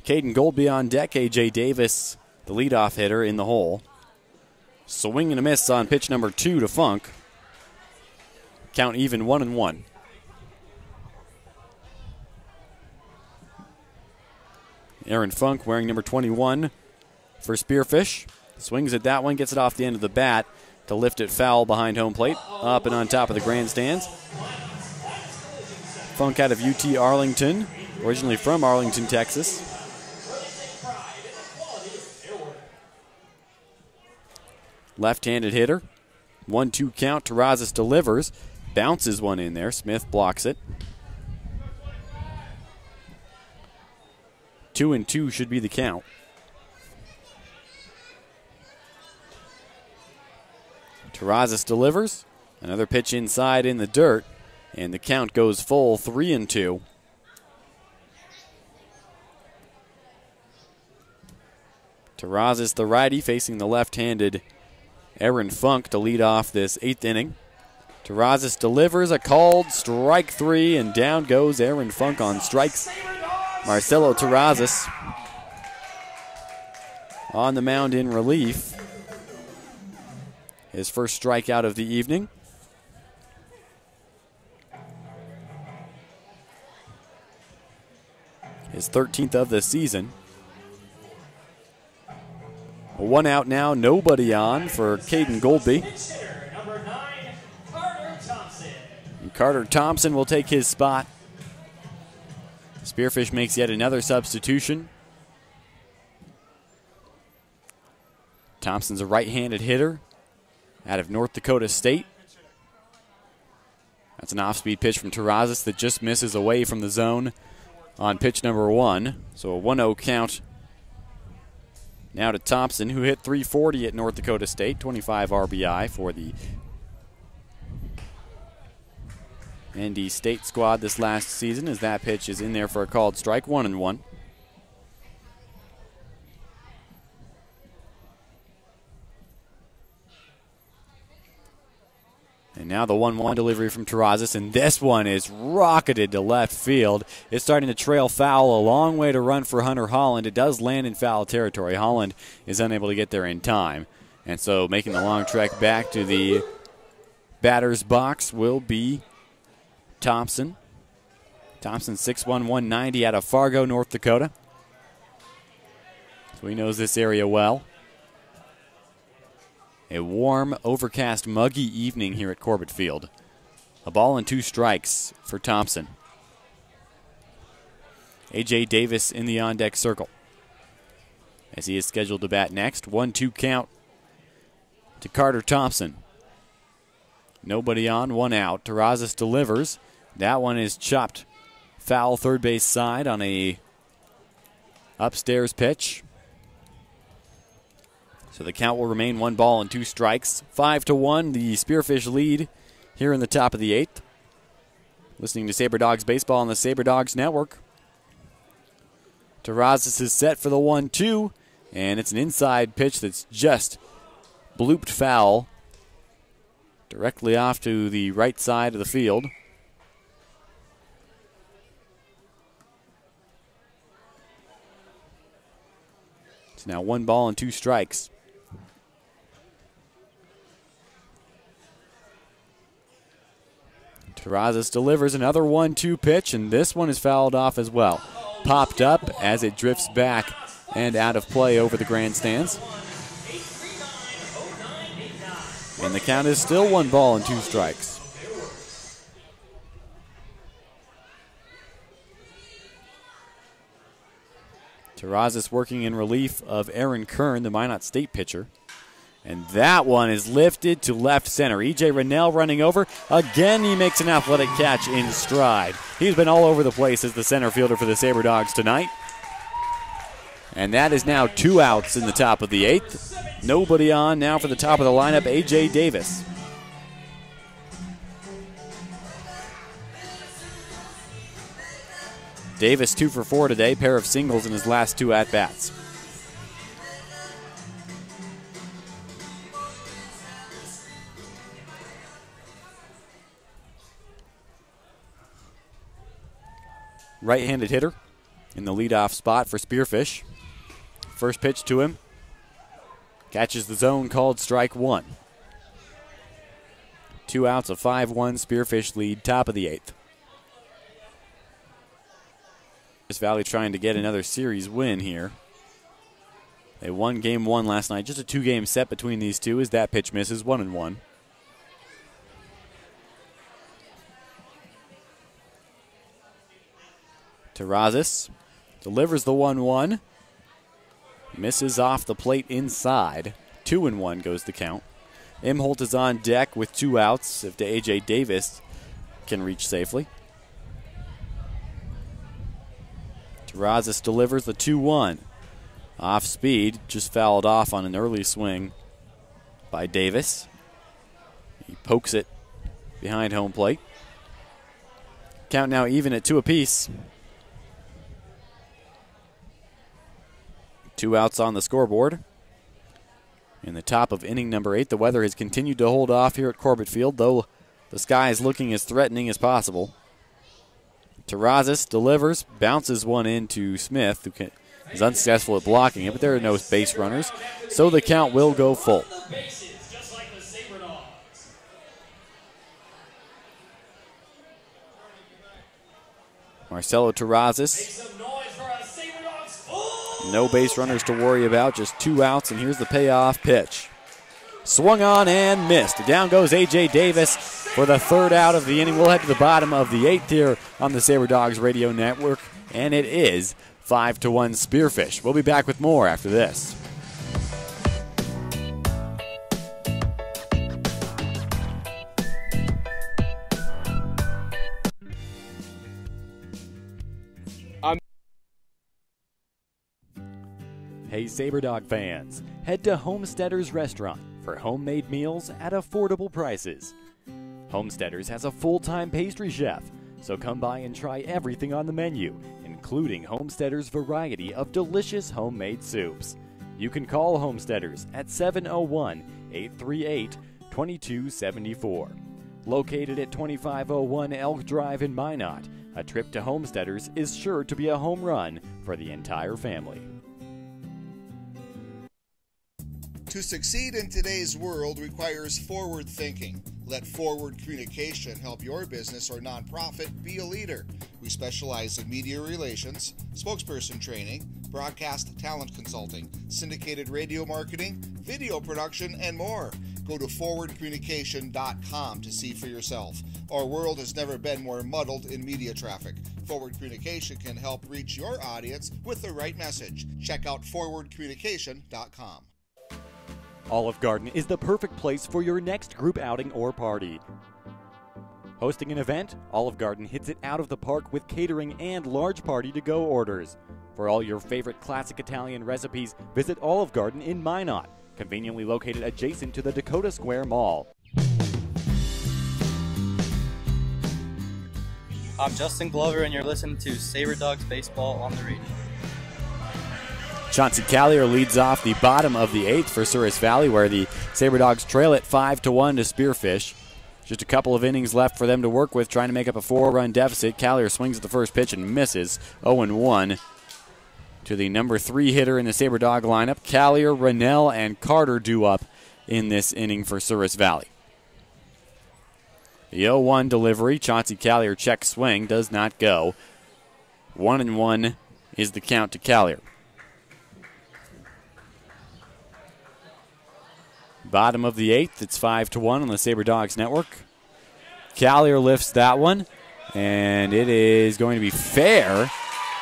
Caden Goldby on deck. A.J. Davis, the leadoff hitter, in the hole. Swing and a miss on pitch number 2 to Funk. Count even, 1-1. Aaron Funk wearing number 21 for Spearfish. Swings at that one, gets it off the end of the bat to lift it foul behind home plate, up and on top of the grandstands. Funk out of UT Arlington, originally from Arlington, Texas. Left-handed hitter. 1-2 count. Terrazas delivers. Bounces one in there. Smith blocks it. 2-2 should be the count. Terrazas delivers. Another pitch inside in the dirt. And the count goes full, 3-2. Terrazas, the righty, facing the left-handed Aaron Funk to lead off this 8th inning. Terrazas delivers a called strike 3, and down goes Aaron Funk on strikes. Marcelo Terrazas on the mound in relief. His first strikeout of the evening. His 13th of the season. 1 out now, nobody on for Caden Goldby. And Carter Thompson will take his spot. Spearfish makes yet another substitution. Thompson's a right-handed hitter out of North Dakota State. That's an off-speed pitch from Terrazas that just misses away from the zone on pitch number 1. So a 1-0 count. Now to Thompson, who hit .340 at North Dakota State, 25 RBI for the ND State squad this last season, as that pitch is in there for a called strike, 1-1. And now the 1-1 delivery from Terrazas, and this one is rocketed to left field. It's starting to trail foul, a long way to run for Hunter Holland. It does land in foul territory. Holland is unable to get there in time. And so making the long trek back to the batter's box will be Thompson. Thompson, 6'1", 190 out of Fargo, North Dakota. So he knows this area well. A warm, overcast, muggy evening here at Corbett Field. A ball and 2 strikes for Thompson. A.J. Davis in the on-deck circle as he is scheduled to bat next. 1-2 count to Carter Thompson. Nobody on, 1 out. Terrazas delivers. That one is chopped foul third base side on a upstairs pitch. So the count will remain 1 ball and 2 strikes. 5-1, the Spearfish lead here in the top of the 8th. Listening to Sabre Dogs Baseball on the Sabre Dogs Network. Terrazas is set for the 1-2, and it's an inside pitch that's just blooped foul directly off to the right side of the field. It's now 1 ball and 2 strikes. Terrazas delivers another 1-2 pitch, and this one is fouled off as well. Popped up as it drifts back and out of play over the grandstands. And the count is still 1 ball and 2 strikes. Terrazas working in relief of Aaron Kern, the Minot State pitcher. And that one is lifted to left center. E.J. Rennell running over. Again, he makes an athletic catch in stride. He's been all over the place as the center fielder for the Sabre Dogs tonight. And that is now 2 outs in the top of the 8th. Nobody on now for the top of the lineup, A.J. Davis. Davis 2 for 4 today, pair of singles in his last 2 at-bats. Right-handed hitter in the leadoff spot for Spearfish. First pitch to him. Catches the zone, called strike 1. 2 outs, a 5-1 Spearfish lead, top of the 8th. This Valley trying to get another series win here. They won game 1 last night. Just a 2-game set between these two as that pitch misses, 1-1. Terrazas delivers the 1-1. Misses off the plate inside. 2-1 goes the count. Imholt is on deck with 2 outs if A.J. Davis can reach safely. Terrazas delivers the 2-1. Off speed, just fouled off on an early swing by Davis. He pokes it behind home plate. Count now even at 2 apiece. 2 outs on the scoreboard. In the top of inning number 8, the weather has continued to hold off here at Corbett Field, though the sky is looking as threatening as possible. Terrazas delivers, bounces one into Smith, who is unsuccessful at blocking it, but there are no base runners, so the count will go full. Marcelo Terrazas. No base runners to worry about, just 2 outs, and here's the payoff pitch. Swung on and missed. Down goes A.J. Davis for the 3rd out of the inning. We'll head to the bottom of the 8th here on the Sabre Dogs Radio Network, and it is 5-1 Spearfish. We'll be back with more after this. Hey Sabre Dog fans, head to Homesteaders Restaurant for homemade meals at affordable prices. Homesteaders has a full-time pastry chef, so come by and try everything on the menu, including Homesteaders' variety of delicious homemade soups. You can call Homesteaders at 701-838-2274. Located at 2501 Elk Drive in Minot, a trip to Homesteaders is sure to be a home run for the entire family. To succeed in today's world requires forward thinking. Let Forward Communication help your business or nonprofit be a leader. We specialize in media relations, spokesperson training, broadcast talent consulting, syndicated radio marketing, video production, and more. Go to forwardcommunication.com to see for yourself. Our world has never been more muddled in media traffic. Forward Communication can help reach your audience with the right message. Check out forwardcommunication.com. Olive Garden is the perfect place for your next group outing or party. Hosting an event, Olive Garden hits it out of the park with catering and large party-to-go orders. For all your favorite classic Italian recipes, visit Olive Garden in Minot, conveniently located adjacent to the Dakota Square Mall. I'm Justin Glover, and you're listening to Sabre Dogs Baseball on the radio. Chauncey Callier leads off the bottom of the 8th for Souris Valley, where the Sabre Dogs trail at 5-1 to Spearfish. Just a couple of innings left for them to work with, trying to make up a 4-run deficit. Callier swings at the first pitch and misses. 0-1 to the number 3 hitter in the Sabre Dog lineup. Callier, Rennell, and Carter due up in this inning for Souris Valley. The 0-1 delivery. Chauncey Callier check swing. Does not go. 1-1 is the count to Callier. Bottom of the 8th. It's 5-1 on the Sabre Dogs Network. Callier lifts that one, and it is going to be fair.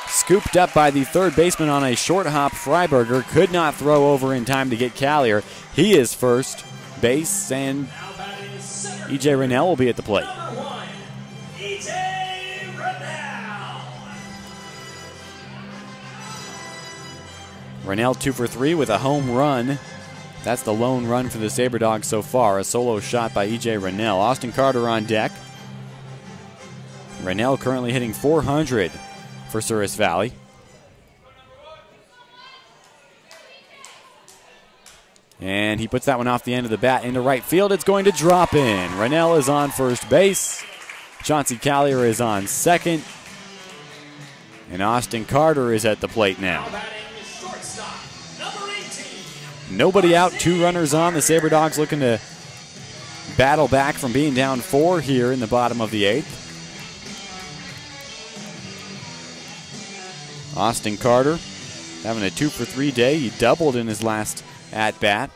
Scooped up by the third baseman on a short hop. Freiberger could not throw over in time to get Callier. He is first base, and E.J. Rennell will be at the plate. Rennell 2 for 3 with a home run. That's the lone run for the Sabre Dogs so far. A solo shot by E.J. Rennell. Austin Carter on deck. Rennell currently hitting .400 for Souris Valley. And he puts that one off the end of the bat into right field. It's going to drop in. Rennell is on first base. Chauncey Callier is on second. And Austin Carter is at the plate now. Nobody out, 2 runners on. The Sabre Dogs looking to battle back from being down 4 here in the bottom of the 8th. Austin Carter having a 2 for 3 day. He doubled in his last at-bat.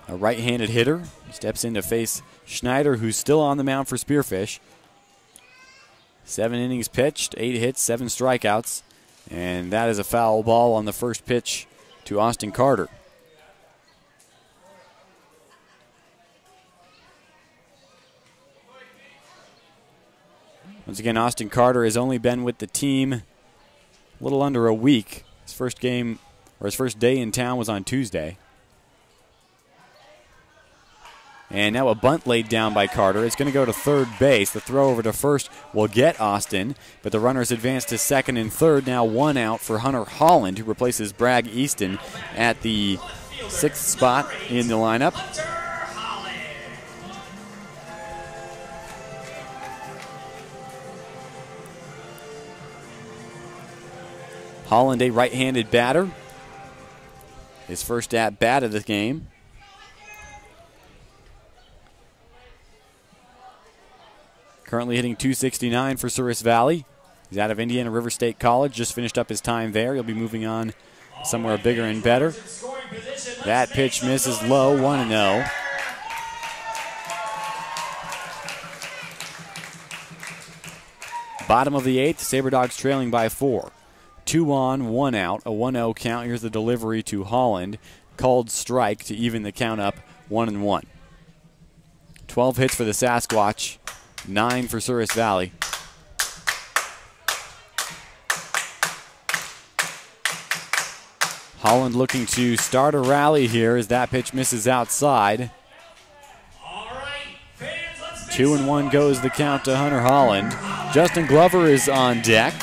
A right-handed hitter. He steps in to face Schneider, who's still on the mound for Spearfish. 7 innings pitched, 8 hits, 7 strikeouts. And that is a foul ball on the first pitch to Austin Carter. Once again, Austin Carter has only been with the team a little under a week. His first game, or his first day in town, was on Tuesday. And now a bunt laid down by Carter. It's going to go to third base. The throw over to first will get Austin, but the runners advance to second and third. Now 1 out for Hunter Holland, who replaces Bragg Easton at the 6th spot in the lineup. Holland, a right-handed batter. His first at-bat of the game. Currently hitting .269 for Souris Valley. He's out of Indiana River State College, just finished up his time there. He'll be moving on somewhere bigger and better. That pitch misses low, 1-0. Bottom of the 8th, Sabre Dogs trailing by 4. 2 on, 1 out, a 1-0 count. Here's the delivery to Holland. Called strike to even the count up, 1-1. 12 hits for the Sasquatch, 9 for Souris Valley. Holland looking to start a rally here as that pitch misses outside. 2-1 goes the count to Hunter Holland. Justin Glover is on deck.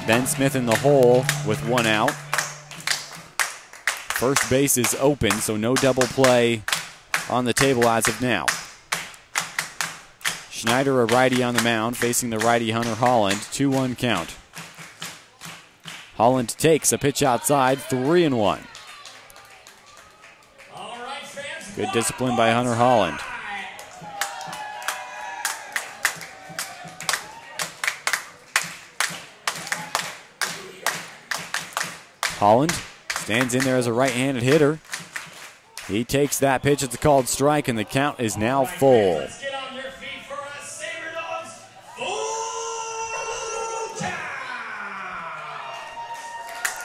Ben Smith in the hole with 1 out. First base is open, so no double play on the table as of now. Schneider, a righty on the mound, facing the righty Hunter Holland. 2-1 count. Holland takes a pitch outside, 3-1. Good discipline by Hunter Holland. Holland stands in there as a right-handed hitter. He takes that pitch. It's a called strike, and the count is now full.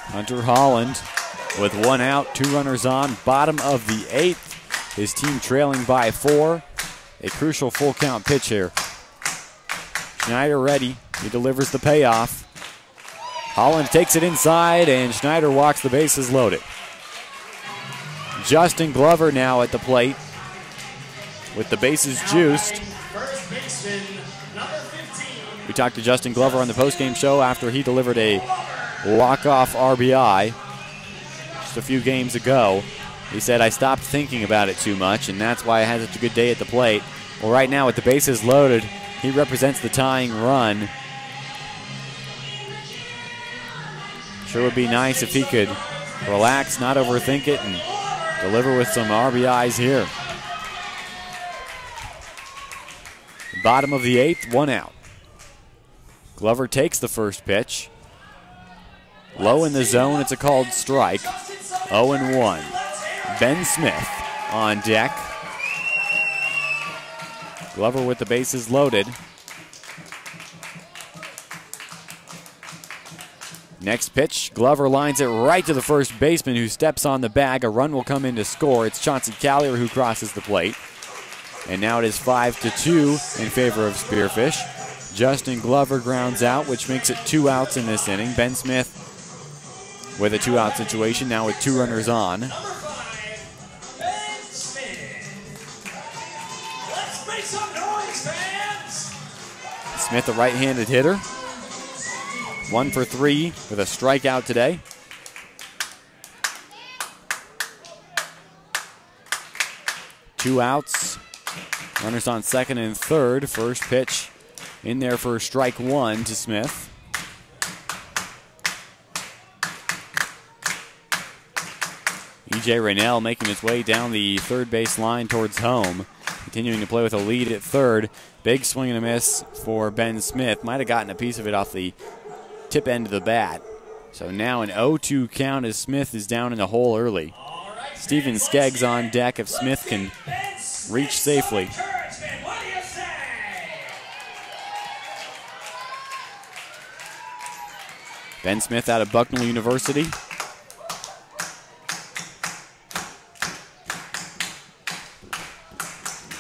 Hunter Holland with 1 out, 2 runners on, bottom of the 8th. His team trailing by 4. A crucial full count pitch here. Schneider ready. He delivers the payoff. Holland takes it inside, and Schneider walks the bases loaded. Justin Glover now at the plate with the bases juiced. We talked to Justin Glover on the postgame show after he delivered a walk-off RBI just a few games ago. He said, I stopped thinking about it too much, and that's why I had such a good day at the plate. Well, right now with the bases loaded, he represents the tying run. Sure would be nice if he could relax, not overthink it, and deliver with some RBIs here. Bottom of the 8th, 1 out. Glover takes the first pitch. Low in the zone, it's a called strike. 0-1. Ben Smith on deck. Glover with the bases loaded. Next pitch, Glover lines it right to the first baseman who steps on the bag. A run will come in to score. It's Chauncey Callier who crosses the plate. And now it is 5-2 in favor of Spearfish. Justin Glover grounds out, which makes it 2 outs in this inning. Ben Smith with a 2-out situation, now with 2 runners on. Ben Smith. Let's make some noise, fans. Smith, a right-handed hitter. 1 for 3 with a strikeout today. Two outs. Runners on second and third. First pitch in there for strike 1 to Smith. E.J. Raynell making his way down the third base line towards home. Continuing to play with a lead at third. Big swing and a miss for Ben Smith. Might have gotten a piece of it off the tip end of the bat. So now an 0-2 count as Smith is down in the hole early. Steven Skeggs on deck if Smith can reach safely. Ben Smith out of Bucknell University.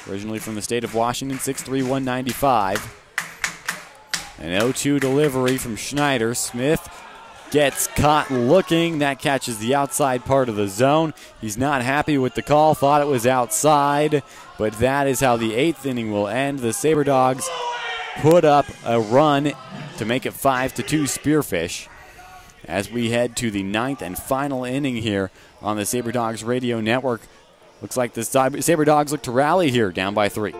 Originally from the state of Washington, 6'3", 195. An 0-2 delivery from Schneider. Smith gets caught looking. That catches the outside part of the zone. He's not happy with the call. Thought it was outside. But that is how the 8th inning will end. The Sabre Dogs put up a run to make it 5-2 Spearfish. As we head to the 9th and final inning here on the Sabre Dogs Radio Network. Looks like the Sabre Dogs look to rally here, down by 3.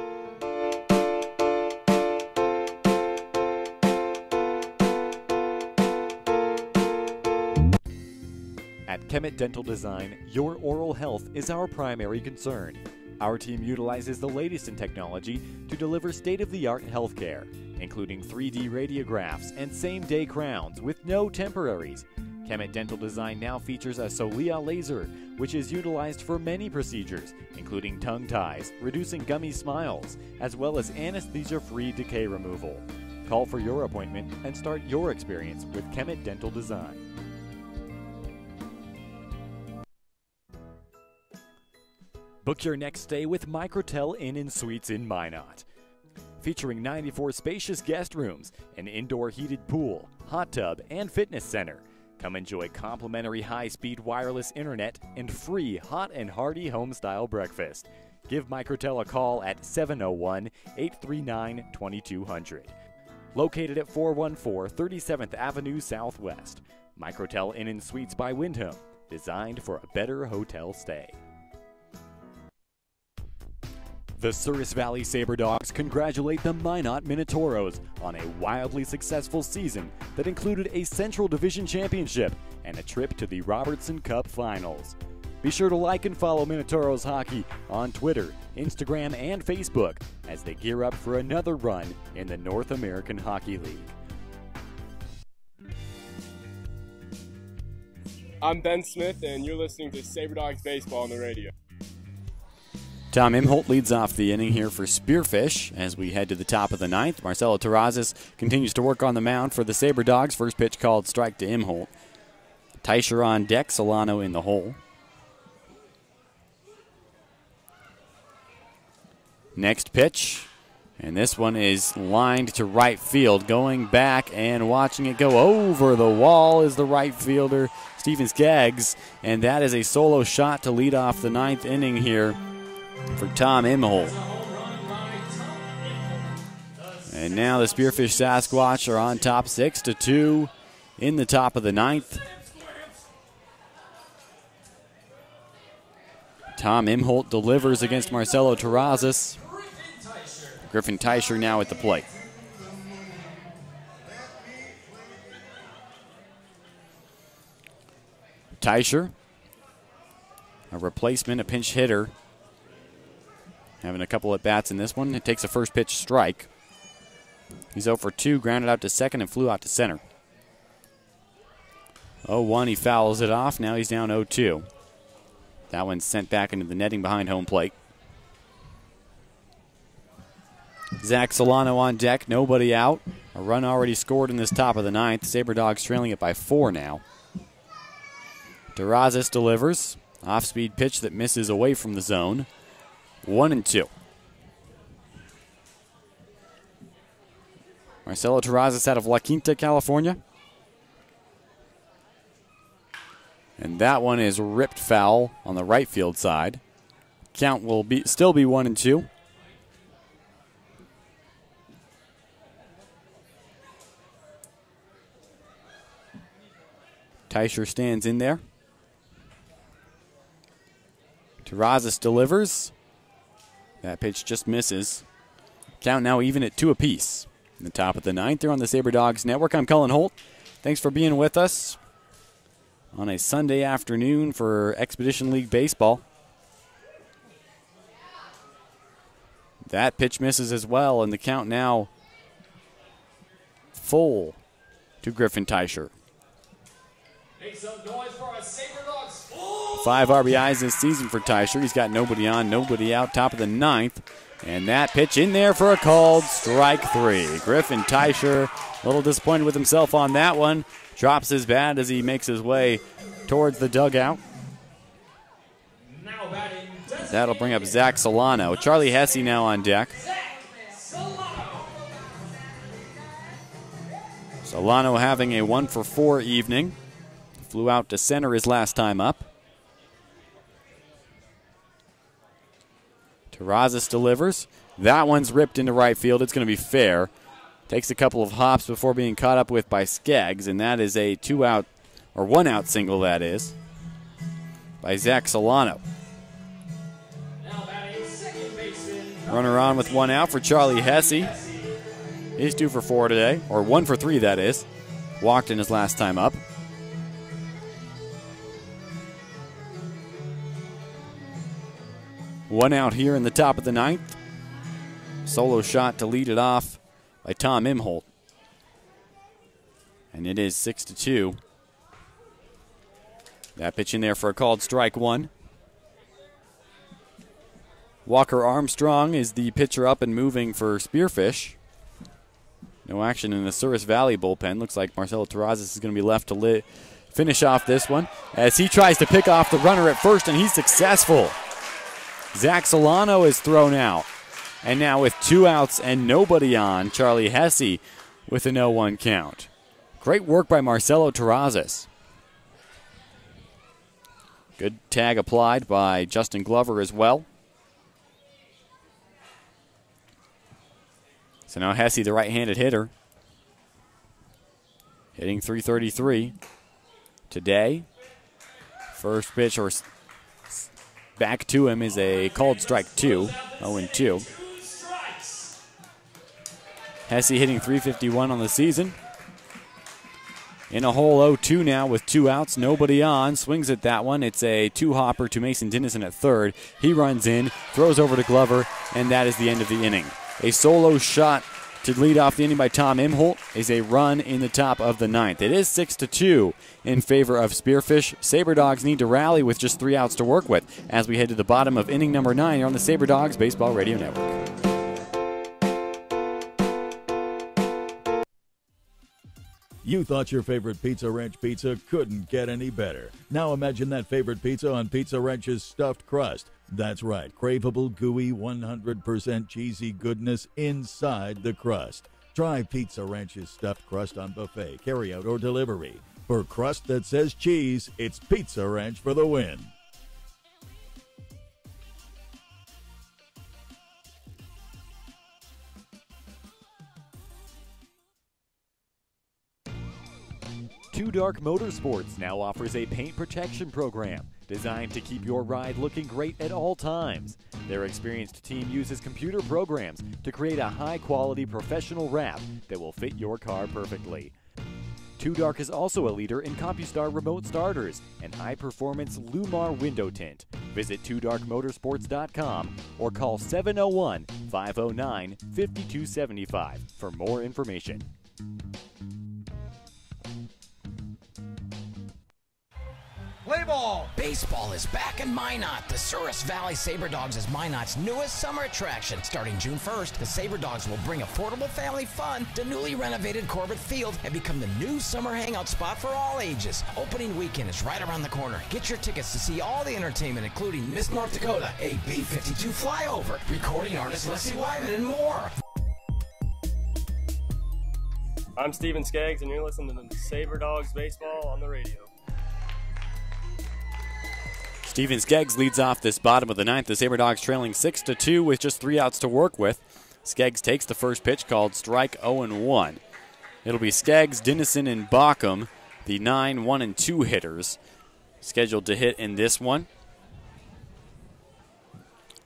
At Kemet Dental Design, your oral health is our primary concern. Our team utilizes the latest in technology to deliver state-of-the-art healthcare, including 3D radiographs and same-day crowns with no temporaries. Kemet Dental Design now features a Solia laser, which is utilized for many procedures, including tongue ties, reducing gummy smiles, as well as anesthesia-free decay removal. Call for your appointment and start your experience with Kemet Dental Design. Book your next stay with Microtel Inn & Suites in Minot. Featuring 94 spacious guest rooms, an indoor heated pool, hot tub, and fitness center. Come enjoy complimentary high-speed wireless internet and free hot and hearty home-style breakfast. Give Microtel a call at 701-839-2200. Located at 414 37th Avenue Southwest. Microtel Inn & Suites by Wyndham. Designed for a better hotel stay. The Souris Valley Sabre Dogs congratulate the Minot Minotauros on a wildly successful season that included a Central Division Championship and a trip to the Robertson Cup Finals. Be sure to like and follow Minotauros Hockey on Twitter, Instagram, and Facebook as they gear up for another run in the North American Hockey League. I'm Ben Smith, and you're listening to Sabre Dogs Baseball on the radio. Tom Imholt leads off the inning here for Spearfish as we head to the top of the 9th. Marcelo Terrazas continues to work on the mound for the Sabre Dogs. First pitch called strike to Imholt. Teicher on deck, Solano in the hole. Next pitch, and this one is lined to right field. Going back and watching it go over the wall is the right fielder, Steven Skeggs, and that is a solo shot to lead off the 9th inning here for Tom Imholt. And now the Spearfish Sasquatch are on top 6-2 in the top of the 9th. Tom Imholt delivers against Marcelo Terrazas. Griffin Teicher now at the plate. Teicher, a replacement, a pinch hitter having a couple at bats in this one. It takes a first pitch strike. He's 0 for 2, grounded out to second and flew out to center. 0-1, he fouls it off. Now he's down 0-2. That one's sent back into the netting behind home plate. Zach Solano on deck, nobody out. A run already scored in this top of the ninth. Sabre Dogs trailing it by 4 now. Terrazas delivers. Off-speed pitch that misses away from the zone. 1-2. Marcelo Terrazas out of La Quinta, California. And that one is ripped foul on the right field side. Count will still be 1-2. Teicher stands in there. Terrazas delivers. That pitch just misses. Count now even at 2 apiece. In the top of the ninth, they're on the Sabre Dogs Network. I'm Cullen Holt. Thanks for being with us on a Sunday afternoon for Expedition League Baseball. That pitch misses as well, and the count now full to Griffin Teicher. Make some noise for our Sabre Dogs. 5 RBIs this season for Teicher. He's got nobody on, nobody out, top of the ninth. And that pitch in there for a called strike 3. Griffin Teicher, a little disappointed with himself on that one. Drops his bat as he makes his way towards the dugout. That'll bring up Zach Solano. Charlie Hesse now on deck. Solano having a 1 for 4 evening. Flew out to center his last time up. Terrazas delivers. That one's ripped into right field. It's going to be fair. Takes a couple of hops before being caught up with by Skeggs, and that is a 2-out, or 1-out single, that is, by Zach Solano. Runner on with 1 out for Charlie Hesse. He's 2 for 4 today, or 1 for 3, that is. Walked in his last time up. One out here in the top of the ninth. Solo shot to lead it off by Tom Imholt. And it is 6-2. That pitch in there for a called strike 1. Walker Armstrong is the pitcher up and moving for Spearfish. No action in the Souris Valley bullpen. Looks like Marcelo Terrazas is going to be left to finish off this one as he tries to pick off the runner at first, and he's successful. Zach Solano is thrown out. And now with 2 outs and nobody on, Charlie Hesse with an 0-1 count. Great work by Marcelo Terrazas. Good tag applied by Justin Glover as well. So now Hesse, the right-handed hitter, hitting .333 today. First pitch or back to him is a called strike 2, 0-2. Hesse hitting .351 on the season. In a hole 0-2 now with 2 outs, nobody on. Swings at that one. It's a 2-hopper to Mason Dennison at third. He runs in, throws over to Glover, and that is the end of the inning. A solo shot to lead off the inning by Tom Imholt is a run in the top of the ninth. It is 6-2 in favor of Spearfish. Sabre Dogs need to rally with just 3 outs to work with as we head to the bottom of inning number 9 here on the Sabre Dogs Baseball Radio Network. You thought your favorite Pizza Ranch pizza couldn't get any better. Now imagine that favorite pizza on Pizza Ranch's stuffed crust. That's right, craveable, gooey, 100% cheesy goodness inside the crust. Try Pizza Ranch's stuffed crust on buffet, carryout, or delivery. For crust that says cheese, it's Pizza Ranch for the win. Two Dark Motorsports now offers a paint protection program designed to keep your ride looking great at all times. Their experienced team uses computer programs to create a high-quality professional wrap that will fit your car perfectly. Two Dark is also a leader in CompuStar remote starters and high-performance Lumar window tint. Visit twodarkmotorsports.com or call 701-509-5275 for more information. Play ball! Baseball is back in Minot. The Souris Valley Sabre Dogs is Minot's newest summer attraction. Starting June 1st, the Sabre Dogs will bring affordable family fun to newly renovated Corbett Field and become the new summer hangout spot for all ages. Opening weekend is right around the corner. Get your tickets to see all the entertainment, including Miss North Dakota, a B-52 flyover, recording artist Leslie Wyman, and more. I'm Steven Skaggs, and you're listening to the Sabre Dogs Baseball on the radio. Steven Skaggs leads off this bottom of the ninth. The Sabre Dogs trailing 6-2 with just 3 outs to work with. Skaggs takes the first pitch, called strike 0-1. It'll be Skaggs, Dennison, and Baucom, the 9, 1, and 2 hitters, scheduled to hit in this one.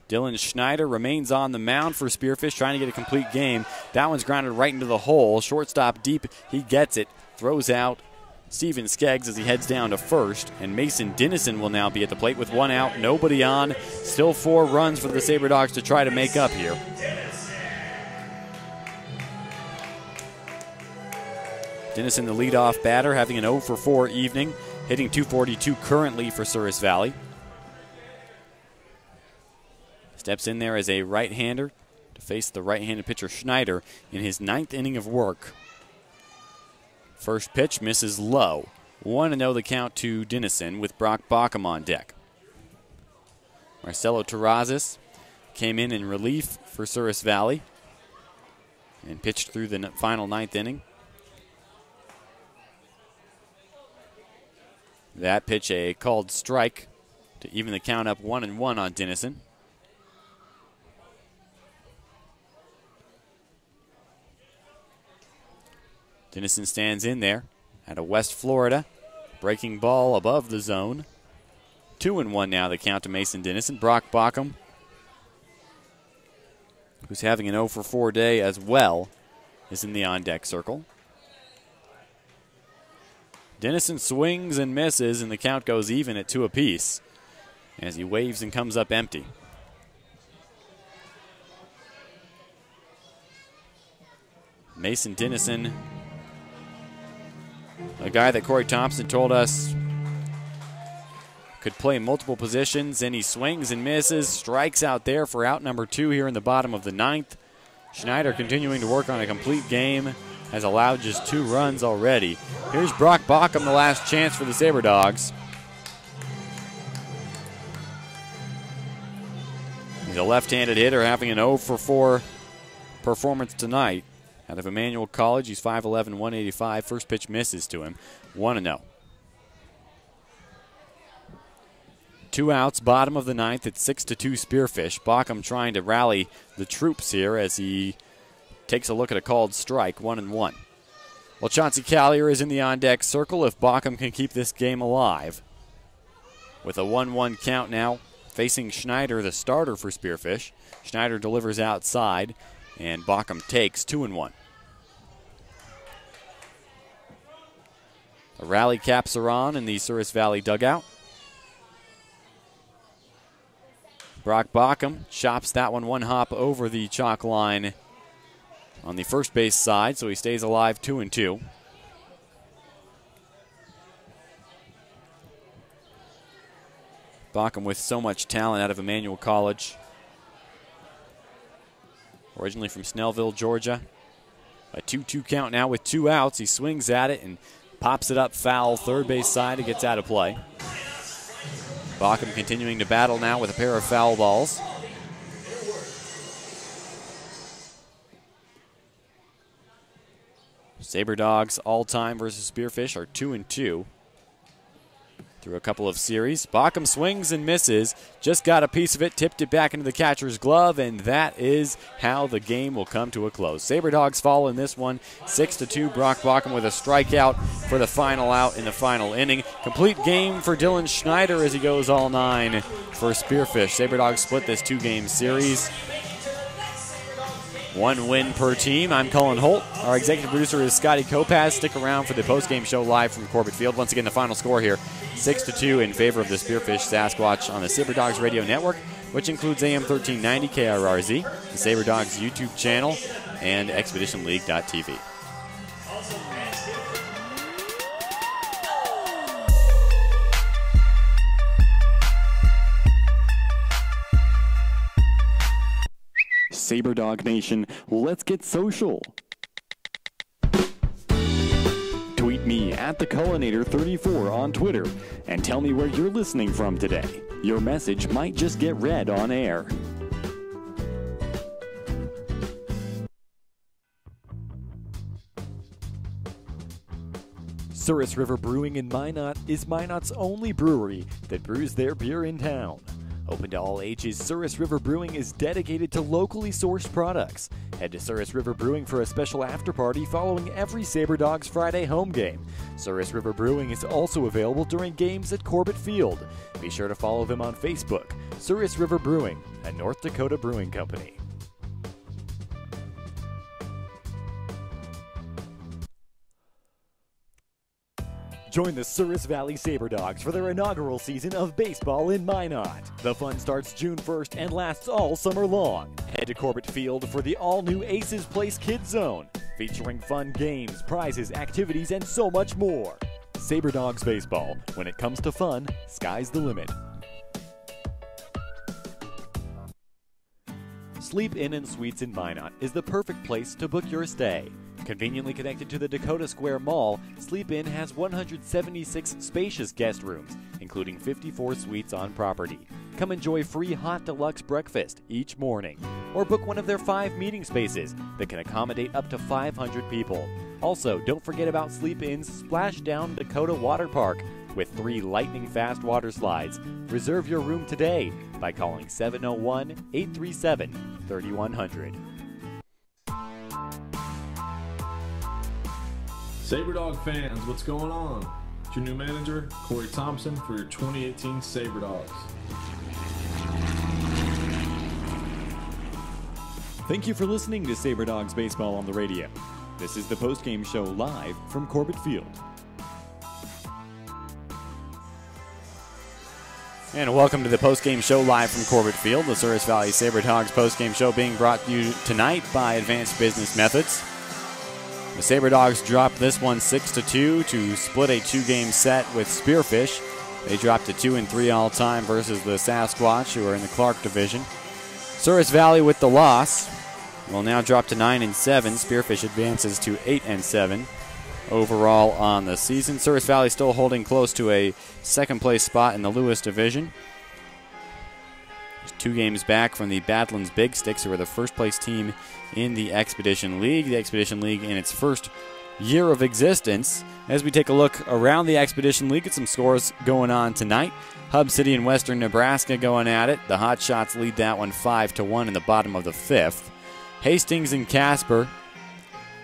Dylan Schneider remains on the mound for Spearfish, trying to get a complete game. That one's grounded right into the hole. Shortstop deep, he gets it, throws out Steven Skaggs as he heads down to first, and Mason Dennison will now be at the plate with 1 out, nobody on. Still 4 runs for the Sabre Dogs to try to make up here. Dennison, the leadoff batter, having an 0-for-4 evening, hitting .242 currently for Souris Valley. Steps in there as a right-hander to face the right-handed pitcher Schneider in his 9th inning of work. First pitch misses low. 1-0 the count to Dennison with Brock Baucom on deck. Marcelo Terrazas came in relief for Souris Valley and pitched through the final 9th inning. That pitch a called strike to even the count up 1-1 on Dennison. Dennison stands in there out of West Florida. Breaking ball above the zone. 2-1 now the count to Mason Dennison. Brock Baucom, who's having an 0-for-4 day as well, is in the on-deck circle. Dennison swings and misses, and the count goes even at 2 apiece as he waves and comes up empty. Mason Dennison, a guy that Corey Thompson told us could play multiple positions, and he swings and misses, strikes out there for out number 2 here in the bottom of the 9th. Schneider continuing to work on a complete game, has allowed just 2 runs already. Here's Brock Baucom, the last chance for the Sabre Dogs. He's a left-handed hitter having an 0-for-4 performance tonight. Out of Emmanuel College, he's 5'11", 185. First pitch misses to him. 1-0. 2 outs, bottom of the 9th at 6-2 Spearfish. Baucom trying to rally the troops here as he takes a look at a called strike, 1-1. Well, Chauncey Collier is in the on-deck circle if Baucom can keep this game alive. With a 1-1 count now, facing Schneider, the starter for Spearfish. Schneider delivers outside, and Baucom takes 2-1. The rally caps are on in the Souris Valley dugout. Brock Baucom chops that one hop over the chalk line on the first base side, so he stays alive 2-2. Baucom with so much talent out of Emmanuel College. Originally from Snellville, Georgia. A 2-2 count now with 2 outs. He swings at it and pops it up foul third base side. It gets out of play. Baucom continuing to battle now with a pair of foul balls. Sabre Dogs all-time versus Spearfish are 2-2 through a couple of series. Baucom swings and misses. Just got a piece of it, tipped it back into the catcher's glove, and that is how the game will come to a close. Sabre Dogs fall in this one, 6-2. Brock Baucom with a strikeout for the final out in the final inning. Complete game for Dylan Schneider as he goes all 9 for Spearfish. Sabre Dogs split this 2-game series. 1 win per team. I'm Colin Holt. Our executive producer is Scotty Kopaz. Stick around for the postgame show live from Corbett Field. Once again, the final score here, 6-2 in favor of the Spearfish Sasquatch on the Sabre Dogs Radio Network, which includes AM 1390 KRRZ, the Sabre Dogs YouTube channel, and ExpeditionLeague.tv. Sabre Dog Nation, let's get social. Tweet me at @theCullinator34 on Twitter and tell me where you're listening from today. Your message might just get read on air. Souris River Brewing in Minot is Minot's only brewery that brews their beer in town. Open to all ages, Souris River Brewing is dedicated to locally sourced products. Head to Souris River Brewing for a special after-party following every Sabre Dogs Friday home game. Souris River Brewing is also available during games at Corbett Field. Be sure to follow them on Facebook. Souris River Brewing, a North Dakota brewing company. Join the Souris Valley Sabre Dogs for their inaugural season of baseball in Minot. The fun starts June 1st and lasts all summer long. Head to Corbett Field for the all-new Aces Place Kids Zone, featuring fun games, prizes, activities, and so much more. Sabre Dogs Baseball. When it comes to fun, sky's the limit. Sleep Inn and Suites in Minot is the perfect place to book your stay. Conveniently connected to the Dakota Square Mall, Sleep Inn has 176 spacious guest rooms, including 54 suites on property. Come enjoy free hot deluxe breakfast each morning, or book one of their 5 meeting spaces that can accommodate up to 500 people. Also, don't forget about Sleep Inn's Splashdown Dakota Water Park with 3 lightning-fast water slides. Reserve your room today by calling 701-837-3100. Sabre Dog fans, what's going on? It's your new manager, Corey Thompson, for your 2018 Sabre Dogs. Thank you for listening to Sabre Dogs Baseball on the radio. This is the postgame show live from Corbett Field. And welcome to the postgame show live from Corbett Field, the Souris Valley Sabre Dogs postgame show being brought to you tonight by Advanced Business Methods. The Sabre Dogs dropped this one 6-2 to split a 2-game set with Spearfish. They dropped to 2-3 all time versus the Sasquatch, who are in the Clark division. Souris Valley with the loss will now drop to 9-7. Spearfish advances to 8-7 overall on the season. Souris Valley still holding close to a second-place spot in the Lewis division. Just 2 games back from the Badlands Big Sticks, who are the first-place team in the Expedition League. The Expedition League in its first year of existence. As we take a look around the Expedition League at some scores going on tonight. Hub City and Western Nebraska going at it. The Hot Shots lead that one 5-1 in the bottom of the 5th. Hastings and Casper.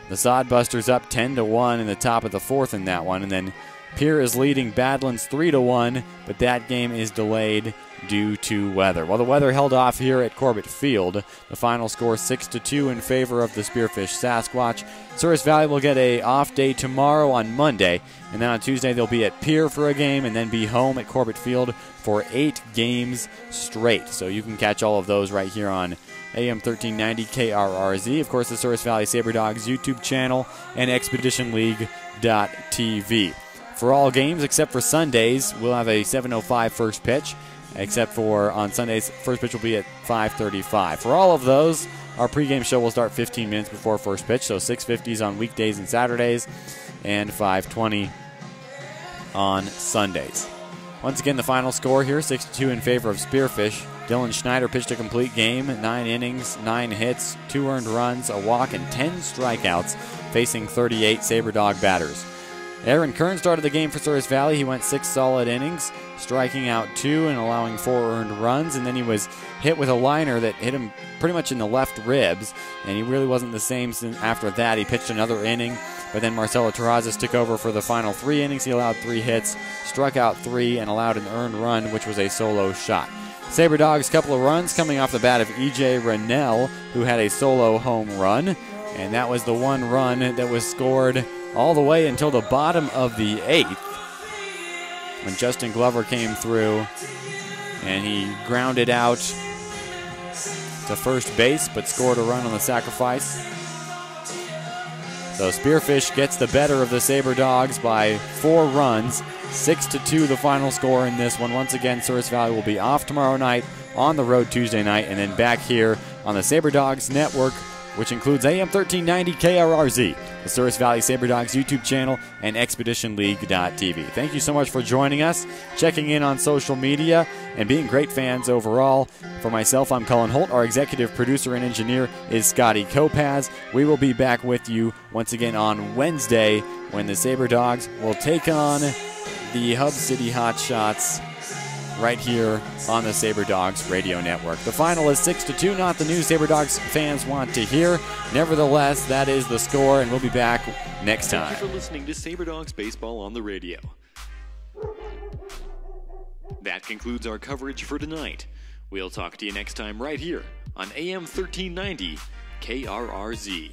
The Sodbusters up 10-1 in the top of the 4th in that one. And then Pierre is leading Badlands 3-1, but that game is delayed due to weather. Well, the weather held off here at Corbett Field. The final score 6-2 in favor of the Spearfish Sasquatch. Souris Valley will get a off day tomorrow on Monday, and then on Tuesday they'll be at Pierre for a game and then be home at Corbett Field for 8 games straight. So you can catch all of those right here on AM 1390 KRRZ. Of course, the Souris Valley Sabre Dogs YouTube channel and ExpeditionLeague.tv. For all games except for Sundays, we'll have a 7:05 first pitch. Except for on Sundays, first pitch will be at 5:35. For all of those, our pregame show will start 15 minutes before first pitch, so 6:50s on weekdays and Saturdays, and 5:20 on Sundays. Once again, the final score here, 6-2 in favor of Spearfish. Dylan Schneider pitched a complete game, 9 innings, 9 hits, 2 earned runs, a walk, and 10 strikeouts, facing 38 Sabre Dog batters. Aaron Kern started the game for Souris Valley. He went 6 solid innings, striking out 2 and allowing 4 earned runs, and then he was hit with a liner that hit him pretty much in the left ribs, and he really wasn't the same after that. He pitched another inning, but then Marcelo Terrazas took over for the final 3 innings. He allowed 3 hits, struck out 3, and allowed an earned run, which was a solo shot. Sabre Dogs, couple of runs coming off the bat of E.J. Rennell, who had a solo home run. And that was the one run that was scored all the way until the bottom of the 8th, when Justin Glover came through and he grounded out to first base, but scored a run on the sacrifice. So Spearfish gets the better of the Sabre Dogs by 4 runs, 6-2 the final score in this one. Once again, Souris Valley will be off tomorrow night, on the road Tuesday night, and then back here on the Sabre Dogs Network, which includes AM 1390 KRRZ, the Souris Valley Sabre Dogs YouTube channel, and ExpeditionLeague.tv. Thank you so much for joining us, checking in on social media, and being great fans overall. For myself, I'm Cullen Holt. Our executive producer and engineer is Scotty Kopaz. We will be back with you once again on Wednesday when the Sabre Dogs will take on the Hub City Hotshots right here on the Sabre Dogs radio network. The final is 6-2, not the news Sabre Dogs fans want to hear. Nevertheless, that is the score, and we'll be back next time. Thank you for listening to Sabre Dogs Baseball on the radio. That concludes our coverage for tonight. We'll talk to you next time right here on AM 1390 KRRZ.